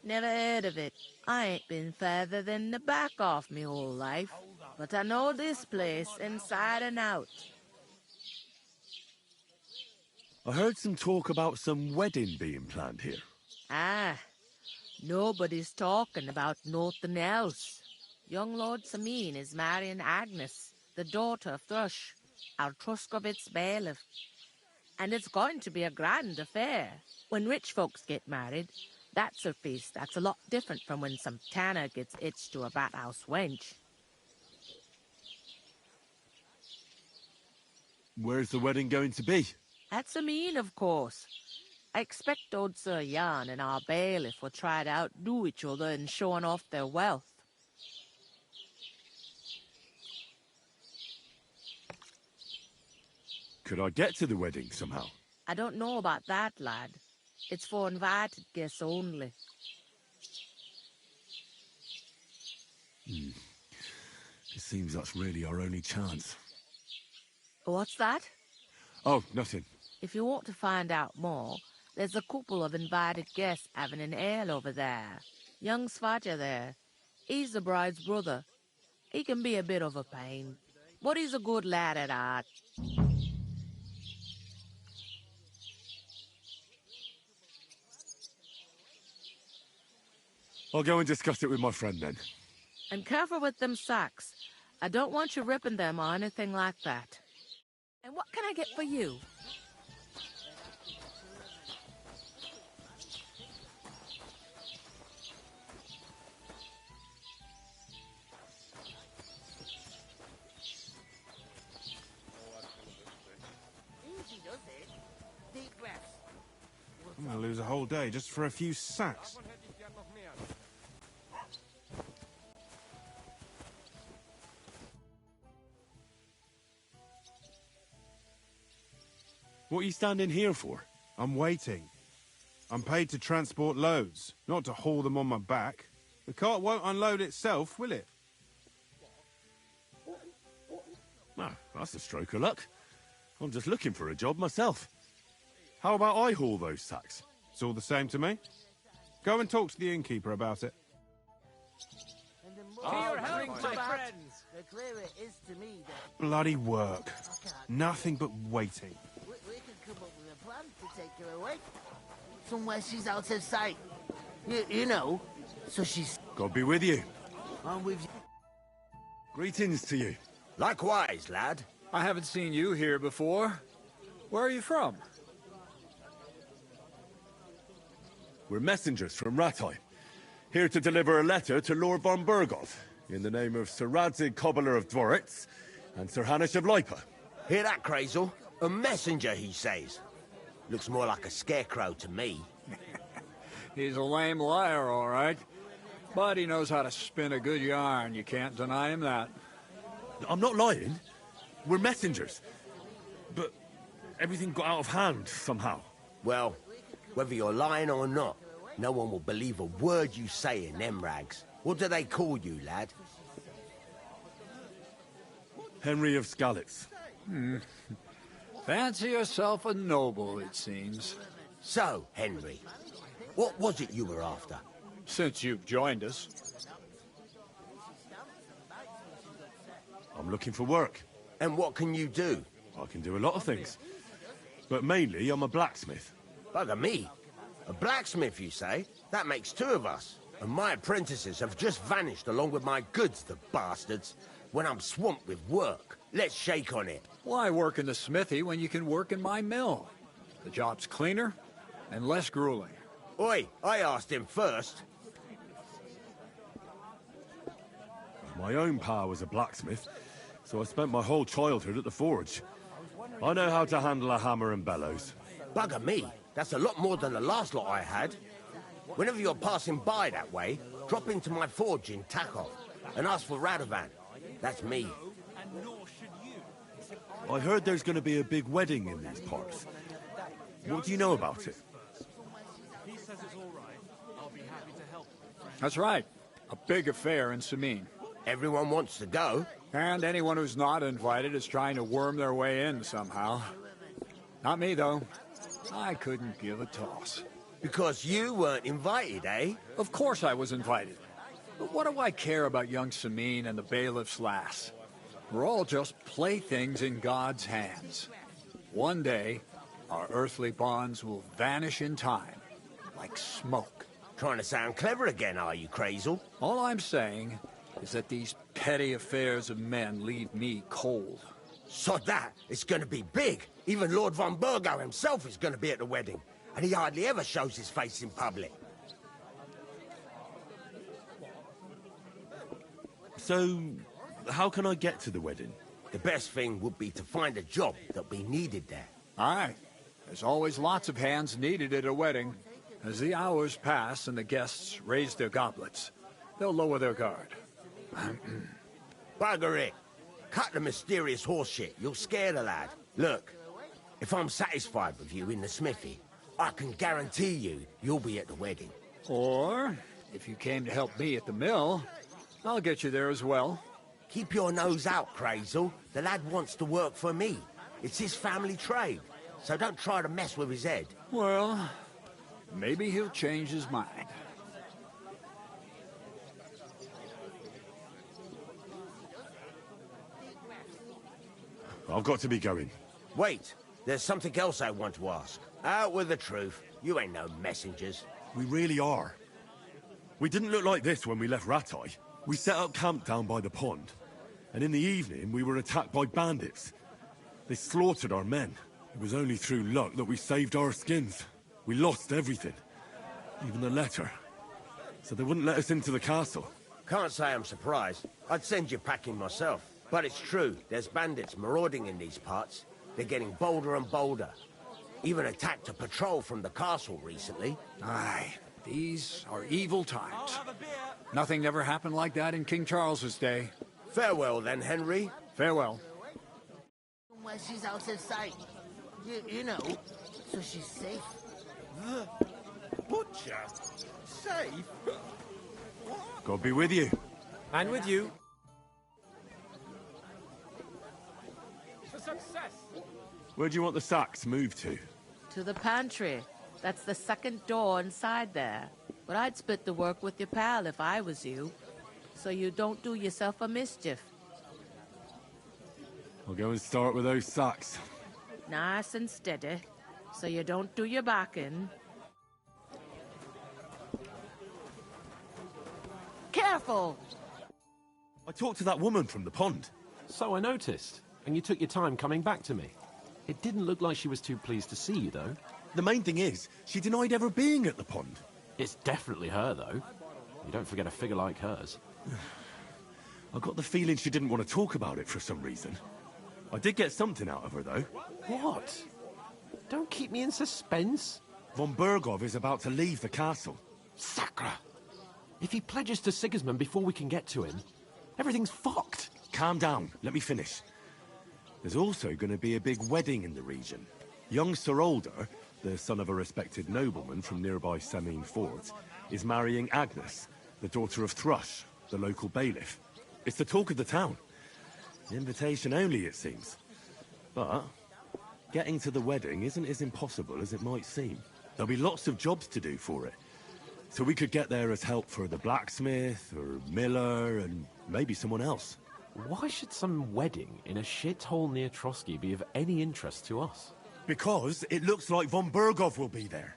Never heard of it. I ain't been further than the back off me whole life. But I know this place inside and out. I heard some talk about some wedding being planned here. Ah, nobody's talking about nothing else. Young Lord Samin is marrying Agnes, the daughter of Thrush, our Truskovitz bailiff. And it's going to be a grand affair. When rich folks get married, that's a feast that's a lot different from when some tanner gets hitched to a bathouse wench. Where's the wedding going to be? At Samin, of course. I expect old Sir Jan and our bailiff will try to outdo each other in showing off their wealth. Could I get to the wedding somehow? I don't know about that, lad. It's for invited guests only. It seems that's really our only chance. What's that? Oh, nothing. If you want to find out more, there's a couple of invited guests having an ale over there. Young Svaja there. He's the bride's brother. He can be a bit of a pain, but he's a good lad at heart. I'll go and discuss it with my friend then. And careful with them sacks. I don't want you ripping them or anything like that. And what can I get for you? Easy does it. Deep breaths. I'm gonna lose a whole day just for a few sacks. What are you standing here for? I'm waiting. I'm paid to transport loads, not to haul them on my back. The cart won't unload itself, will it? Ah, that's a stroke of luck. I'm just looking for a job myself. How about I haul those sacks? It's all the same to me. Go and talk to the innkeeper about it. To your health, my friends! The clearer it is to me that Bloody work. Nothing but waiting. we can come up with a plan to take her away. Somewhere she's out of sight. You know, so she's... God be with you. I'm with you. Greetings to you. Likewise, lad. I haven't seen you here before. Where are you from? We're messengers from Ratai, here to deliver a letter to Lord von Burgov, in the name of Sir Radzig, Cobbler of Dworitz, and Sir Hanish of Lipa. Hear that, Crazel? A messenger, he says. Looks more like a scarecrow to me. He's a lame liar, all right. But he knows how to spin a good yarn. You can't deny him that. I'm not lying. We're messengers. But everything got out of hand somehow. Well, whether you're lying or not, no one will believe a word you say in them rags. What do they call you, lad? Henry of Skalitz. Fancy yourself a noble, it seems. So, Henry, what was it you were after? Since you've joined us. I'm looking for work. And what can you do? I can do a lot of things. But mainly, I'm a blacksmith. Bugger me. A blacksmith, you say? That makes two of us. And my apprentices have just vanished along with my goods, the bastards, when I'm swamped with work. Let's shake on it. Why work in the smithy when you can work in my mill? The job's cleaner and less grueling. Oi, I asked him first. My own pa was a blacksmith, so I spent my whole childhood at the forge. I know how to handle a hammer and bellows. Bugger me, that's a lot more than the last lot I had. Whenever you're passing by that way, drop into my forge in Takov and ask for Radovan. That's me. I heard there's going to be a big wedding in these parts. What do you know about it? He says it's all right. I'll be happy to help. That's right. A big affair in Samin. Everyone wants to go. And anyone who's not invited is trying to worm their way in somehow. Not me, though. I couldn't give a toss. Because you weren't invited, eh? Of course I was invited. But what do I care about young Samin and the bailiff's lass? We're all just playthings in God's hands. One day, our earthly bonds will vanish in time, like smoke. Trying to sound clever again, are you, Crazel? All I'm saying is that these petty affairs of men leave me cold. So that, it's going to be big. Even Lord von Burgo himself is going to be at the wedding. And he hardly ever shows his face in public. So, how can I get to the wedding? The best thing would be to find a job that'll be needed there. Aye. There's always lots of hands needed at a wedding. As the hours pass and the guests raise their goblets, they'll lower their guard. Bugger it. Cut the mysterious horse shit. You'll scare the lad. Look, if I'm satisfied with you in the smithy, I can guarantee you'll be at the wedding. Or, if you came to help me at the mill, I'll get you there as well. Keep your nose out, Crazel. The lad wants to work for me. It's his family trade, so don't try to mess with his head. Well, maybe he'll change his mind. I've got to be going. Wait, there's something else I want to ask. Out with the truth. You ain't no messengers. We really are. We didn't look like this when we left Ratai. We set up camp down by the pond, and in the evening we were attacked by bandits. They slaughtered our men. It was only through luck that we saved our skins. We lost everything, even the letter. So they wouldn't let us into the castle. Can't say I'm surprised. I'd send you packing myself. But it's true, there's bandits marauding in these parts. They're getting bolder and bolder. Even attacked a patrol from the castle recently. Aye, these are evil times. Nothing ever happened like that in King Charles's day. Farewell then, Henry. Farewell. Where she's out of sight. You know, so she's safe. The butcher? Safe? God be with you. And with you. Success! Where do you want the sacks moved to? To the pantry. That's the second door inside there. But I'd split the work with your pal if I was you. So you don't do yourself a mischief. I'll go and start with those sacks. Nice and steady. So you don't do your backing. Careful! I talked to that woman from the pond. So I noticed. And you took your time coming back to me. It didn't look like she was too pleased to see you, though. The main thing is, she denied ever being at the pond. It's definitely her, though. You don't forget a figure like hers. I got the feeling she didn't want to talk about it for some reason. I did get something out of her, though. What? Don't keep me in suspense. Von Burgov is about to leave the castle. Sacra! If he pledges to Sigismund before we can get to him, everything's fucked. Calm down. Let me finish. There's also going to be a big wedding in the region. Young Sir Alder, the son of a respected nobleman from nearby Semine Fort, is marrying Agnes, the daughter of Thrush, the local bailiff. It's the talk of the town. Invitation only, it seems. But getting to the wedding isn't as impossible as it might seem. There'll be lots of jobs to do for it. So we could get there as help for the blacksmith, or miller, and maybe someone else. Why should some wedding in a shithole near Trotsky be of any interest to us? Because it looks like von Burgov will be there.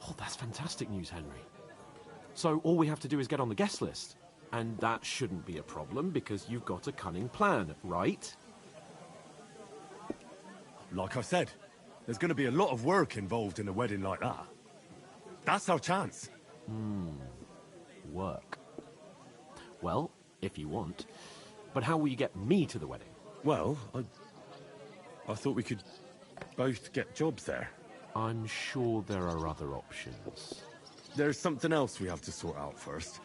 Oh, that's fantastic news, Henry. So all we have to do is get on the guest list. And that shouldn't be a problem because you've got a cunning plan, right? Like I said, there's going to be a lot of work involved in a wedding like that. That's our chance. Work. Well, if you want. But how will you get me to the wedding? Well, I thought we could both get jobs there. I'm sure there are other options. There's something else we have to sort out first.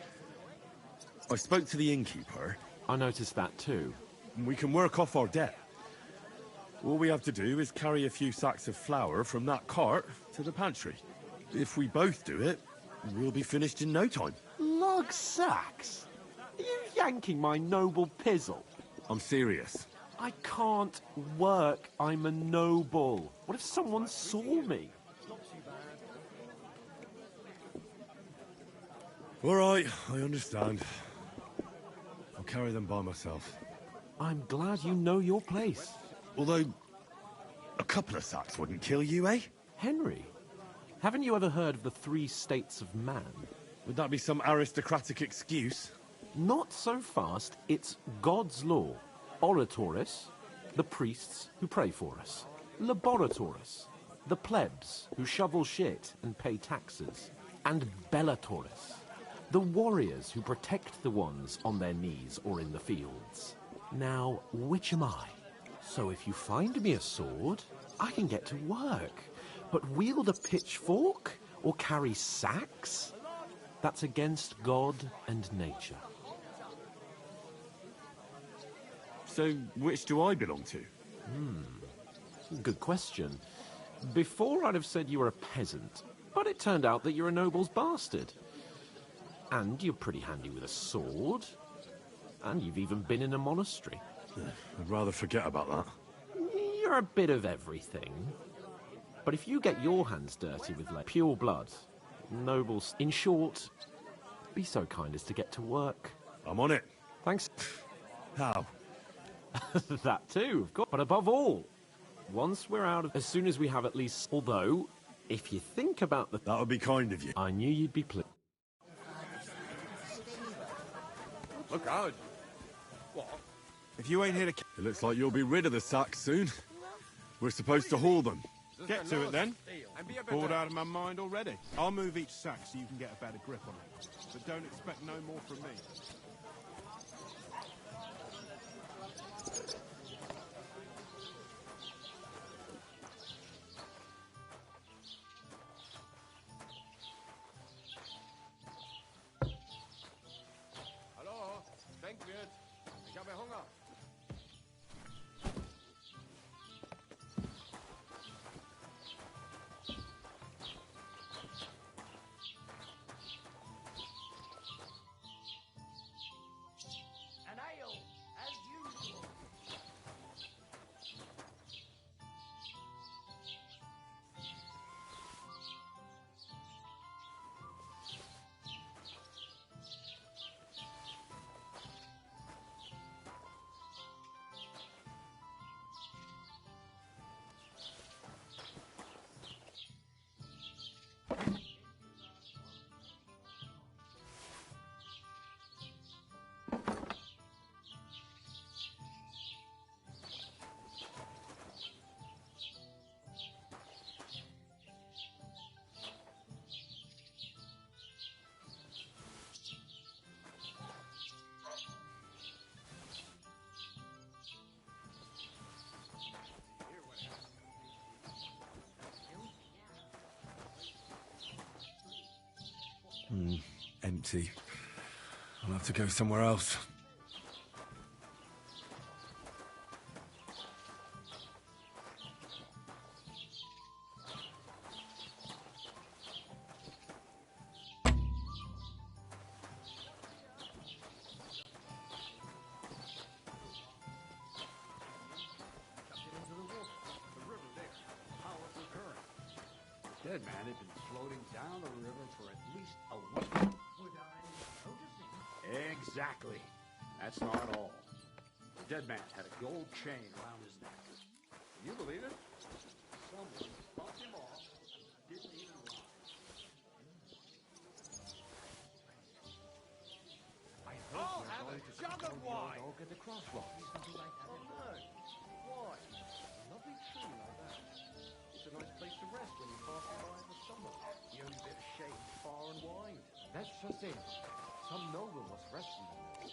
I spoke to the innkeeper. I noticed that too. We can work off our debt. All we have to do is carry a few sacks of flour from that cart to the pantry. If we both do it, we'll be finished in no time. Lug sacks? Are you yanking my noble pizzle? I'm serious. I can't work. I'm a noble. What if someone saw me? All right, I understand. I'll carry them by myself. I'm glad you know your place. Although, a couple of sacks wouldn't kill you, eh? Henry, haven't you ever heard of the 3 states of man? Would that be some aristocratic excuse? Not so fast. It's God's law. Oratoris, the priests who pray for us. Laboratoris, the plebs who shovel shit and pay taxes. And Bellatoris, the warriors who protect the ones on their knees or in the fields. Now, which am I? So if you find me a sword, I can get to work. But wield a pitchfork or carry sacks? That's against God and nature. So, which do I belong to? Good question. Before I'd have said you were a peasant, but it turned out that you're a noble's bastard. And you're pretty handy with a sword. And you've even been in a monastery. I'd rather forget about that. You're a bit of everything. But if you get your hands dirty with pure blood, nobles... In short, be so kind as to get to work. I'm on it. Thanks. How? That too, of course. But above all, once we're out of... As soon as we have at least... Although, if you think about the... That would be kind of you. I knew you'd be pleased. Look out. What? If you ain't here to... It looks like you'll be rid of the sacks soon. We're supposed to haul them. Get to it then. Bored out of my mind already. I'll move each sack so you can get a better grip on it. But don't expect no more from me. Hallo, Denkwirt. Ich habe Hunger. An ale, as usual. Empty. I'll have to go somewhere else. Dead man had been floating down the river for at least a week. Without any noticing. Exactly. That's not all. The dead man had a gold chain around his neck. Can you believe it? Someone bumped him off and didn't even rise. But why? Don't get the crossroads. No. Why? A lovely tree like that. It's a nice place to rest when you're passing by in the summer. The only bit of shade far and wide. That's just it. Some noble was resting there.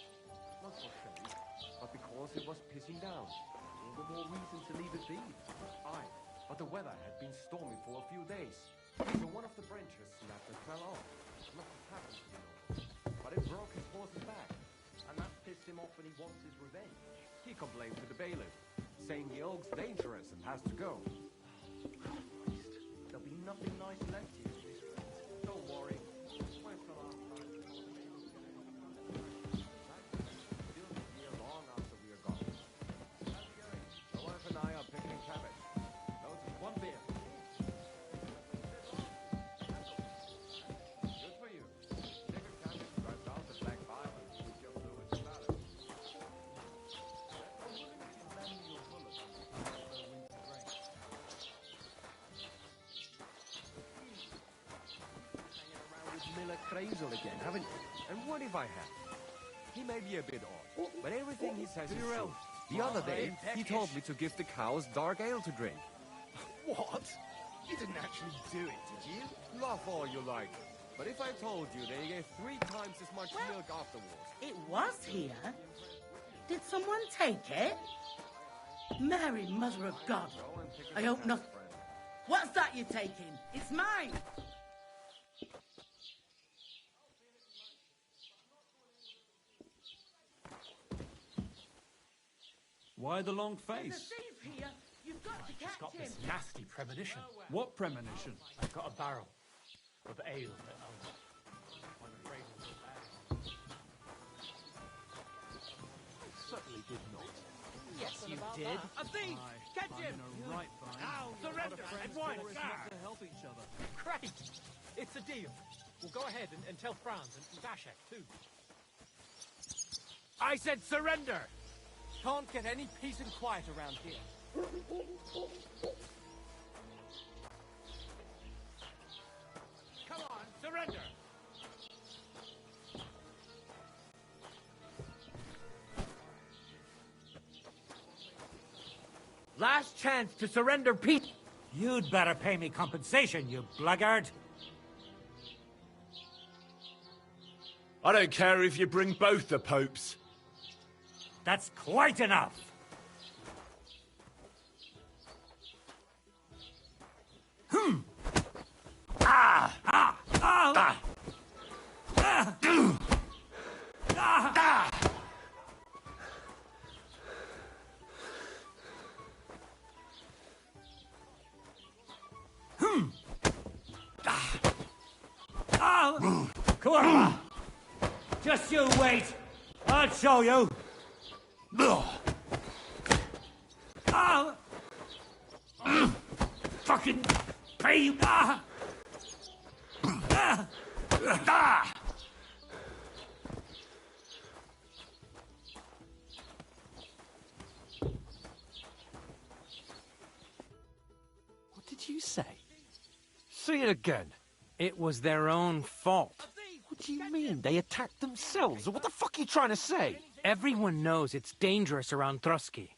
Not for shade, but because it was pissing down. All the more reason to leave it be. Aye, but the weather had been stormy for a few days. So one of the branches snapped and fell off. Nothing happened to the noble, but it broke his horse's back. And that pissed him off when he wants his revenge. He complained to the bailiff, saying the oak's dangerous and has to go. Christ, there'll be nothing nice left here in this world. Don't worry. Wait till our time. Still be here long after we are gone. My wife and I are picking cabbage. Loads of one beer. Good for you. Take a cabbage, drive down to Black Island with your fluid salad. Miller Crazel again, haven't you? And what if I have? He may be a bit odd, but everything he says is true. The other day, he told me to give the cows dark ale to drink. What? You didn't actually do it, did you? Laugh all you like. But if I told you they gave 3 times as much milk afterwards... It was here. Did someone take it? Mary, Mother of God. I hope not. What's that you're taking? It's mine. Why the long There's a face? thief here. You've got to catch Got him. this nasty premonition. What premonition? I've got a barrel of ale at home. I'm afraid it'll go bad. I certainly did not. Yes, you did. A thief! Catch him! In a right bind. Surrender and wine, not to help each other. Great! It's a deal. We'll go ahead and tell Franz and Dashek, too. I said surrender! Can't get any peace and quiet around here. Come on, surrender! Last chance to surrender Pete. You'd better pay me compensation, you blackguard. I don't care if you bring both the popes. That's quite enough. Kurwa! Just you wait. I'll show you. Fucking pay you. What did you say? Say it again. It was their own fault. What do you mean? They attacked themselves? What the fuck are you trying to say? Everyone knows it's dangerous around Trotsky.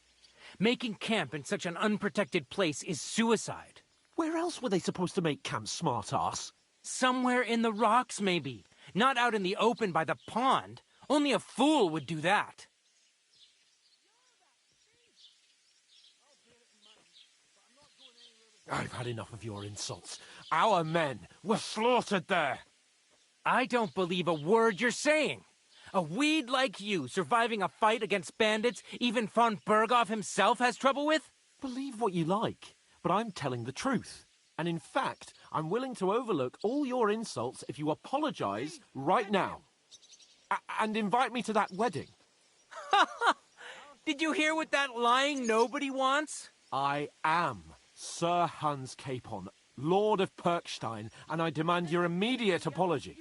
Making camp in such an unprotected place is suicide. Where else were they supposed to make camp, smart-ass? Somewhere in the rocks, maybe. Not out in the open by the pond. Only a fool would do that. I've had enough of your insults. Our men were slaughtered there. I don't believe a word you're saying. A weed like you surviving a fight against bandits even von Berghoff himself has trouble with? Believe what you like, but I'm telling the truth. And in fact, I'm willing to overlook all your insults if you apologize right now. And invite me to that wedding. Did you hear what that lying nobody wants? I am Sir Hans Capon, Lord of Perkstein, and I demand your immediate apology.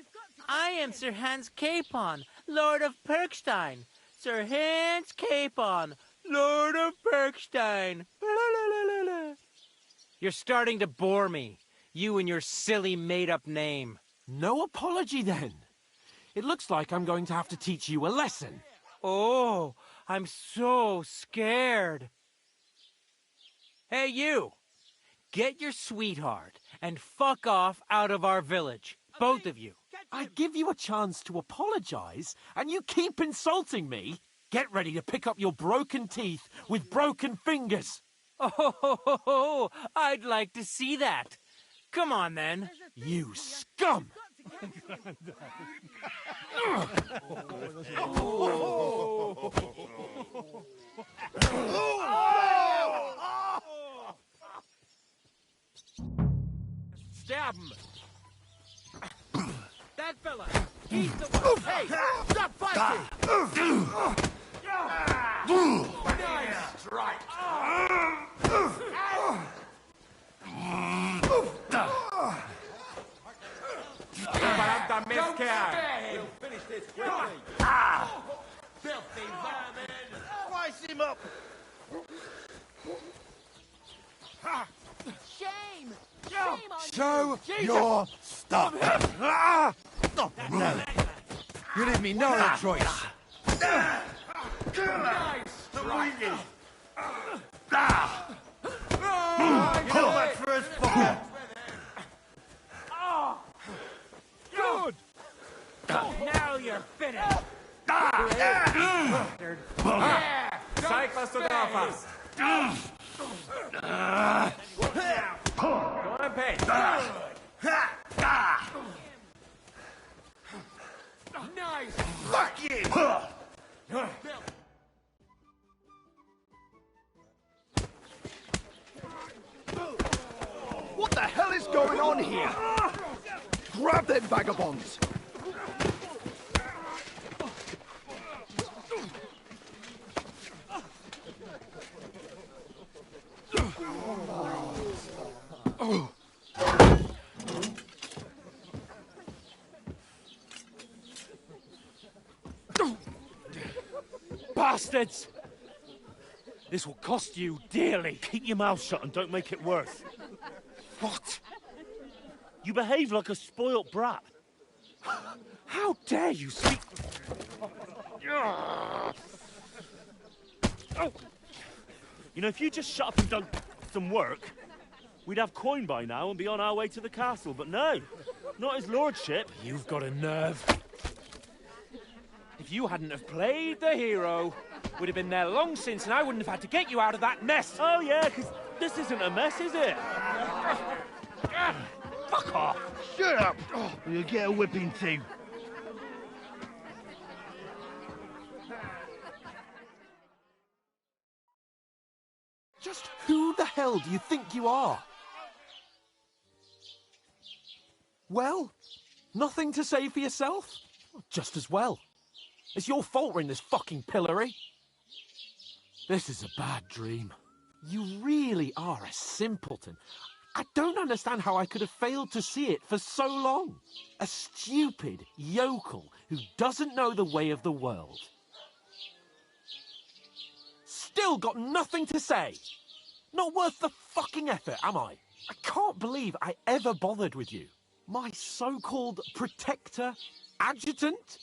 I am Sir Hans Capon, Lord of Perkstein. Sir Hans Capon, Lord of Perkstein. You're starting to bore me. You and your silly made-up name. No apology, then. It looks like I'm going to have to teach you a lesson. Oh, I'm so scared. Hey, you! Get your sweetheart and fuck off out of our village. Both of you. I give you a chance to apologize, and you keep insulting me. Get ready to pick up your broken teeth with broken fingers. Oh, I'd like to see that. Come on, then. You scum! Stab him! That fella! He's the one! Hey! Stop fighting! Nice strike! Don't scare him! We'll finish this quickly. Filthy vermin! Slice him up! Shame! Shame on Show you! your stuff! Stop it, now. You leave me no other choice. Nice strike! Come back first, fucker! Good! Now you're finished! Cyclist to the office! Go on and pay! Nice! Fuck you! What the hell is going on here? Grab them vagabonds! Bastards! This will cost you dearly. Keep your mouth shut and don't make it worse. What? You behave like a spoilt brat. How dare you speak... Oh. You know, if you just shut up and done some work, we'd have coin by now and be on our way to the castle, but no, not his lordship. You've got a nerve. If you hadn't have played the hero, we'd have been there long since and I wouldn't have had to get you out of that mess. Oh yeah, because this isn't a mess, is it? Fuck off! Shut up! Or you'll get a whipping too. Just who the hell do you think you are? Well, nothing to say for yourself? Just as well. It's your fault we're in this fucking pillory. This is a bad dream. You really are a simpleton. I don't understand how I could have failed to see it for so long. A stupid yokel who doesn't know the way of the world. Still got nothing to say. Not worth the fucking effort, am I? I can't believe I ever bothered with you. My so-called protector, adjutant?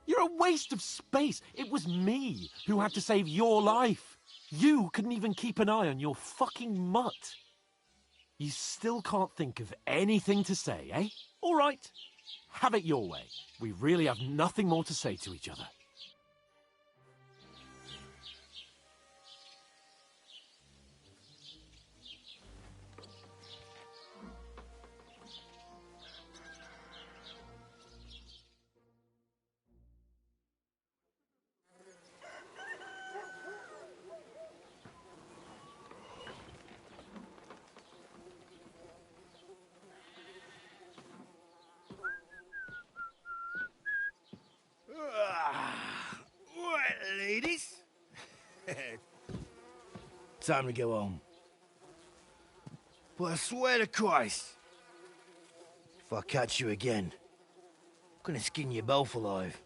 You're a waste of space. It was me who had to save your life. You couldn't even keep an eye on your fucking mutt. You still can't think of anything to say, eh? All right. Have it your way. We really have nothing more to say to each other. Right, ladies. Time to go home. But I swear to Christ, if I catch you again, I'm gonna skin you both alive.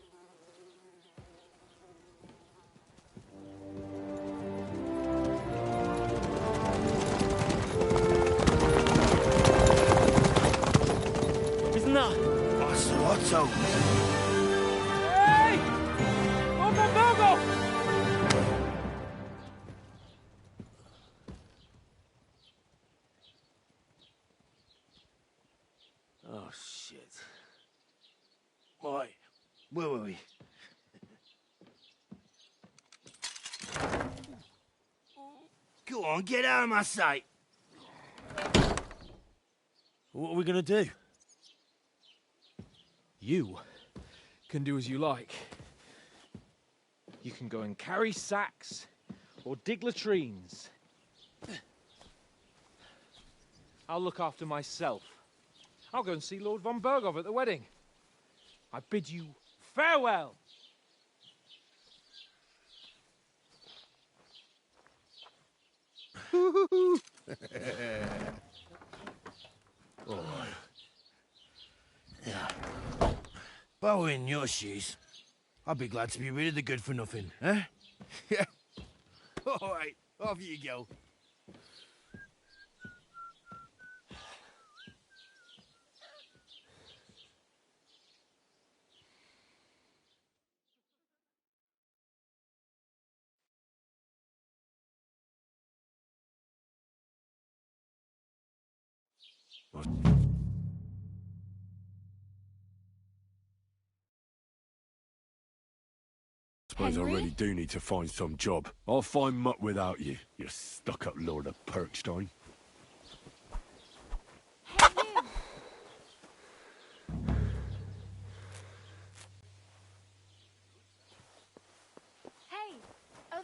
Isn't that... Otto. Hey! Where were we? Go on, get out of my sight. What are we gonna do? You can do as you like. You can go and carry sacks or dig latrines. I'll look after myself. I'll go and see Lord von Bergov at the wedding. I bid you farewell. Oh. Yeah. If I were in your shoes, I'd be glad to be rid of the good for nothing, eh? Yeah. All right, off you go. Suppose I Henry? really do need to find some job. I'll find mutt without you, you stuck-up Lord of Perkstein. Hey, over...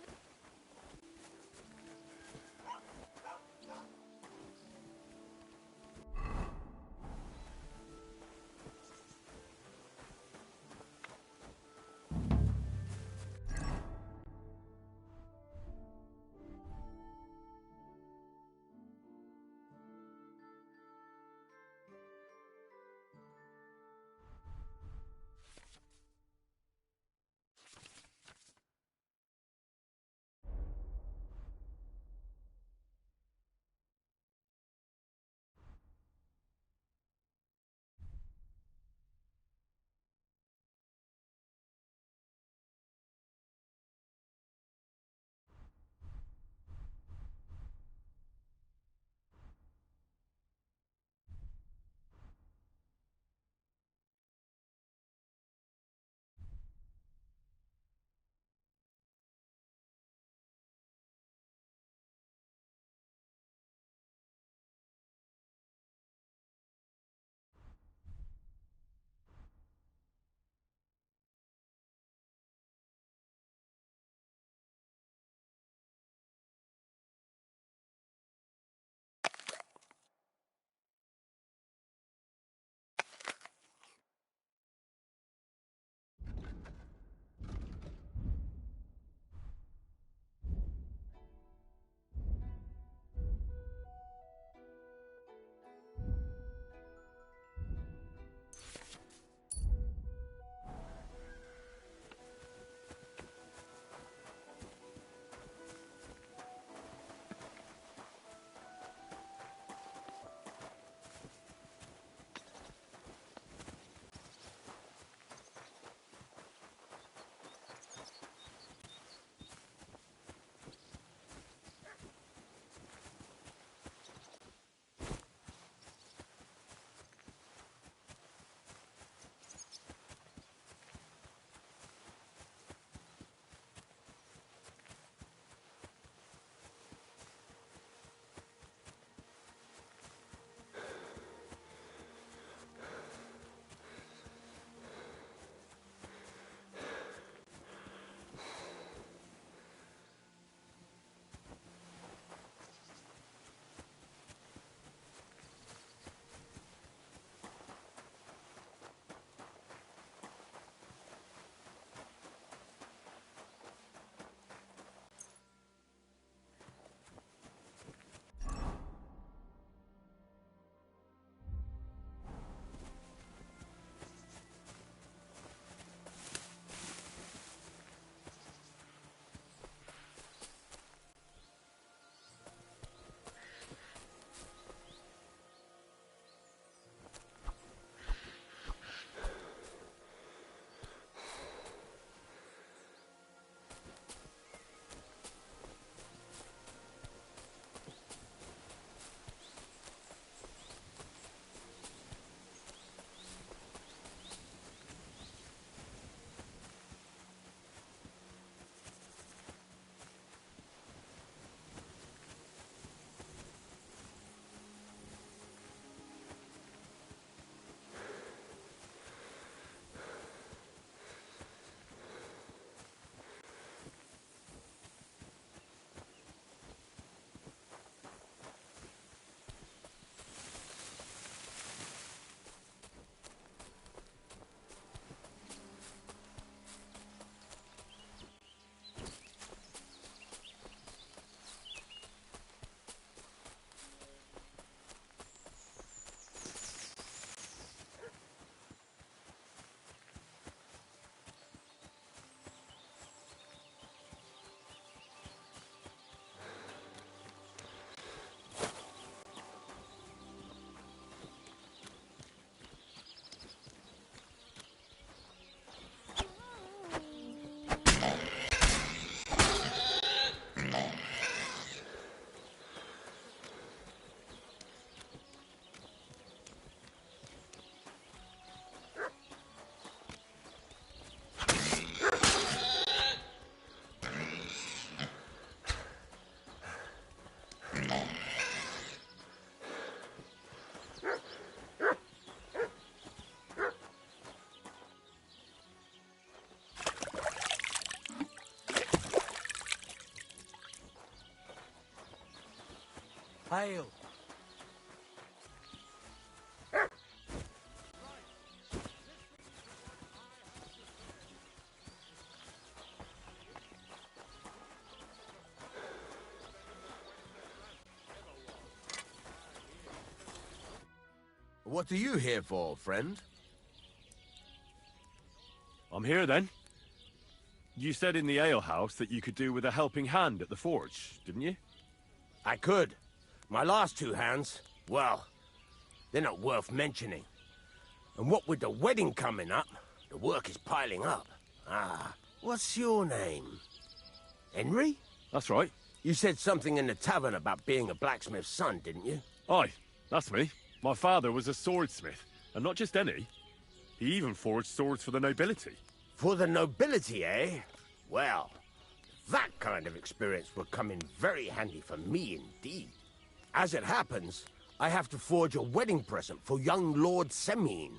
Ale. What are you here for, friend? I'm here then. You said in the alehouse that you could do with a helping hand at the forge, didn't you? I could. My last two hands, well, they're not worth mentioning. And what with the wedding coming up, the work is piling up. Ah, what's your name? Henry? That's right. You said something in the tavern about being a blacksmith's son, didn't you? Aye, that's me. My father was a swordsmith, and not just any. He even forged swords for the nobility. For the nobility, eh? Well, that kind of experience would come in very handy for me indeed. As it happens, I have to forge a wedding present for young Lord Semine.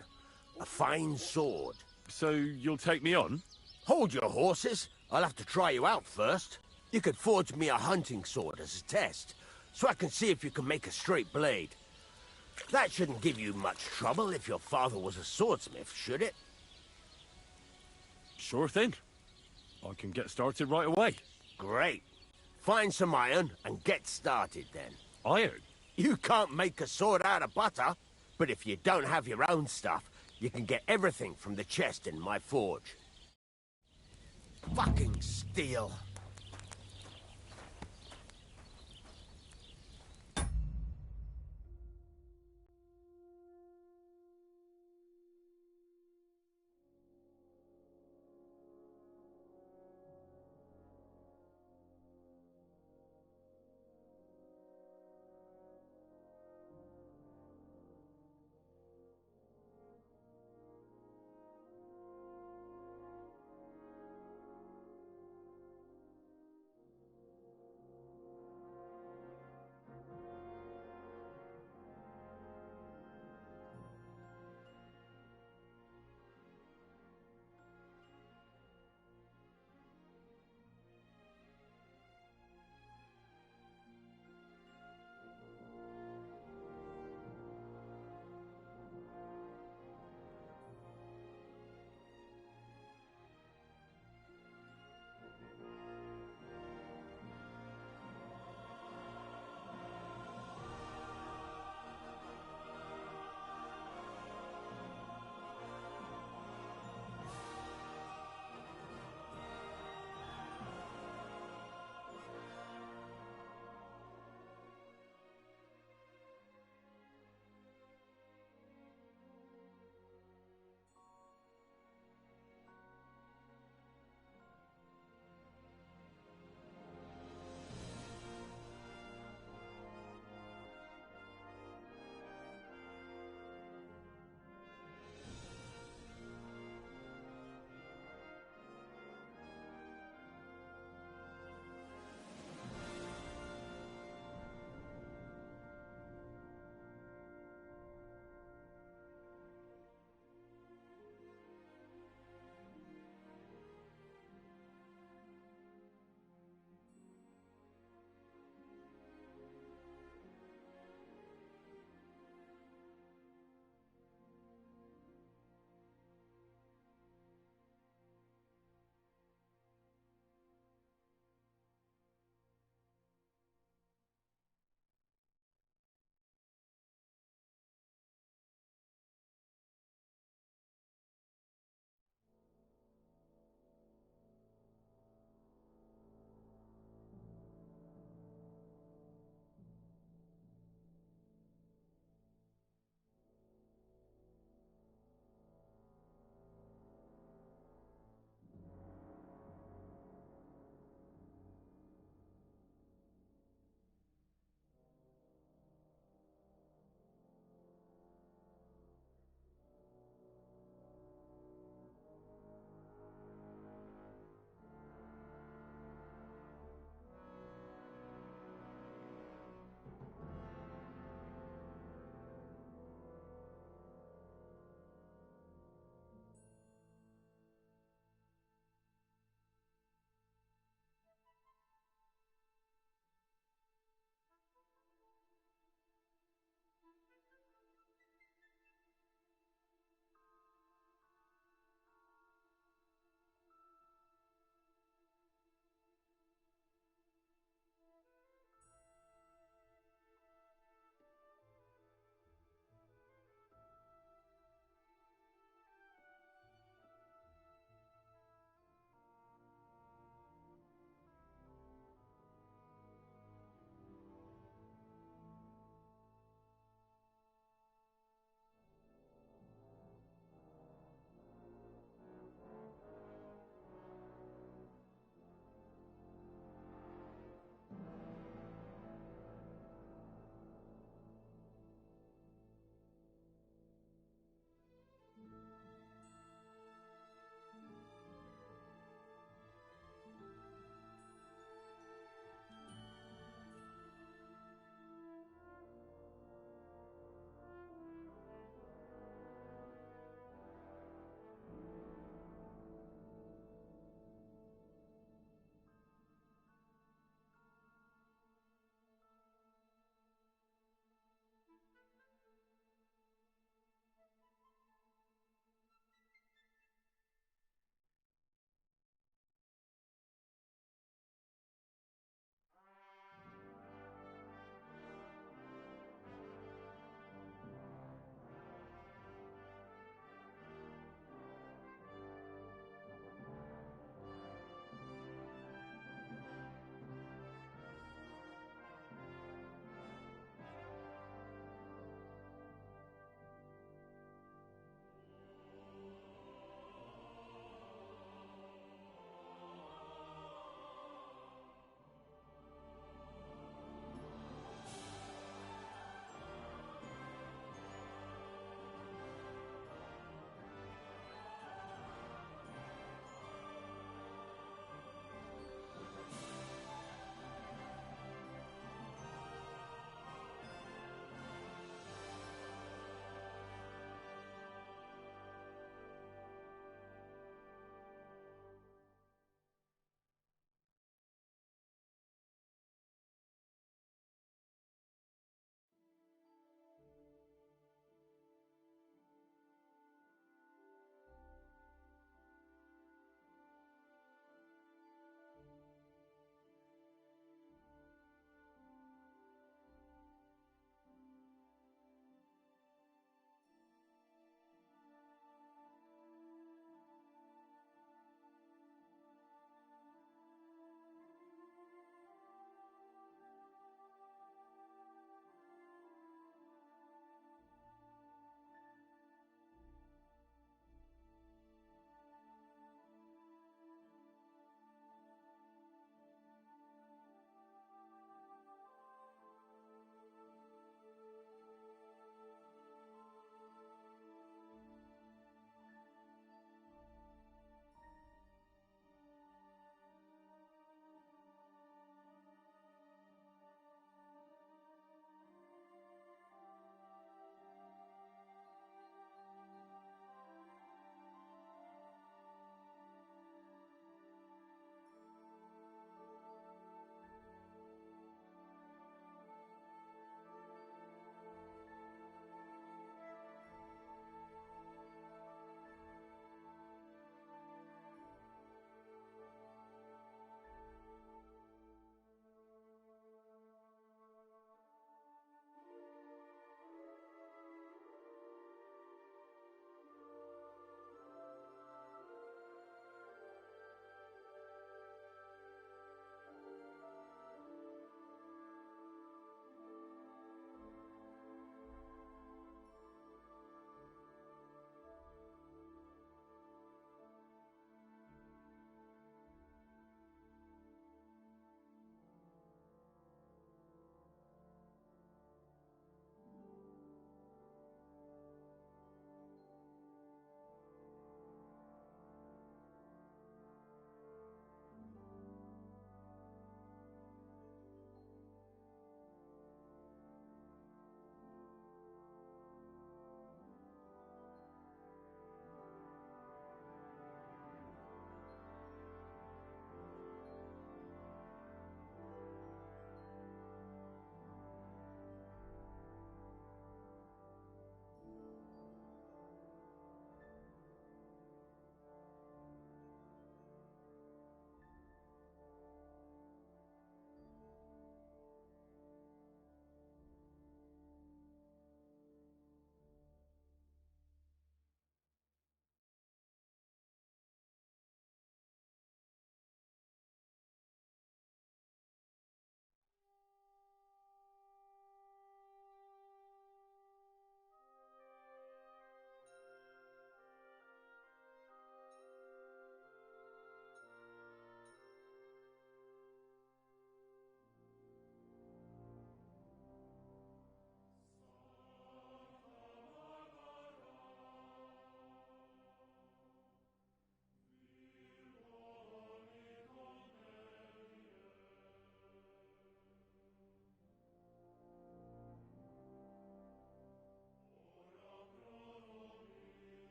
A fine sword. So you'll take me on? Hold your horses. I'll have to try you out first. You could forge me a hunting sword as a test, so I can see if you can make a straight blade. That shouldn't give you much trouble if your father was a swordsmith, should it? Sure thing. I can get started right away. Great. Find some iron and get started then. Iron? You can't make a sword out of butter, but if you don't have your own stuff, you can get everything from the chest in my forge. Fucking steel.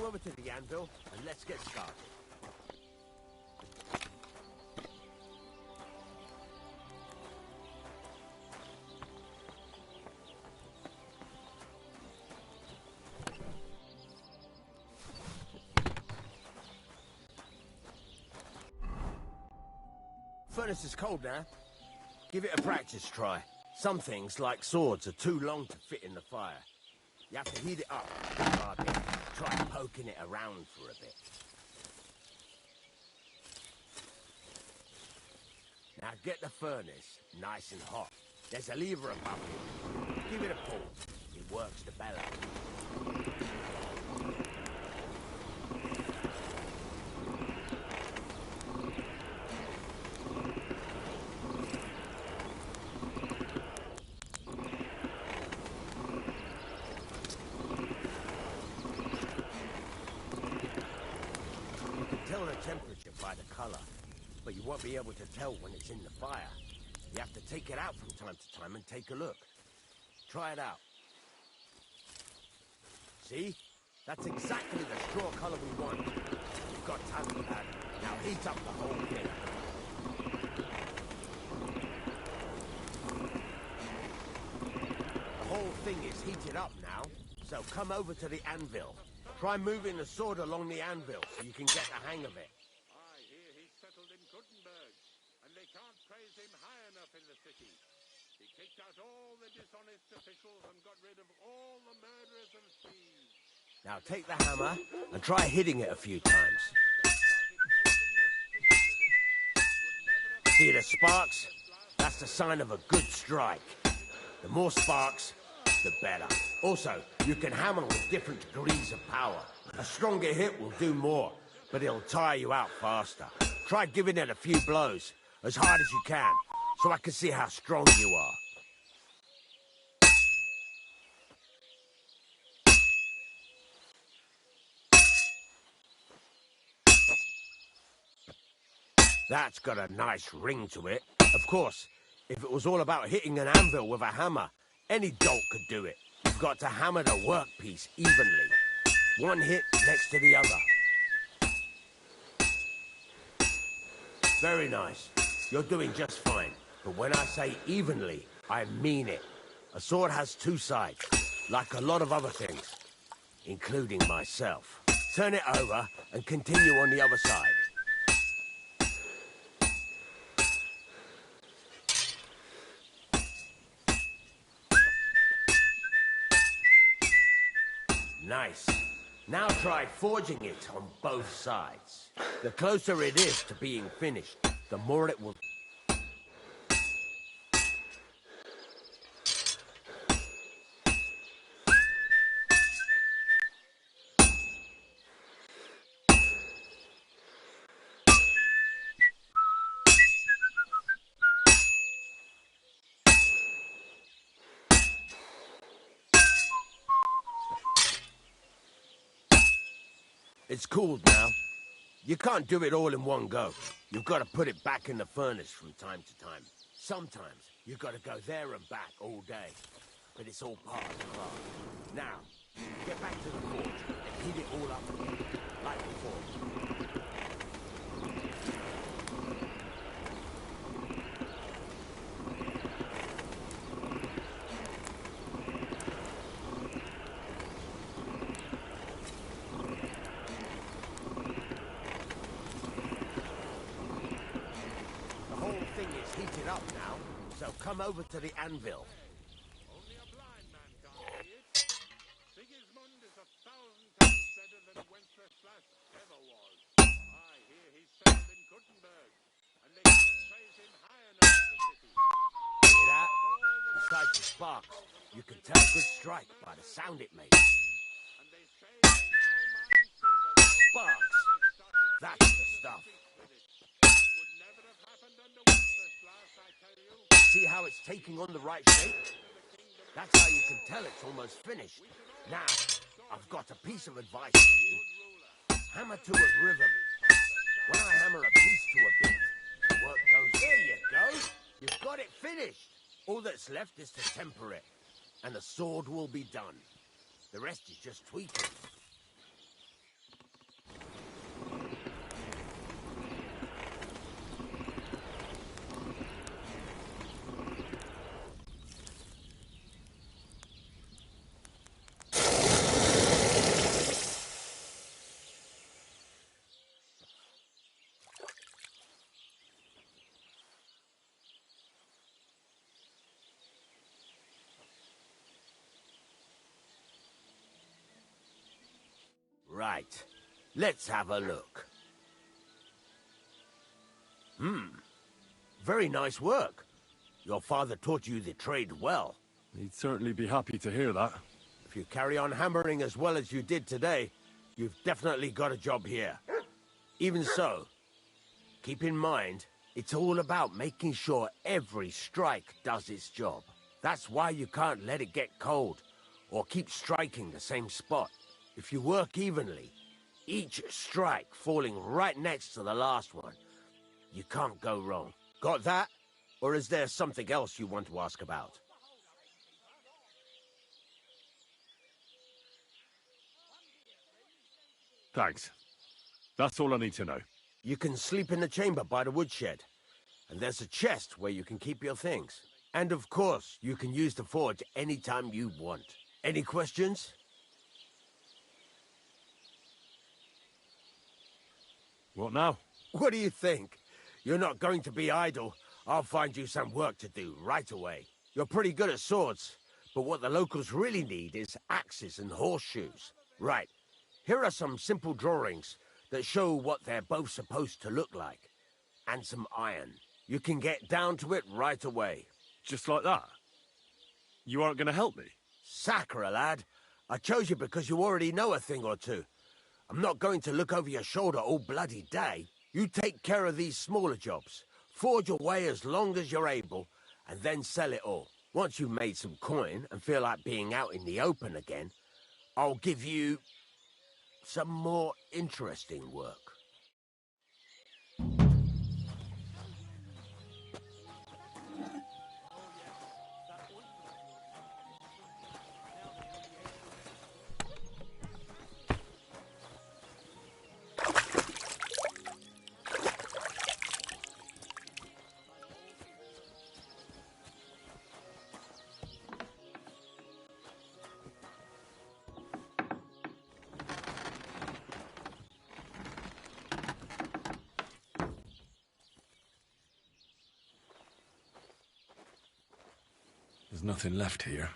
Go over to the anvil and let's get started. Furnace is cold now. Give it a practice try. Some things, like swords, are too long to fit in the fire. You have to heat it up a bit. Try poking it around for a bit. Now get the furnace nice and hot. There's a lever above it. Give it a pull. It works the bellows. Tell the temperature by the color, but you won't be able to tell when it's in the fire. You have to take it out from time to time and take a look. Try it out. See? That's exactly the straw color we want. You've got talent, lad. Now heat up the whole thing. The whole thing is heated up now, so come over to the anvil. Try moving the sword along the anvil so you can get the hang of it. I hear he's settled in Gutenberg, and they can't praise him high enough in the city. He kicked out all the dishonest officials and got rid of all the murderers and thieves. Now take the hammer and try hitting it a few times. See the sparks? That's the sign of a good strike. The more sparks, the better. Also, you can hammer with different degrees of power. A stronger hit will do more, but it'll tire you out faster. Try giving it a few blows, as hard as you can, so I can see how strong you are. That's got a nice ring to it. Of course, if it was all about hitting an anvil with a hammer, any dolt could do it. You've got to hammer the workpiece evenly. One hit next to the other. Very nice. You're doing just fine. But when I say evenly, I mean it. A sword has two sides, like a lot of other things, including myself. Turn it over and continue on the other side. Nice. Now try forging it on both sides. The closer it is to being finished, the more it will... It's cooled now. You can't do it all in one go. You've got to put it back in the furnace from time to time. Sometimes you've got to go there and back all day. But it's all part of the craft. Now, get back to the forge and heat it all up again, like before. Heated up now, so come over to the anvil. Only a blind man can't see it. Sigismund is 1,000 times better than Wenceslas ever was. I hear he's settled in Gutenberg, and they can't praise him high enough in the city. Hear that? Besides the sparks, you can tell a good strike by the sound it makes. Sparks! That's the stuff. See how it's taking on the right shape? That's how you can tell it's almost finished. Now, I've got a piece of advice for you. Hammer to a rhythm. When I hammer a piece to a beat, the work goes, there you go. You've got it finished. All that's left is to temper it, and the sword will be done. The rest is just tweaking. Right. Let's have a look. Very nice work. Your father taught you the trade well. He'd certainly be happy to hear that. If you carry on hammering as well as you did today, you've definitely got a job here. Even so, keep in mind, it's all about making sure every strike does its job. That's why you can't let it get cold, or keep striking the same spot. If you work evenly, each strike falling right next to the last one, you can't go wrong. Got that? Or is there something else you want to ask about? Thanks. That's all I need to know. You can sleep in the chamber by the woodshed. And there's a chest where you can keep your things. And of course, you can use the forge anytime you want. Any questions? What now? What do you think? You're not going to be idle. I'll find you some work to do right away. You're pretty good at swords, but what the locals really need is axes and horseshoes. Right. Here are some simple drawings that show what they're both supposed to look like. And some iron. You can get down to it right away. Just like that? You aren't going to help me? Sacre, lad. I chose you because you already know a thing or two. I'm not going to look over your shoulder all bloody day. You take care of these smaller jobs. Forge away as long as you're able, and then sell it all. Once you've made some coin and feel like being out in the open again, I'll give you some more interesting work. There's nothing left here.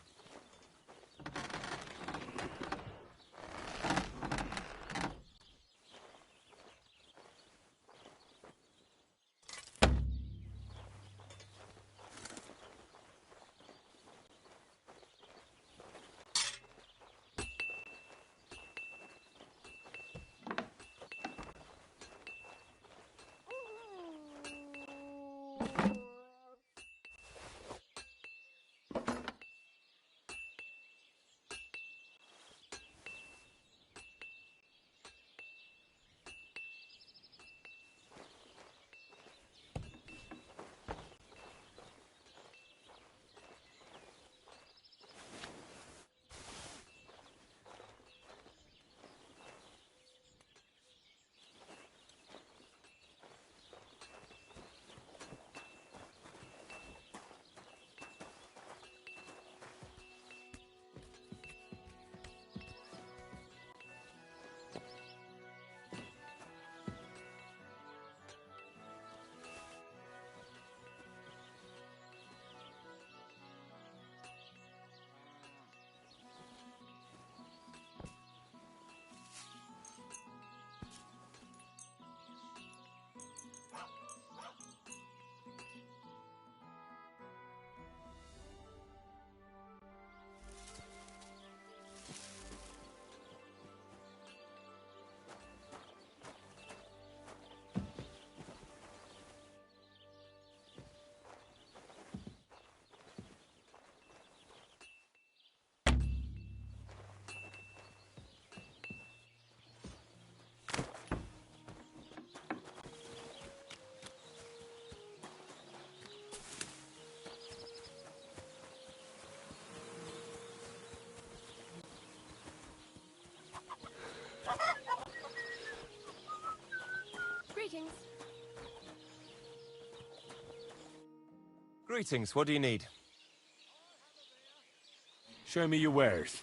Greetings. Greetings, what do you need? Show me your wares.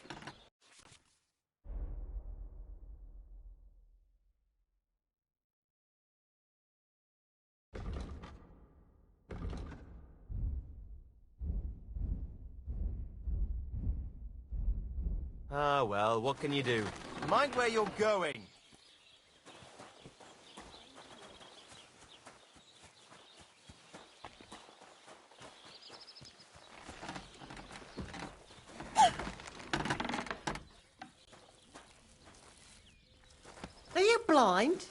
Ah, well, what can you do? Mind where you're going. Are you blind?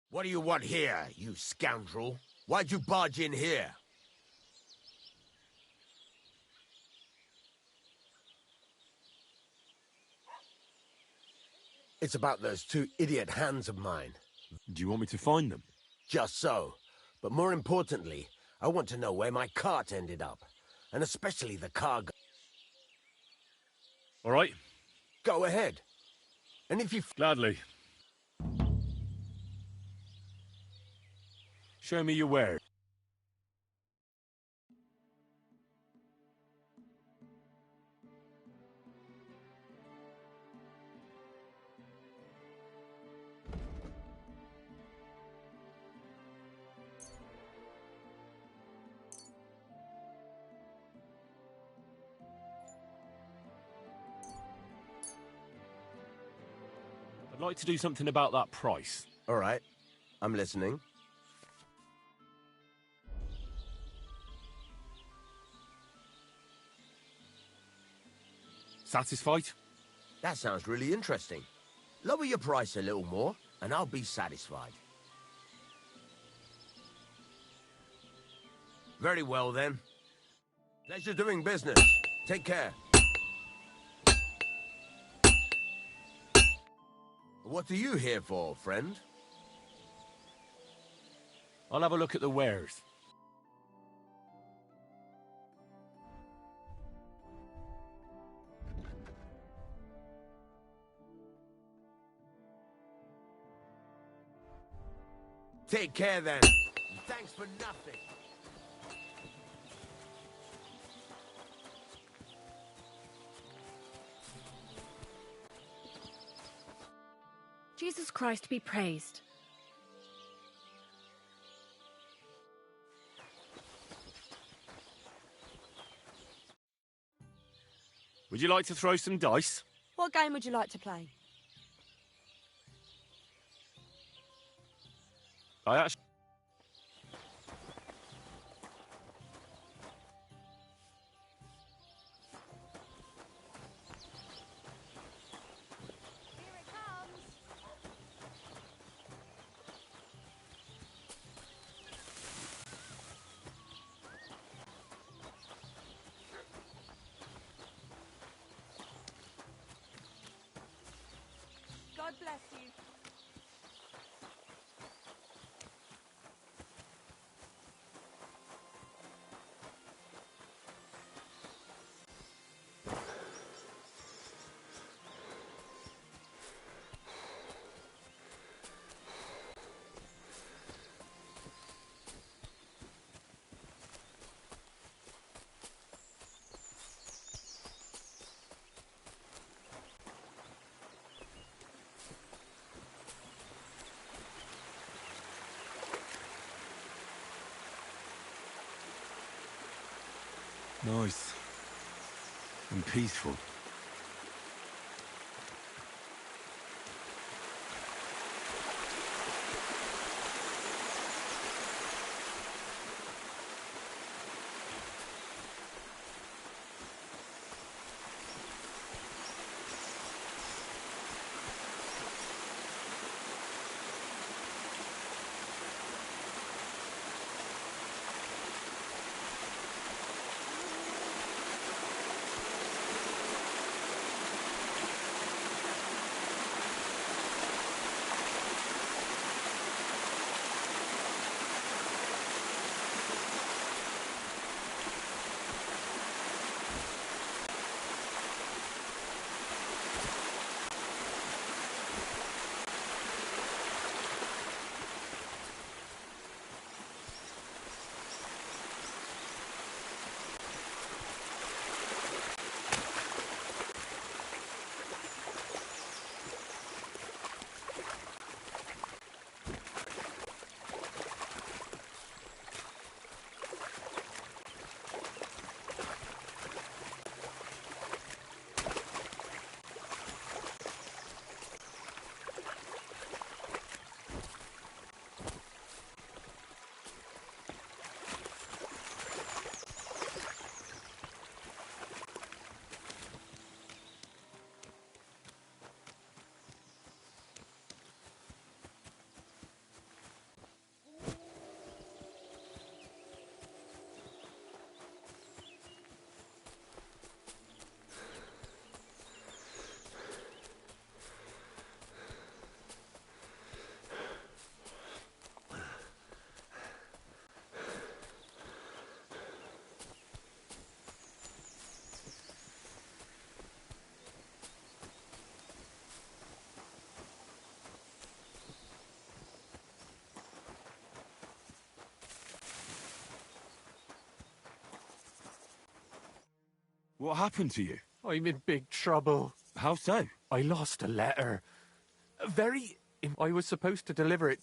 What do you want here, you scoundrel? Why'd you barge in here? It's about those two idiot hands of mine. Do you want me to find them? Just so. But more importantly, I want to know where my cart ended up. And especially the cargo. All right. Go ahead. And if you... Gladly. Show me your wares. I'd like to do something about that price. All right. I'm listening. Satisfied? That sounds really interesting. Lower your price a little more, and I'll be satisfied. Very well, then. Pleasure doing business. Take care. What are you here for, friend? I'll have a look at the wares. Take care, then. Thanks for nothing. Jesus Christ be praised. Would you like to throw some dice? What game would you like to play? I actually... God bless you. Nice. And peaceful. What happened to you? I'm in big trouble. How so? I lost a letter. I was supposed to deliver it.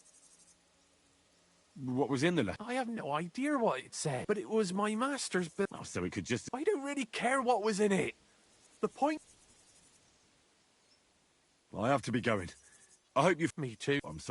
What was in the letter? I have no idea what it said, but it was my master's bill. Oh, so it could just... I don't really care what was in it. The point... I have to be going. I hope you... Me too. I'm sorry.